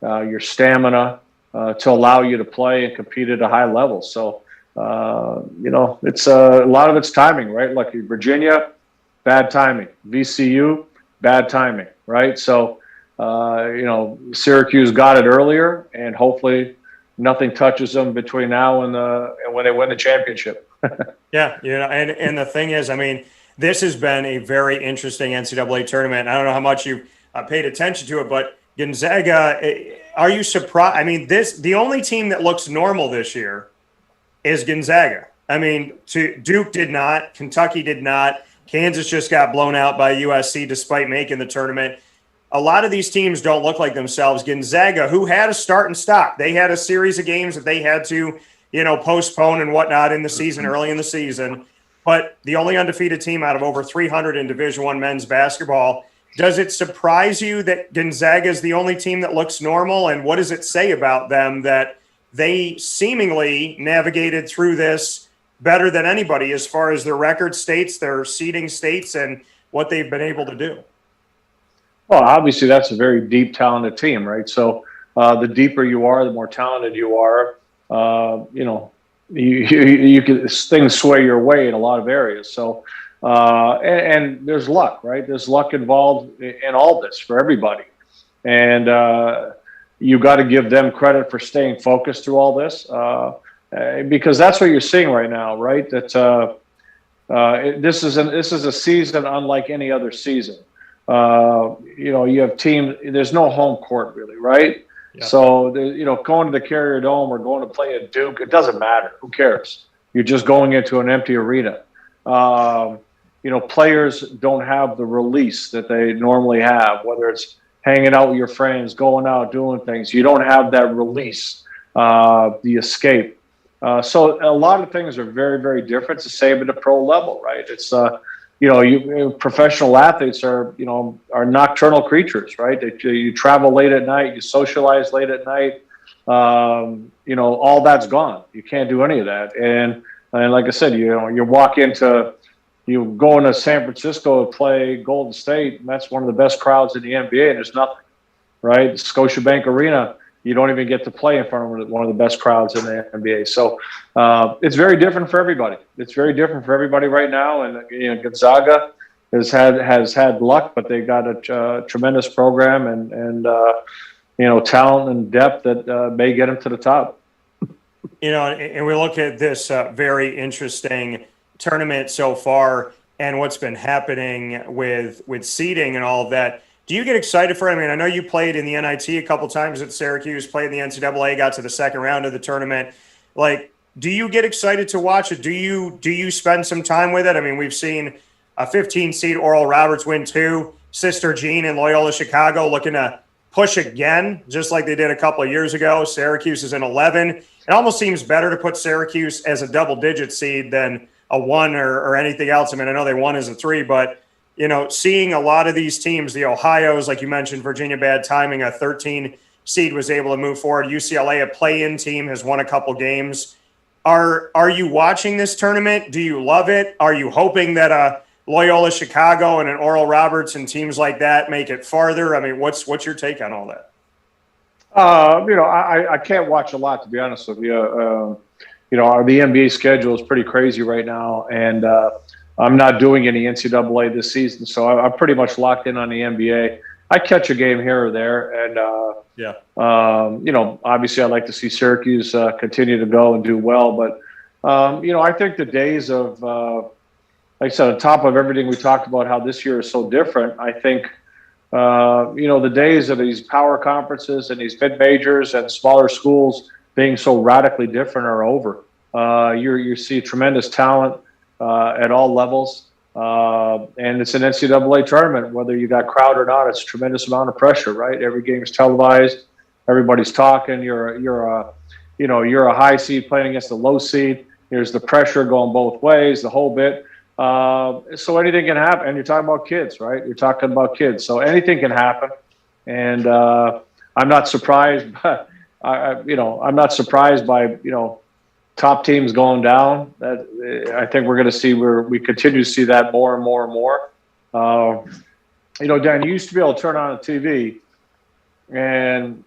your stamina to allow you to play and compete at a high level. So, it's a lot of it's timing, right? Like Virginia, bad timing. VCU, bad timing, right? So, Syracuse got it earlier, and hopefully nothing touches them between now and when they win the championship. Yeah, and the thing is, this has been a very interesting NCAA tournament. I don't know how much you paid attention to it, but Gonzaga, are you surprised? The only team that looks normal this year is Gonzaga. Duke did not, Kentucky did not, Kansas just got blown out by USC despite making the tournament. A lot of these teams don't look like themselves. Gonzaga, who had a start and stop, they had a series of games that they had to, postpone and whatnot in the season, early in the season. But the only undefeated team out of over 300 in Division I men's basketball. Does it surprise you that Gonzaga is the only team that looks normal? And what does it say about them that they seemingly navigated through this better than anybody as far as their record states, their seeding states, and what they've been able to do? Well, obviously that's a very deep, talented team, right? So the deeper you are, the more talented you are. you can things sway your way in a lot of areas. So and there's luck, right? There's luck involved in all this for everybody, and you got to give them credit for staying focused through all this, because that's what you're seeing right now, right? That this is a season unlike any other season. You have teams. There's no home court really, right? Yeah. So going to the Carrier Dome or going to play at Duke, it doesn't matter. Who cares? You're just going into an empty arena. Players don't have the release that they normally have, whether it's hanging out with your friends, going out, doing things. You don't have that release, the escape. So a lot of things are very, very different. It's the same at the pro level, right? It's, professional athletes are nocturnal creatures, right? You travel late at night, you socialize late at night. All that's gone. You can't do any of that. And like I said, you go into San Francisco to play Golden State, and that's one of the best crowds in the NBA, and there's nothing, right? Scotiabank Arena, you don't even get to play in front of one of the best crowds in the NBA. So it's very different for everybody. It's very different for everybody right now. And Gonzaga has had luck, but they got a tremendous program and talent and depth that may get them to the top. And we look at this very interesting tournament so far and what's been happening with seeding and all of that. Do you get excited for it? I mean, I know you played in the NIT a couple times at Syracuse, played in the NCAA, got to the second round of the tournament. Like, do you get excited to watch it? Do you spend some time with it? I mean, we've seen a 15 seed Oral Roberts win 2, Sister Jean and Loyola Chicago looking to push again, just like they did a couple of years ago. Syracuse is in 11. It almost seems better to put Syracuse as a double-digit seed than a 1 or anything else. I mean, I know they won as a 3, but seeing a lot of these teams, the Ohios, like you mentioned, Virginia, bad timing, a 13 seed was able to move forward. UCLA, a play-in team, has won a couple games. Are you watching this tournament? Do you love it? Are you hoping that Loyola Chicago and an Oral Roberts and teams like that make it farther? I mean, what's your take on all that? I can't watch a lot, to be honest with you. The NBA schedule is pretty crazy right now, and I'm not doing any NCAA this season, so I'm pretty much locked in on the NBA. I catch a game here or there, and obviously I'd like to see Syracuse continue to go and do well. But I think the days of, like I said, on top of everything we talked about, how this year is so different, I think the days of these power conferences and these mid majors and smaller schools being so radically different are over. You see tremendous talent at all levels, and it's an NCAA tournament. Whether you got crowd or not, it's a tremendous amount of pressure, right? Every game is televised. Everybody's talking. You're a high seed playing against a low seed. There's the pressure going both ways, the whole bit. So anything can happen. And you're talking about kids, right? You're talking about kids. So anything can happen. And I'm not surprised. I'm not surprised by top teams going down. That I think we're going to see where we continue to see that more and more and more. Dan, you used to be able to turn on a TV, and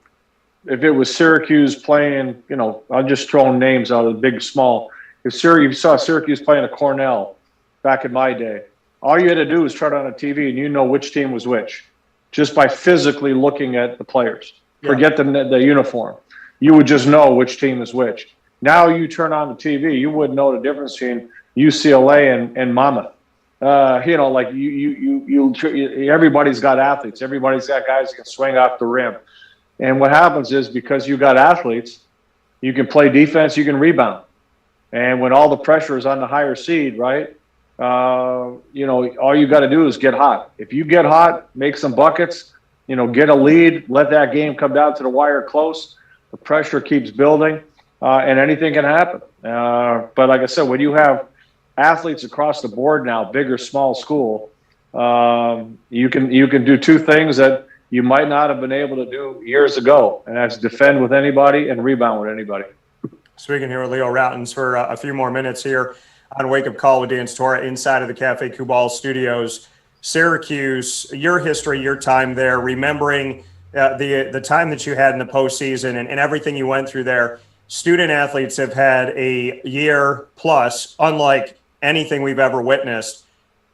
if it was Syracuse playing, I'm just throwing names out of the big, small. If you saw Syracuse playing a Cornell back in my day, all you had to do was turn on a TV and you know which team was which, just by physically looking at the players. Yeah. Forget the uniform. You would just know which team is which. Now you turn on the TV, you wouldn't know the difference between UCLA and Monmouth. Everybody's got athletes. Everybody's got guys that can swing off the rim. And what happens is, because you got athletes, you can play defense, you can rebound. And when all the pressure is on the higher seed, right, all you got to do is get hot. If you get hot, make some buckets, get a lead, let that game come down to the wire close. The pressure keeps building. And anything can happen. But like I said, when you have athletes across the board now, big or small school, you can do two things that you might not have been able to do years ago, and that's defend with anybody and rebound with anybody. Speaking here with Leo Rautins for a few more minutes here on Wake Up Call with Dan Tortora inside of the Cafe Kubal studios. Syracuse, your history, your time there, remembering the time that you had in the postseason and everything you went through there. student athletes have had a year plus, unlike anything we've ever witnessed.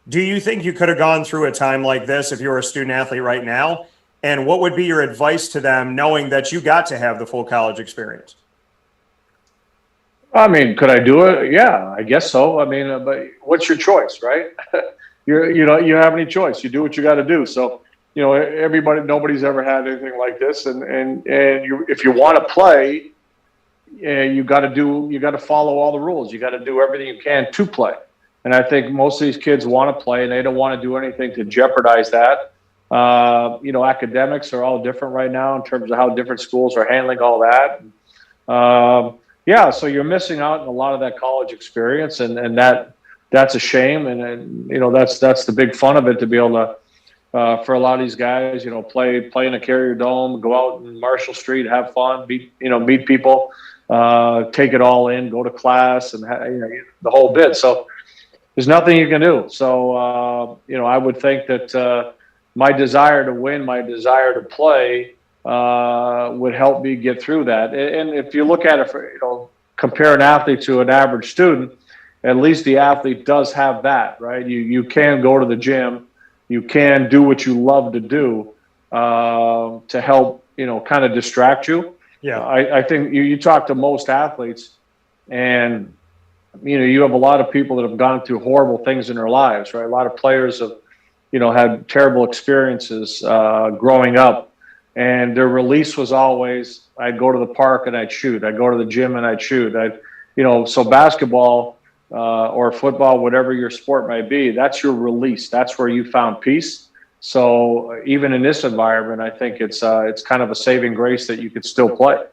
Do you think you could have gone through a time like this if you were a student athlete right now? And what would be your advice to them, knowing that you got to have the full college experience? I mean, could I do it? Yeah, I guess so. I mean, but what's your choice, right? You don't have any choice. You do what you got to do. So, nobody's ever had anything like this. And if you want to play, you got to follow all the rules. You got to do everything you can to play. And I think most of these kids want to play, and they don't want to do anything to jeopardize that. Academics are all different right now in terms of how different schools are handling all that. So you're missing out on a lot of that college experience, and that's a shame. And that's the big fun of it, to be able to, for a lot of these guys, play in a Carrier Dome, go out in Marshall Street, have fun, meet people, take it all in, go to class, and the whole bit. So there's nothing you can do. So I would think that my desire to win, my desire to play, would help me get through that. And if you look at it, compare an athlete to an average student, at least the athlete does have that, right? You can go to the gym, you can do what you love to do to help, kind of distract you. Yeah, I think you talk to most athletes, and you have a lot of people that have gone through horrible things in their lives, right? A lot of players have, had terrible experiences growing up. And their release was always, I'd go to the park and I'd shoot. I'd go to the gym and I'd shoot. So basketball or football, whatever your sport might be, that's your release. That's where you found peace. So even in this environment, I think it's kind of a saving grace that you could still play.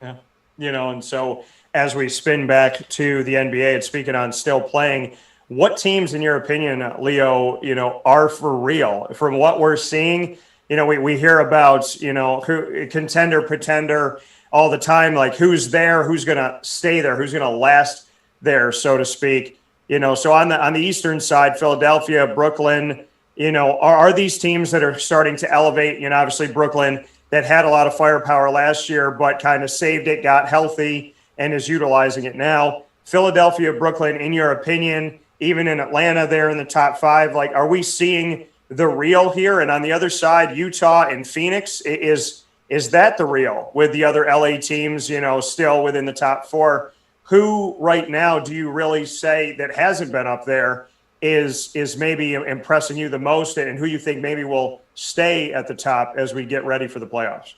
Yeah. And so as we spin back to the NBA and speaking on still playing, what teams, in your opinion, Leo, are for real? From what we're seeing, we hear about, who contender, pretender all the time, like who's there, who's going to stay there, who's going to last there, so to speak. So on the Eastern side, Philadelphia, Brooklyn, are these teams that are starting to elevate? Obviously Brooklyn, that had a lot of firepower last year, but kind of saved it, got healthy, and is utilizing it now. Philadelphia, Brooklyn, in your opinion, even in Atlanta, they're in the top 5. Like, are we seeing the real here? And on the other side, Utah and Phoenix, is that the real with the other LA teams, still within the top 4? Who right now do you really say that hasn't been up there is maybe impressing you the most, and who you think maybe will stay at the top as we get ready for the playoffs?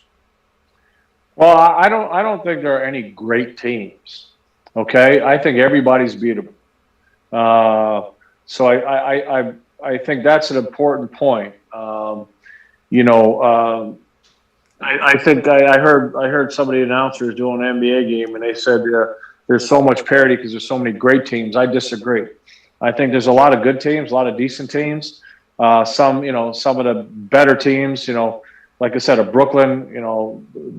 Well, I don't think there are any great teams. Okay, I think everybody's beatable. So I think that's an important point. I think I heard some of the announcers doing an NBA game, and they said there's so much parity because there's so many great teams. I disagree. I think there's a lot of good teams, a lot of decent teams. Some of the better teams, like I said, Brooklyn,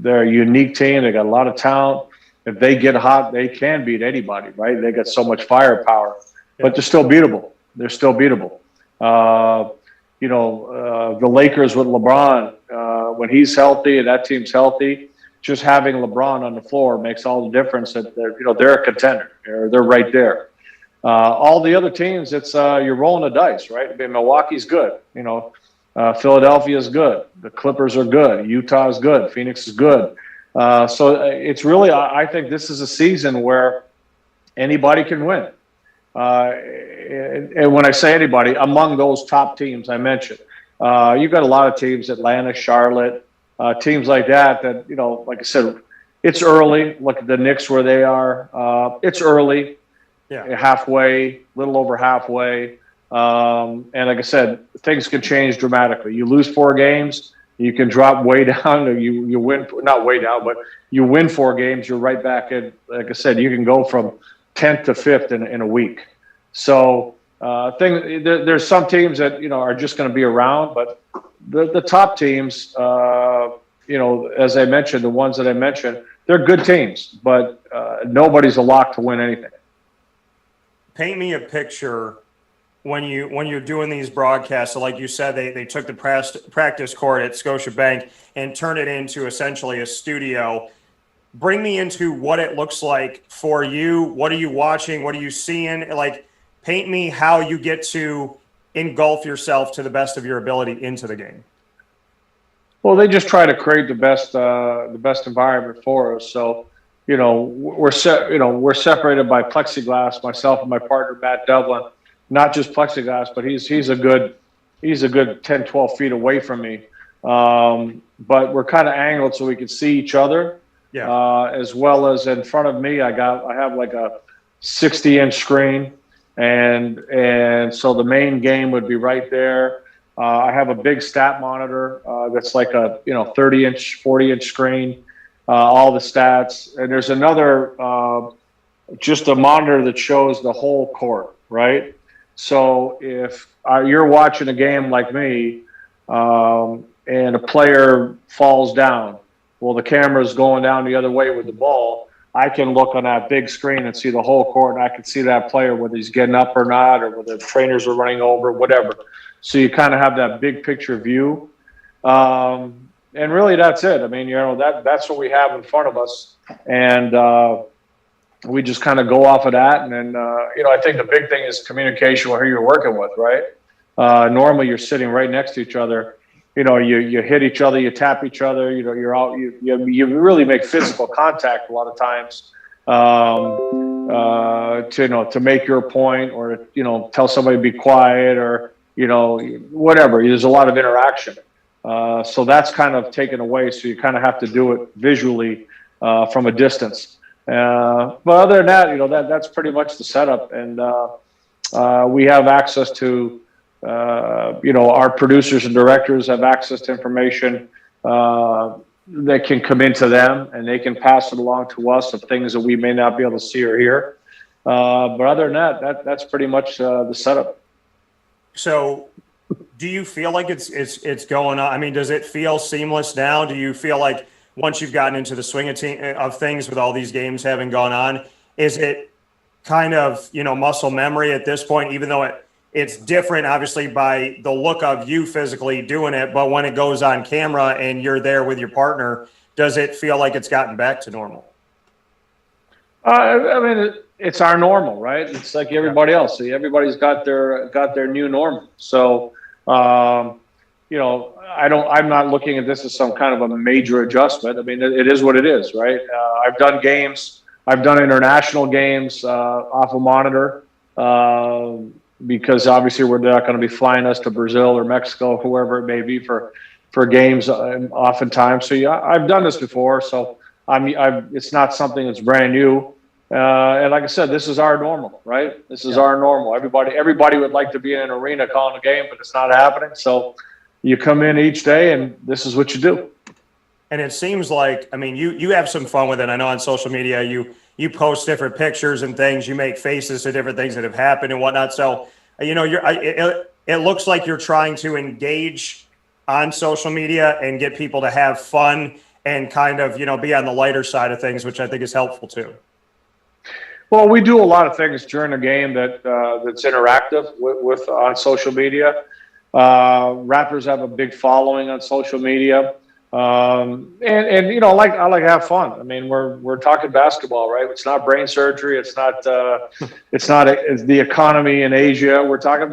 they're a unique team. They got a lot of talent. If they get hot, they can beat anybody, right? They got so much firepower, but they're still beatable. They're still beatable. The Lakers with LeBron, when he's healthy and that team's healthy, just having LeBron on the floor makes all the difference. That they're a contender. They're right there. All the other teams, it's you're rolling the dice, right? I mean, Milwaukee's good. Philadelphia's good. The Clippers are good. Utah is good. Phoenix is good. So it's really, I think this is a season where anybody can win. And when I say anybody, among those top teams I mentioned, you've got a lot of teams, Atlanta, Charlotte, teams like that, like I said, it's early. Look at the Knicks where they are. It's early, halfway, little over halfway. And like I said, things can change dramatically. You lose 4 games, you can drop way down, or you win, not way down, but you win 4 games, you're right back in. Like I said, you can go from 10th to 5th in a week. So there's some teams that are just going to be around, but the top teams, as I mentioned, the ones that I mentioned, they're good teams, but nobody's a lock to win anything. Paint me a picture when you're doing these broadcasts. So like you said, they took the practice court at Scotiabank and turned it into essentially a studio. bring me into what it looks like for you. What are you watching? What are you seeing? Like, paint me how you get to engulf yourself to the best of your ability into the game. Well, they just try to create the best environment for us. So, we're separated by plexiglass. Myself and my partner Matt Devlin, not just plexiglass, but he's a good 10, 12 feet away from me. But we're kind of angled so we can see each other. Yeah. As well as in front of me, I have like a 60-inch screen, and so the main game would be right there. I have a big stat monitor that's like a 30-inch, 40-inch screen, all the stats, and there's another just a monitor that shows the whole court, right? So if you're watching a game like me, and a player falls down, well, the camera's going down the other way with the ball. I can look on that big screen and see the whole court, and I can see that player, whether he's getting up or not, or whether the trainers are running over, whatever. So you kind of have that big picture view. And really, that's it. I mean, that's what we have in front of us. And we just kind of go off of that. And then, I think the big thing is communication with who you're working with, right? Normally, you're sitting right next to each other. You hit each other, you tap each other. You're out. You really make physical contact a lot of times to make your point, or tell somebody to be quiet, or whatever. There's a lot of interaction. So that's kind of taken away. So you kind of have to do it visually from a distance. But other than that, that's pretty much the setup. And we have access to. Our producers and directors have access to information that can come into them, and they can pass it along to us of things that we may not be able to see or hear. But other than that's pretty much the setup. So, do you feel like it's going on? I mean, does it feel seamless now? Do you feel like once you've gotten into the swing of things with all these games having gone on, is it kind of muscle memory at this point? Even though it's different, obviously, by the look of you physically doing it, but when it goes on camera and you're there with your partner, does it feel like it's gotten back to normal? I mean, it's our normal, right? It's like everybody else. See, everybody's got their new normal. So, I'm not looking at this as some kind of a major adjustment. I mean, it is what it is, right? I've done games. I've done international games off a monitor. Because obviously we're not going to be flying us to Brazil or Mexico, whoever it may be, for games oftentimes. So yeah, I've done this before, so it's not something that's brand new. And like I said, this is our normal, right? This is our normal. Everybody would like to be in an arena calling a game, but it's not happening. So you come in each day, and this is what you do. And it seems like, I mean, you have some fun with it. I know on social media you post different pictures and things. You make faces to different things that have happened and whatnot. So, it looks like you're trying to engage on social media and get people to have fun and kind of, be on the lighter side of things, which I think is helpful too. Well, we do a lot of things during the game that's interactive with on social media. Raptors have a big following on social media. I like to have fun. I mean, we're talking basketball, right? It's not brain surgery. It's not it's the economy in Asia. We're talking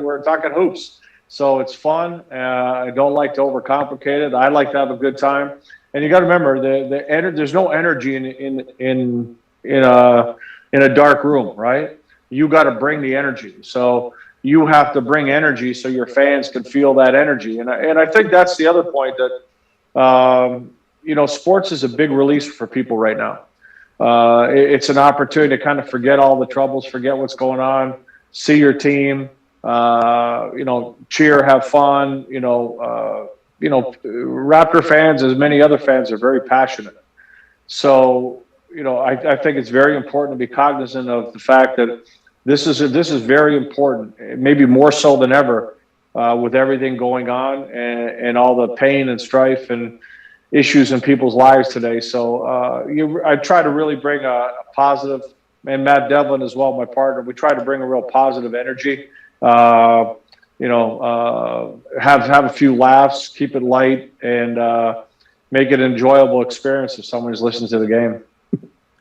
hoops. So it's fun. I don't like to overcomplicate it. I like to have a good time. And you got to remember there's no energy in a dark room, right? You got to bring the energy. So you have to bring energy so your fans can feel that energy. And I think that's the other point that. Sports is a big release for people right now. It's an opportunity to kind of forget all the troubles, forget what's going on, see your team, cheer, have fun. Raptor fans, as many other fans, are very passionate. So, I think it's very important to be cognizant of the fact that this is very important, maybe more so than ever. With everything going on and all the pain and strife and issues in people's lives today. So I try to really bring a positive, and Matt Devlin as well, my partner, we try to bring a real positive energy, have a few laughs, keep it light, and make it an enjoyable experience if someone's listening to the game.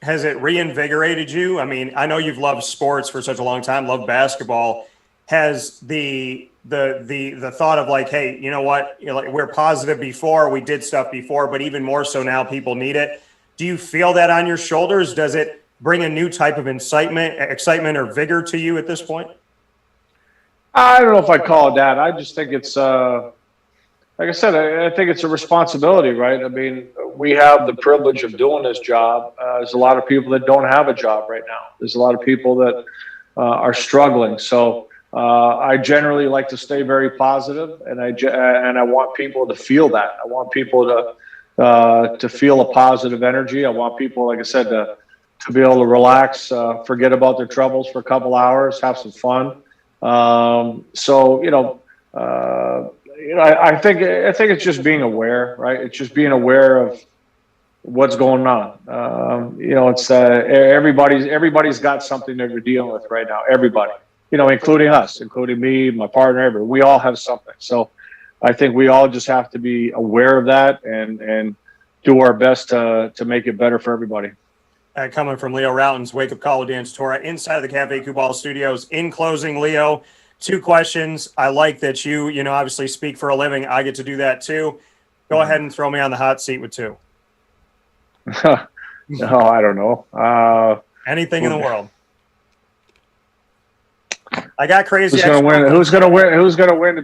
has it reinvigorated you? I mean, I know you've loved sports for such a long time, loved basketball. Has the thought of like, hey, you know what? Like, we're positive before, we did stuff before, but even more so now, people need it. Do you feel that on your shoulders? Does it bring a new type of excitement or vigor to you at this point? I don't know if I call it that. I just think it's, like I said, I think it's a responsibility, right? I mean, we have the privilege of doing this job. There's a lot of people that don't have a job right now. There's a lot of people that are struggling. So I generally like to stay very positive, and I want people to feel that. I want people to feel a positive energy. I want people, like I said, to be able to relax, forget about their troubles for a couple hours, have some fun. I think it's just being aware, right? It's just being aware of what's going on. It's everybody's got something that they're dealing with right now. Everybody, including us, including me, my partner, we all have something. So I think we all just have to be aware of that and do our best to make it better for everybody. Coming from Leo Rautins, Wake Up Call with Dan Tortora, inside of the Cafe Kubal studios. In closing, Leo, 2 questions. I like that you obviously speak for a living. I get to do that too. Go ahead and throw me on the hot seat with 2. No, I don't know. Anything in the world. I got crazy. Who's going to win the tournament? Who's going to win the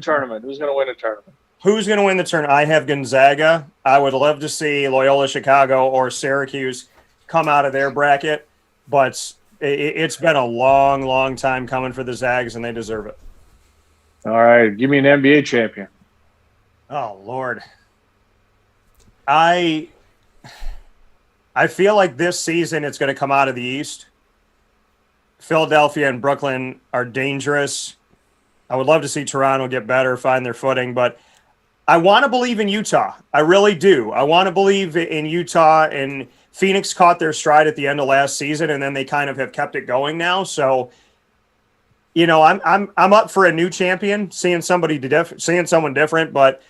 tournament? Who's going to win the tournament? I have Gonzaga. I would love to see Loyola Chicago or Syracuse come out of their bracket, but it's been a long, long time coming for the Zags, and they deserve it. All right, give me an NBA champion. Oh Lord, I feel like this season it's going to come out of the East. Philadelphia and Brooklyn are dangerous. I would love to see Toronto get better, find their footing, but I want to believe in Utah. I really do. I want to believe in Utah, and Phoenix caught their stride at the end of last season, and then they kind of have kept it going now. So, I'm up for a new champion, seeing someone different. But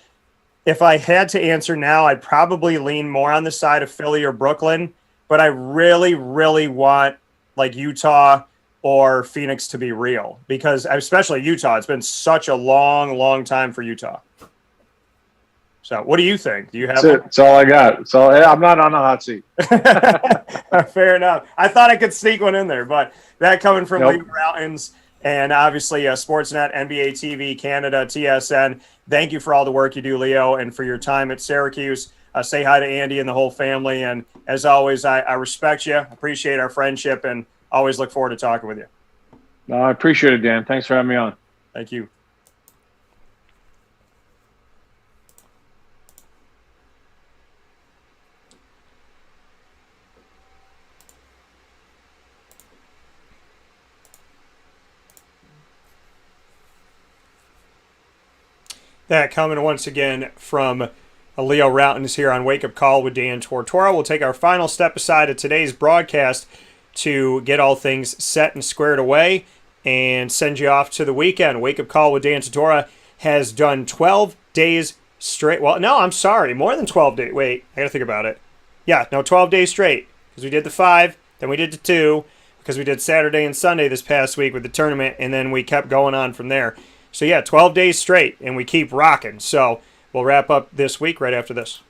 if I had to answer now, I'd probably lean more on the side of Philly or Brooklyn. But I really, really want like Utah or Phoenix to be real, because especially Utah, it's been such a long, long time for Utah. So what do you think? Do you have That's all I got. So I'm not on the hot seat. Fair enough. I thought I could sneak one in there, but that coming from Leo Rautins and obviously Sportsnet, NBA TV, Canada, TSN. Thank you for all the work you do, Leo, and for your time at Syracuse. Say hi to Andy and the whole family. And as always, I respect you, appreciate our friendship, and always look forward to talking with you. No, I appreciate it, Dan. Thanks for having me on. Thank you. That coming once again from Leo Rautins here on Wake Up Call with Dan Tortora. We'll take our final step aside of today's broadcast to get all things set and squared away and send you off to the weekend. Wake Up Call with Dan Tortora has done 12 days straight. Well, no, I'm sorry. More than 12 days. Wait, I got to think about it. Yeah, no, 12 days straight. Because we did the 5, then we did the 2, because we did Saturday and Sunday this past week with the tournament, and then we kept going on from there. So, yeah, 12 days straight, and we keep rocking. So, we'll wrap up this week right after this.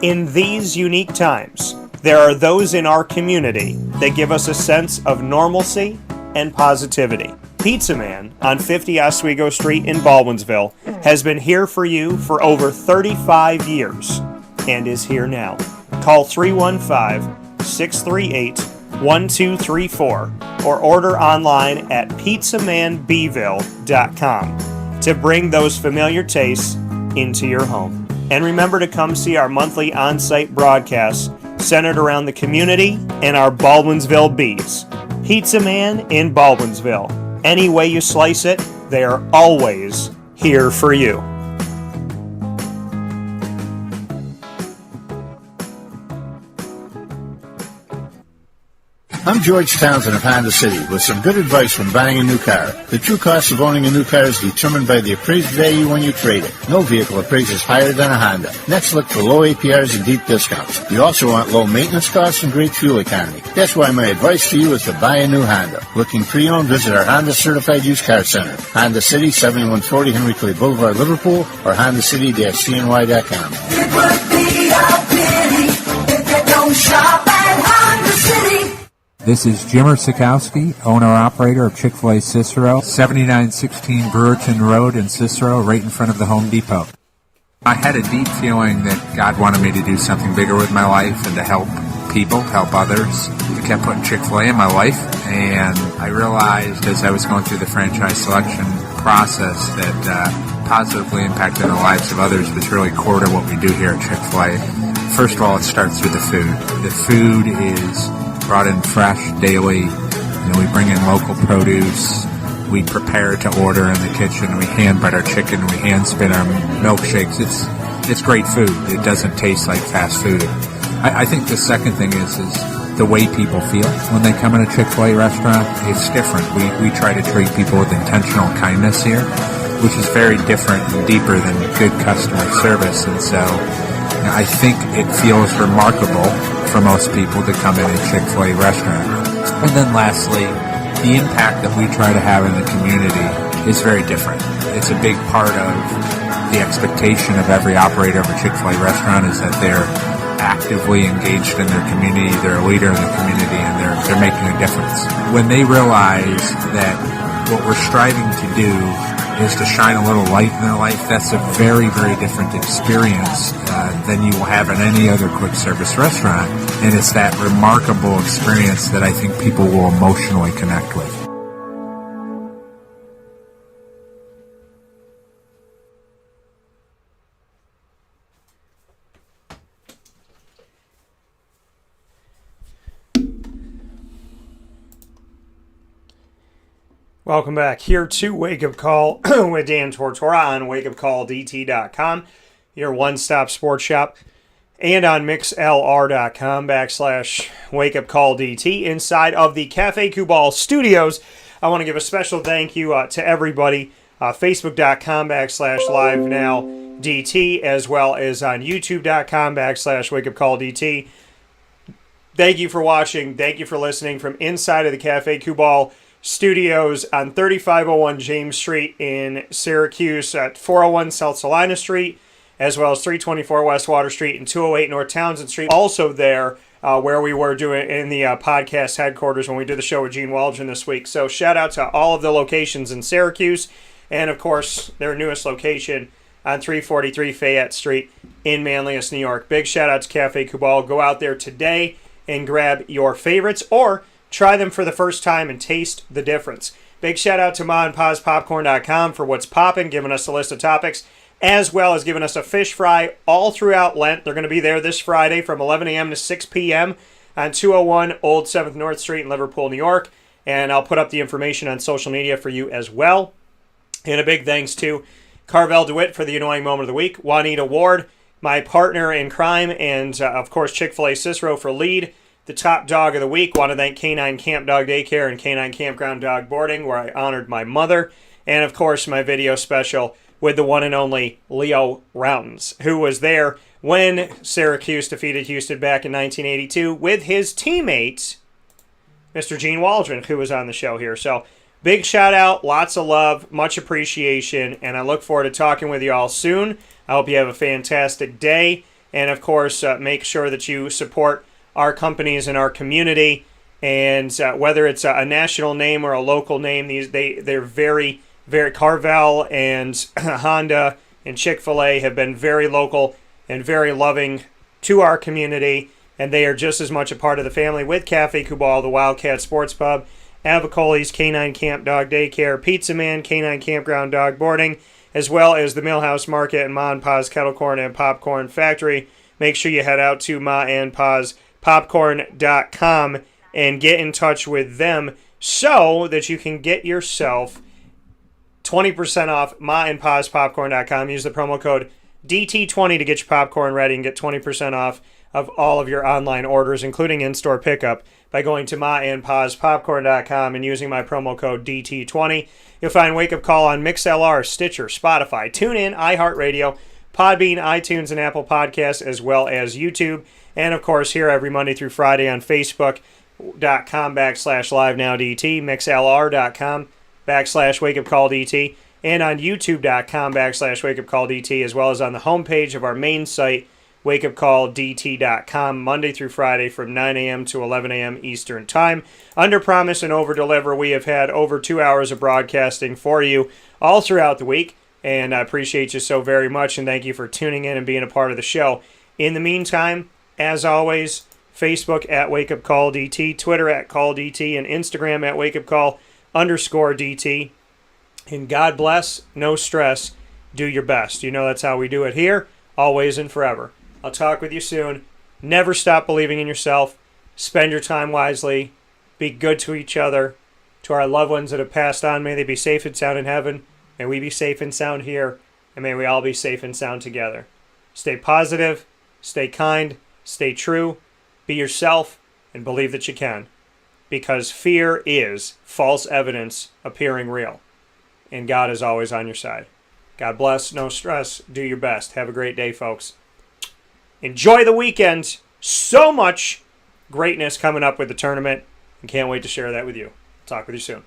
In these unique times, there are those in our community that give us a sense of normalcy and positivity. Pizza Man on 50 Oswego Street in Baldwinsville has been here for you for over 35 years and is here now. Call 315-638-1234 or order online at pizzamanbville.com to bring those familiar tastes into your home. And remember to come see our monthly on-site broadcasts centered around the community and our Baldwinsville Bees. Pizza Man in Baldwinsville. Any way you slice it, they are always here for you. I'm George Townsend of Honda City with some good advice when buying a new car. The true cost of owning a new car is determined by the appraised value when you trade it. No vehicle appraises higher than a Honda. Next, look for low APRs and deep discounts. You also want low maintenance costs and great fuel economy. That's why my advice to you is to buy a new Honda. Looking pre-owned, visit our Honda Certified Used Car Center. Honda City, 7140 Henry Clay Boulevard, Liverpool, or HondaCity-CNY.com. It would be a pity if you don't shop at Honda City. This is Jimmer Sikowski, owner-operator of Chick-fil-A Cicero, 7916 Brewerton Road in Cicero, right in front of the Home Depot. I had a deep feeling that God wanted me to do something bigger with my life and to help people, help others. I kept putting Chick-fil-A in my life, and I realized as I was going through the franchise selection process that positively impacting the lives of others was really core to what we do here at Chick-fil-A. First of all, it starts with the food. The food is brought in fresh daily. We bring in local produce. We prepare to order in the kitchen. We hand bread our chicken. We hand spin our milkshakes. It's great food. It doesn't taste like fast food. I think the second thing is the way people feel when they come in a Chick-fil-A restaurant. It's different. We try to treat people with intentional kindness here, which is very different and deeper than good customer service. And so I think it feels remarkable for most people to come in a Chick-fil-A restaurant. And then lastly, the impact that we try to have in the community is very different. It's a big part of the expectation of every operator of a Chick-fil-A restaurant is that they're actively engaged in their community, they're a leader in the community, and they're making a difference. When they realize that what we're striving to do is to shine a little light in their life, that's a very, very different experience than you will have in any other quick service restaurant. And it's that remarkable experience that I think people will emotionally connect with. Welcome back here to Wake Up Call with Dan Tortora on wakeupcalldt.com, your one-stop sports shop, and on mixlr.com/wakeupcalldt inside of the Cafe Kubal studios. I want to give a special thank you to everybody, facebook.com/live-now-dt, as well as on youtube.com/wakeupcalldt. Thank you for watching. Thank you for listening from inside of the Cafe Kubal studios on 3501 James Street in Syracuse, at 401 South Salina Street, as well as 324 West Water Street and 208 North Townsend Street. Also there where we were doing in the podcast headquarters when we did the show with Gene Waldron this week. So shout out to all of the locations in Syracuse, and of course their newest location on 343 Fayette Street in Manlius, New York. Big shout out to Cafe Kubal. Go out there today and grab your favorites, or try them for the first time and taste the difference. Big shout out to maandpazpopcorn.com for what's poppin', giving us a list of topics, as well as giving us a fish fry all throughout Lent. They're going to be there this Friday from 11 a.m. to 6 p.m. on 201 Old 7th North Street in Liverpool, New York. And I'll put up the information on social media for you as well. And a big thanks to Carvel DeWitt for the annoying moment of the week, Juanita Ward, my partner in crime, and of course Chick-fil-A Cicero for lead, the top dog of the week. Want to thank K9 Camp Dog Daycare and K9 Kampground Dog Boarding, where I honored my mother. And, of course, my video special with the one and only Leo Rautins, who was there when Syracuse defeated Houston back in 1982 with his teammate, Mr. Gene Waldron, who was on the show here. So, big shout out, lots of love, much appreciation, and I look forward to talking with you all soon. I hope you have a fantastic day. And, of course, make sure that you support our companies in our community, and whether it's a national name or a local name, they're very, very, Carvel and Honda and Chick-fil-A have been very local and very loving to our community, and they are just as much a part of the family with Cafe Kubal, the Wildcat Sports Pub, Avicoli's K9 Camp Dog Daycare, Pizza Man, K9 Kampground Dog Boarding, as well as the Millhouse Market and Ma and Pa's Kettle Corn and Popcorn Factory. Make sure you head out to Ma and Pa's popcorn.com and get in touch with them so that you can get yourself 20% off maandpazpopcorn.com. Use the promo code DT20 to get your popcorn ready and get 20% off of all of your online orders, including in-store pickup, by going to maandpazpopcorn.com and using my promo code DT20. You'll find Wake Up Call on MixLR, Stitcher, Spotify, TuneIn, iHeartRadio, Podbean, iTunes, and Apple Podcasts, as well as YouTube. And, of course, here every Monday through Friday on Facebook.com/LiveNowDT, MixLR.com/WakeUpCallDT, and on YouTube.com/WakeUpCallDT, as well as on the homepage of our main site, WakeUpCallDT.com, Monday through Friday from 9 a.m. to 11 a.m. Eastern Time. Under promise and over deliver, we have had over 2 hours of broadcasting for you all throughout the week, and I appreciate you so very much, and thank you for tuning in and being a part of the show. In the meantime, as always, Facebook at WakeUpCallDT, Twitter at CallDT, and Instagram at WakeUpCall_DT. And God bless, no stress, do your best. You know that's how we do it here, always and forever. I'll talk with you soon. Never stop believing in yourself. Spend your time wisely. Be good to each other. To our loved ones that have passed on, may they be safe and sound in heaven. May we be safe and sound here. And may we all be safe and sound together. Stay positive. Stay kind. Stay true. Be yourself. And believe that you can. Because fear is false evidence appearing real. And God is always on your side. God bless. No stress. Do your best. Have a great day, folks. Enjoy the weekend. So much greatness coming up with the tournament. And can't wait to share that with you. Talk with you soon.